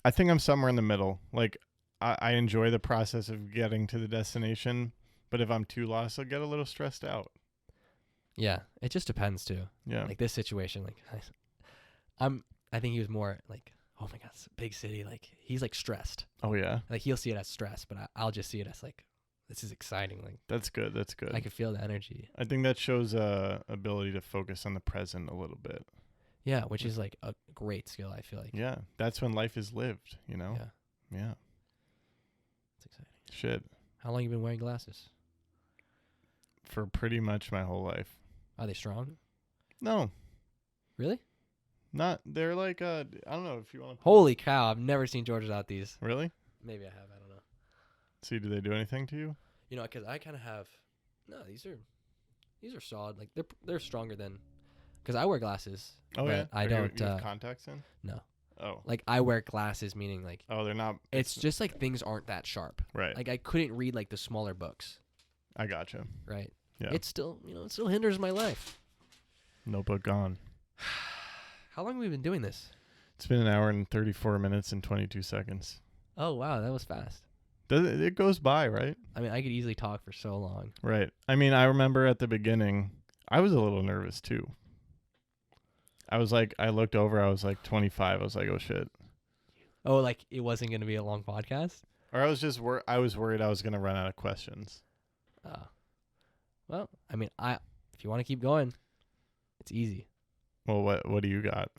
Speaker 1: I think I'm somewhere in the middle. Like I enjoy the process of getting to the destination, but if I'm too lost, I'll get a little stressed out.
Speaker 2: Yeah. It just depends too.
Speaker 1: Yeah.
Speaker 2: Like this situation, like I think he was more like, oh my God, it's a big city. Like he's like stressed.
Speaker 1: Oh yeah.
Speaker 2: Like he'll see it as stress, but I'll just see it as like, this is exciting. Like
Speaker 1: that's good. That's good.
Speaker 2: I can feel the energy.
Speaker 1: I think that shows ability to focus on the present a little bit.
Speaker 2: Yeah, which is like a great skill, I feel like.
Speaker 1: Yeah, that's when life is lived,
Speaker 2: Yeah.
Speaker 1: Yeah.
Speaker 2: It's exciting.
Speaker 1: Shit.
Speaker 2: How long you been wearing glasses?
Speaker 1: For pretty much my whole life.
Speaker 2: Are they strong?
Speaker 1: No.
Speaker 2: Really?
Speaker 1: Not. They're like I don't know if you want to.
Speaker 2: Holy cow! I've never seen George without these.
Speaker 1: Really?
Speaker 2: Maybe I have. I don't know.
Speaker 1: See, do they do anything to you?
Speaker 2: Because I kind of have. No, these are solid. Like they're stronger than. Because I wear glasses.
Speaker 1: Oh
Speaker 2: but
Speaker 1: yeah.
Speaker 2: I don't.
Speaker 1: You have contacts in?
Speaker 2: No.
Speaker 1: Oh.
Speaker 2: Like I wear glasses, meaning like.
Speaker 1: Oh, they're not.
Speaker 2: It's just like things aren't that sharp.
Speaker 1: Right.
Speaker 2: Like I couldn't read like the smaller books.
Speaker 1: I gotcha.
Speaker 2: Right.
Speaker 1: Yeah.
Speaker 2: It still hinders my life.
Speaker 1: Notebook gone.
Speaker 2: How long have we been doing this?
Speaker 1: It's been 1 hour and 34 minutes and 22 seconds.
Speaker 2: Oh wow, that was fast.
Speaker 1: It goes by, right?
Speaker 2: I mean, I could easily talk for so long.
Speaker 1: Right. I mean, I remember at the beginning, I was a little nervous too. I was like, I looked over, I was like 25. I was like, oh shit.
Speaker 2: Oh, like it wasn't gonna be a long podcast.
Speaker 1: Or I was just I was worried I was gonna run out of questions.
Speaker 2: Oh, well, I mean, if you want to keep going, it's easy.
Speaker 1: Well, what do you got?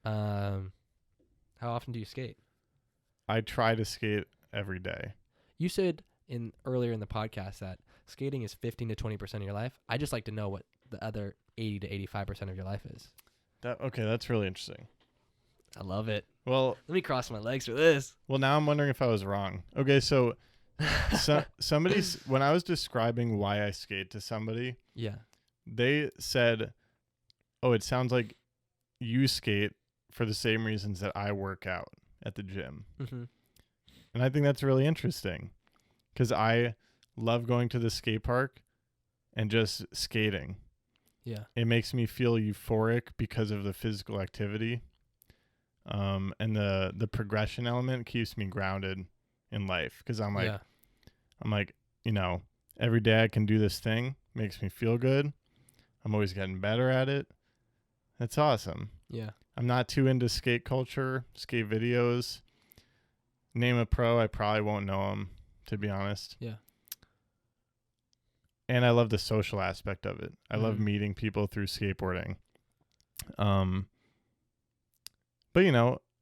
Speaker 2: How often do you skate?
Speaker 1: I try to skate every day.
Speaker 2: You said earlier in the podcast that skating is 15 to 20% of your life. I just like to know what the other 80 to 85% of your life is.
Speaker 1: Okay, that's really interesting.
Speaker 2: I love it.
Speaker 1: Well,
Speaker 2: Let me cross my legs for this.
Speaker 1: well, now I'm wondering if I was wrong. Okay, so somebody's when I was describing why I skate to somebody,
Speaker 2: Yeah.
Speaker 1: they said, "Oh, it sounds like you skate for the same reasons that I work out at the gym."
Speaker 2: Mm-hmm.
Speaker 1: And I think that's really interesting because I love going to the skate park and just skating.
Speaker 2: Yeah.
Speaker 1: It makes me feel euphoric because of the physical activity. And the progression element keeps me grounded in life because I'm like, every day I can do this thing, makes me feel good. I'm always getting better at it. That's awesome.
Speaker 2: Yeah.
Speaker 1: I'm not too into skate culture, skate videos. Name a pro, I probably won't know him, to be honest.
Speaker 2: Yeah.
Speaker 1: And I love the social aspect of it. I love meeting people through skateboarding. But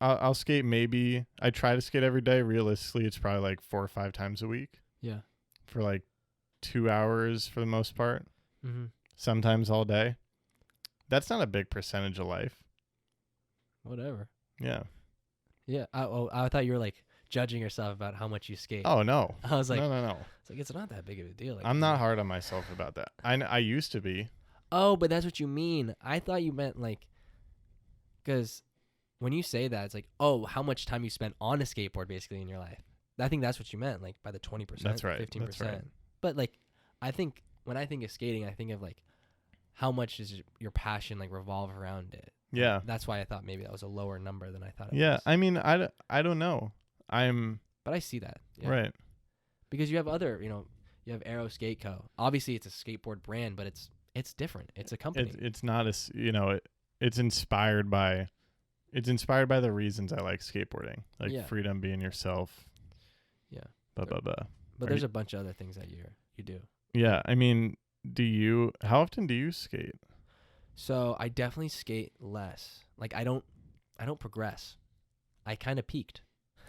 Speaker 1: I'll skate maybe. I try to skate every day. Realistically, it's probably like 4 or 5 times a week.
Speaker 2: Yeah.
Speaker 1: For like 2 hours for the most part.
Speaker 2: Mm-hmm.
Speaker 1: Sometimes all day. That's not a big percentage of life.
Speaker 2: Whatever.
Speaker 1: Yeah.
Speaker 2: Yeah. I thought you were like judging yourself about how much you skate.
Speaker 1: Oh no.
Speaker 2: I was like,
Speaker 1: no.
Speaker 2: It's like it's not that big of a deal. Like,
Speaker 1: I'm not hard on myself about that. I used to be.
Speaker 2: Oh, but that's what you mean. I thought you meant like, because when you say that, it's like, oh, how much time you spent on a skateboard basically in your life. I think that's what you meant, like by the 20%,
Speaker 1: That's right.
Speaker 2: 15%.
Speaker 1: That's right.
Speaker 2: But like, I think when I think of skating, I think of like, how much does your passion like revolve around it?
Speaker 1: Yeah.
Speaker 2: That's why I thought maybe that was a lower number than I thought it
Speaker 1: Yeah.
Speaker 2: was.
Speaker 1: I mean, I don't know.
Speaker 2: But I see that. Yeah.
Speaker 1: Right.
Speaker 2: Because you have other, you have Aero Skate Co. Obviously, it's a skateboard brand, but it's different. It's a company.
Speaker 1: It's not it's inspired by the reasons I like skateboarding, like freedom, being yourself.
Speaker 2: Yeah.
Speaker 1: But
Speaker 2: there's a bunch of other things that you do.
Speaker 1: Yeah. I mean, how often do you skate?
Speaker 2: So I definitely skate less. Like I don't progress. I kind of peaked.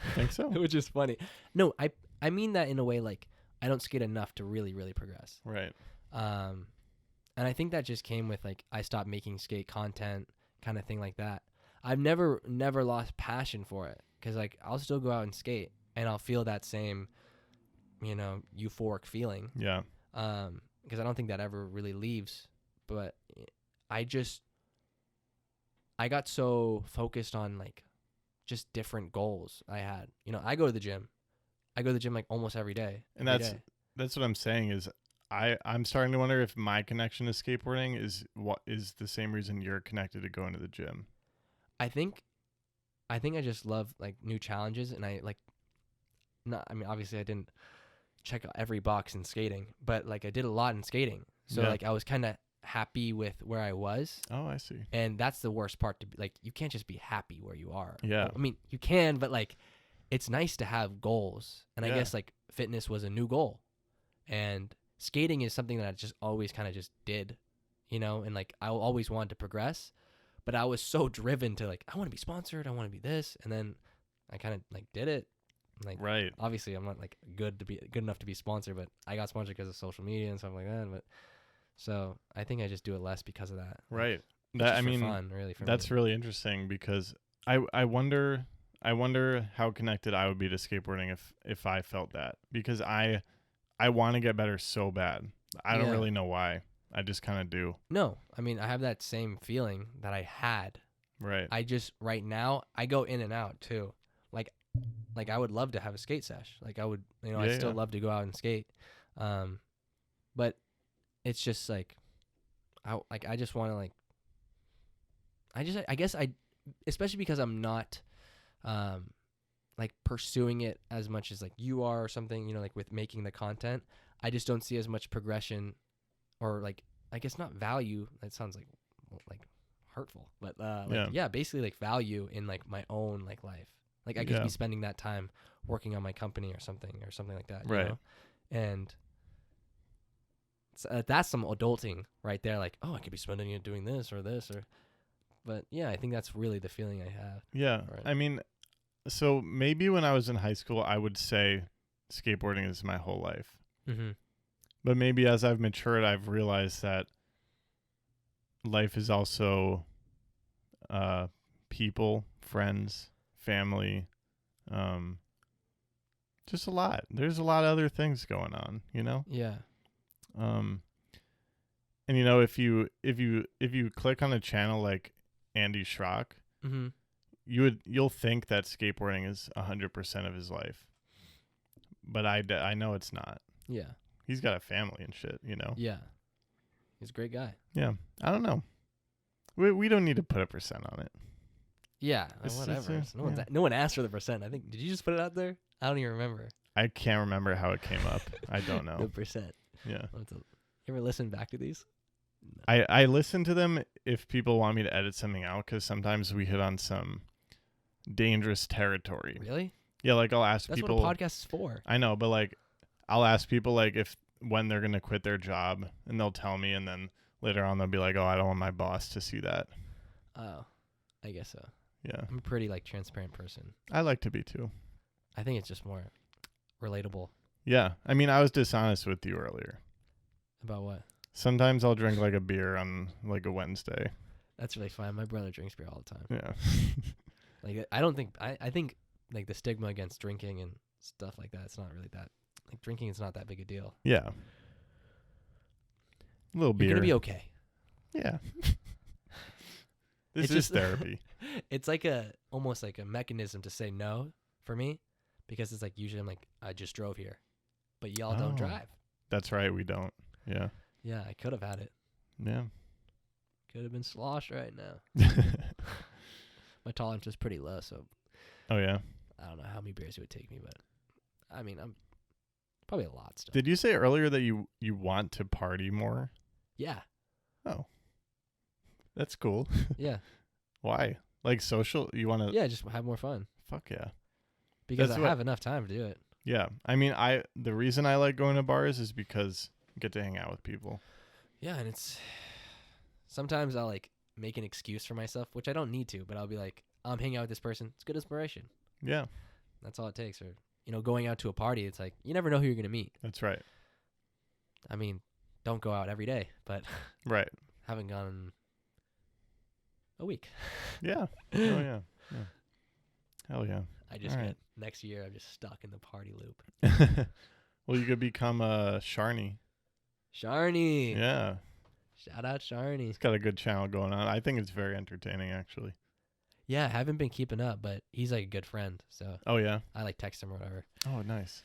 Speaker 1: I think so.
Speaker 2: Which is funny. No, I mean that in a way like I don't skate enough to really, really progress.
Speaker 1: Right.
Speaker 2: And I think that just came with like I stopped making skate content, kind of thing like that. I've never lost passion for it because like I'll still go out and skate and I'll feel that same, euphoric feeling.
Speaker 1: Yeah.
Speaker 2: Because I don't think that ever really leaves. But I got so focused on like just different goals I had. I go to the gym. Like almost every day.
Speaker 1: And that's what I'm saying is I'm starting to wonder if my connection to skateboarding is the same reason you're connected to going to the gym.
Speaker 2: I think I just love like new challenges, and obviously I didn't check out every box in skating, but like I did a lot in skating. So like I was kind of happy with where I was.
Speaker 1: Oh, I see.
Speaker 2: And that's the worst part to be like, you can't just be happy where you are.
Speaker 1: Yeah.
Speaker 2: I mean, you can, but like it's nice to have goals. And I guess like fitness was a new goal, and skating is something that I just always kind of just did, and like I always wanted to progress, but I was so driven to like, I want to be sponsored. I want to be this. And then I kind of like did it. Like,
Speaker 1: right.
Speaker 2: Obviously I'm not like good enough to be sponsored, but I got sponsored because of social media and stuff like that. But so I think I just do it less because of that.
Speaker 1: Right.
Speaker 2: That I mean, fun, really. For
Speaker 1: that's
Speaker 2: me.
Speaker 1: really interesting because I wonder how connected I would be to skateboarding if I felt that, because I want to get better so bad. I don't really know why. I just kind of do.
Speaker 2: No, I mean, I have that same feeling that I had.
Speaker 1: Right.
Speaker 2: I just right now I go in and out too. Like I would love to have a skate sesh. Like I would, I still love to go out and skate. But it's just like I just want to like I guess especially because I'm not like pursuing it as much as like you are or something, you know, like with making the content. I just don't see as much progression or like, I guess not value. That sounds like hurtful, but basically like value in like my own like life. Like I could be spending that time working on my company or something like that. You know? And so, that's some adulting right there. Like, oh, I could be spending it doing this or this or, but yeah, I think that's really the feeling I have.
Speaker 1: Yeah.
Speaker 2: Right.
Speaker 1: I mean, so maybe when I was in high school, I would say skateboarding is my whole life.
Speaker 2: Mm-hmm.
Speaker 1: But maybe as I've matured, I've realized that life is also people, friends, family, just a lot. There's a lot of other things going on, you know?
Speaker 2: Yeah.
Speaker 1: And you know, if you click on a channel like Andy Schrock,
Speaker 2: mm-hmm.
Speaker 1: you'll think that skateboarding is 100% of his life. But I know it's not.
Speaker 2: Yeah.
Speaker 1: He's got a family and shit, you know?
Speaker 2: Yeah. He's a great guy.
Speaker 1: Yeah. I don't know. We don't need to put a percent on it.
Speaker 2: Yeah. Whatever. No one asked for the percent. I think, did you just put it out there? I don't even remember.
Speaker 1: I can't remember how it came up. I don't know.
Speaker 2: The percent.
Speaker 1: Yeah.
Speaker 2: You ever listen back to these?
Speaker 1: No. I listen to them if people want me to edit something out, because sometimes we hit on some dangerous territory.
Speaker 2: Really?
Speaker 1: Yeah, like I'll ask people.
Speaker 2: That's what a podcast is for.
Speaker 1: I know, but like I'll ask people like when they're gonna quit their job, and they'll tell me, and then later on they'll be like, "Oh, I don't want my boss to see that."
Speaker 2: Oh, I guess so.
Speaker 1: Yeah.
Speaker 2: I'm a pretty like transparent person.
Speaker 1: I like to be too.
Speaker 2: I think it's just more relatable.
Speaker 1: Yeah. I mean, I was dishonest with you earlier.
Speaker 2: About what?
Speaker 1: Sometimes I'll drink like a beer on like a Wednesday.
Speaker 2: That's really fine. My brother drinks beer all the time.
Speaker 1: Yeah.
Speaker 2: Like I don't think I think like the stigma against drinking and stuff like that, it's not really that, like drinking is not that big a deal.
Speaker 1: Yeah. A little beer.
Speaker 2: You're gonna be okay.
Speaker 1: Yeah. This is therapy.
Speaker 2: It's like almost like a mechanism to say no for me, because it's like usually I'm like, I just drove here, but y'all don't drive.
Speaker 1: That's right. We don't. Yeah.
Speaker 2: Yeah, I could have had it.
Speaker 1: Yeah.
Speaker 2: Could have been sloshed right now. My tolerance is pretty low, so.
Speaker 1: Oh yeah.
Speaker 2: I don't know how many beers it would take me, but I mean, I'm probably a lot still.
Speaker 1: Did you say earlier that you want to party more?
Speaker 2: Yeah.
Speaker 1: Oh. That's cool.
Speaker 2: Yeah.
Speaker 1: Why? Like social? You want to?
Speaker 2: Yeah, just have more fun.
Speaker 1: Fuck yeah.
Speaker 2: Because I have enough time to do it.
Speaker 1: Yeah. I mean, the reason I like going to bars is because I get to hang out with people.
Speaker 2: Yeah, and sometimes I'll like make an excuse for myself, which I don't need to, but I'll be like, I'm hanging out with this person. It's good inspiration.
Speaker 1: Yeah.
Speaker 2: That's all it takes. Or, you know, going out to a party, it's like, you never know who you're going to meet.
Speaker 1: That's right.
Speaker 2: I mean, don't go out every day, but
Speaker 1: right.
Speaker 2: Haven't gone a week.
Speaker 1: Yeah. Oh, yeah. Yeah. Hell yeah.
Speaker 2: I just next year, I'm just stuck in the party loop.
Speaker 1: Well, you could become a Sharny.
Speaker 2: Sharny.
Speaker 1: Yeah.
Speaker 2: Shout out Sharny.
Speaker 1: He's got a good channel going on. I think it's very entertaining, actually.
Speaker 2: Yeah, I haven't been keeping up, but he's like a good friend. So.
Speaker 1: Oh yeah.
Speaker 2: I like text him or whatever.
Speaker 1: Oh, nice.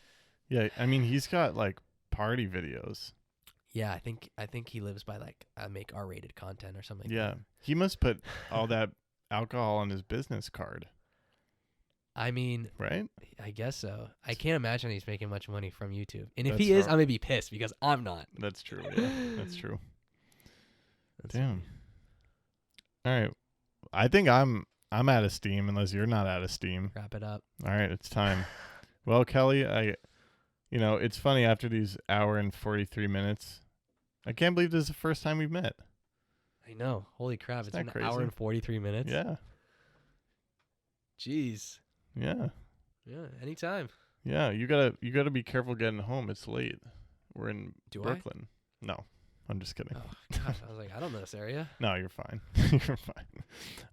Speaker 1: Yeah, I mean, he's got like party videos.
Speaker 2: Yeah, I think he lives by like make R-rated content or something.
Speaker 1: Yeah,
Speaker 2: like that.
Speaker 1: He must put all that alcohol on his business card.
Speaker 2: I mean,
Speaker 1: right?
Speaker 2: I guess so. I can't imagine he's making much money from YouTube. And if
Speaker 1: That's
Speaker 2: he is,
Speaker 1: hard.
Speaker 2: I'm gonna be pissed because I'm not.
Speaker 1: That's true. Yeah, that's true. Damn. All right, I think I'm out of steam unless you're not out of steam.
Speaker 2: Wrap it up.
Speaker 1: All right, it's time. Well, Kelly, it's funny after these hour and 43 minutes. I can't believe this is the first time we've met.
Speaker 2: I know. Holy crap! It's an
Speaker 1: crazy?
Speaker 2: hour and 43 minutes.
Speaker 1: Yeah.
Speaker 2: Jeez.
Speaker 1: Yeah.
Speaker 2: Yeah. Anytime.
Speaker 1: Yeah. You gotta be careful getting home. It's late. We're in
Speaker 2: Do
Speaker 1: Brooklyn. No, I'm just kidding.
Speaker 2: Oh gosh, I was like, I don't know this area.
Speaker 1: No, you're fine. You're fine.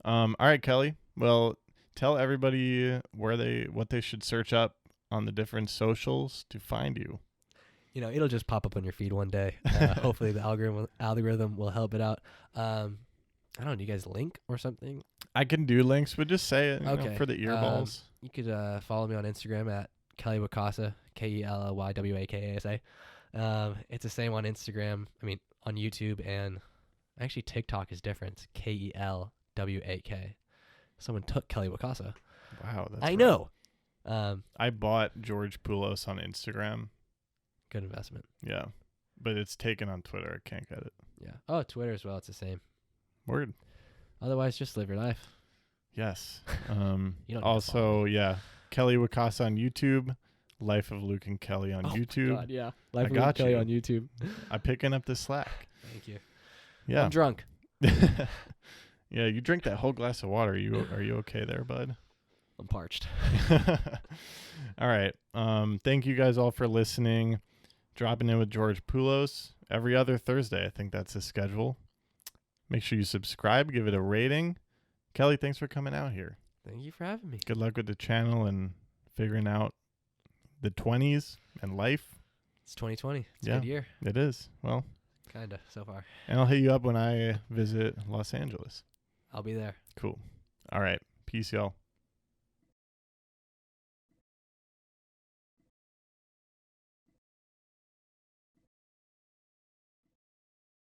Speaker 1: All right, Kelly. Well, tell everybody what they should search up on the different socials to find you.
Speaker 2: You know, it'll just pop up on your feed one day. Hopefully the algorithm will help it out. I don't know. Do you guys link or something?
Speaker 1: I can do links, but just say it for the earballs.
Speaker 2: You could follow me on Instagram at Kelly Wakasa, KELLYWAKASA. It's the same on Instagram. I mean, on YouTube, and actually TikTok is different. It's KELWAK. Someone took Kelly Wakasa.
Speaker 1: Wow, that's
Speaker 2: I know.
Speaker 1: I bought George Poulos on Instagram.
Speaker 2: Good investment.
Speaker 1: Yeah. But it's taken on Twitter. I can't get it.
Speaker 2: Yeah. Oh, Twitter as well. It's the same.
Speaker 1: Word.
Speaker 2: Otherwise, just live your life.
Speaker 1: Yes.
Speaker 2: You don't need to follow
Speaker 1: Also, yeah. Kelly Wakasa on YouTube. Life of Luke and Kelly on YouTube.
Speaker 2: God, yeah. Life of
Speaker 1: got
Speaker 2: Luke Kelly
Speaker 1: you.
Speaker 2: on YouTube.
Speaker 1: I'm picking up the slack.
Speaker 2: Thank you.
Speaker 1: Yeah.
Speaker 2: I'm drunk.
Speaker 1: Yeah, you drink that whole glass of water. Are you okay there, bud?
Speaker 2: I'm parched.
Speaker 1: All right. Thank you guys all for listening. Dropping in with George Poulos every other Thursday. I think that's his schedule. Make sure you subscribe, give it a rating. Kelly, thanks for coming out here.
Speaker 2: Thank you for having me.
Speaker 1: Good luck with the channel and figuring out the 20s and life.
Speaker 2: It's 2020. It's
Speaker 1: Yeah.
Speaker 2: a good year.
Speaker 1: It is. Well,
Speaker 2: Kind of, so far.
Speaker 1: and I'll hit you up when I visit Los Angeles.
Speaker 2: I'll be there.
Speaker 1: Cool. All right. Peace, y'all.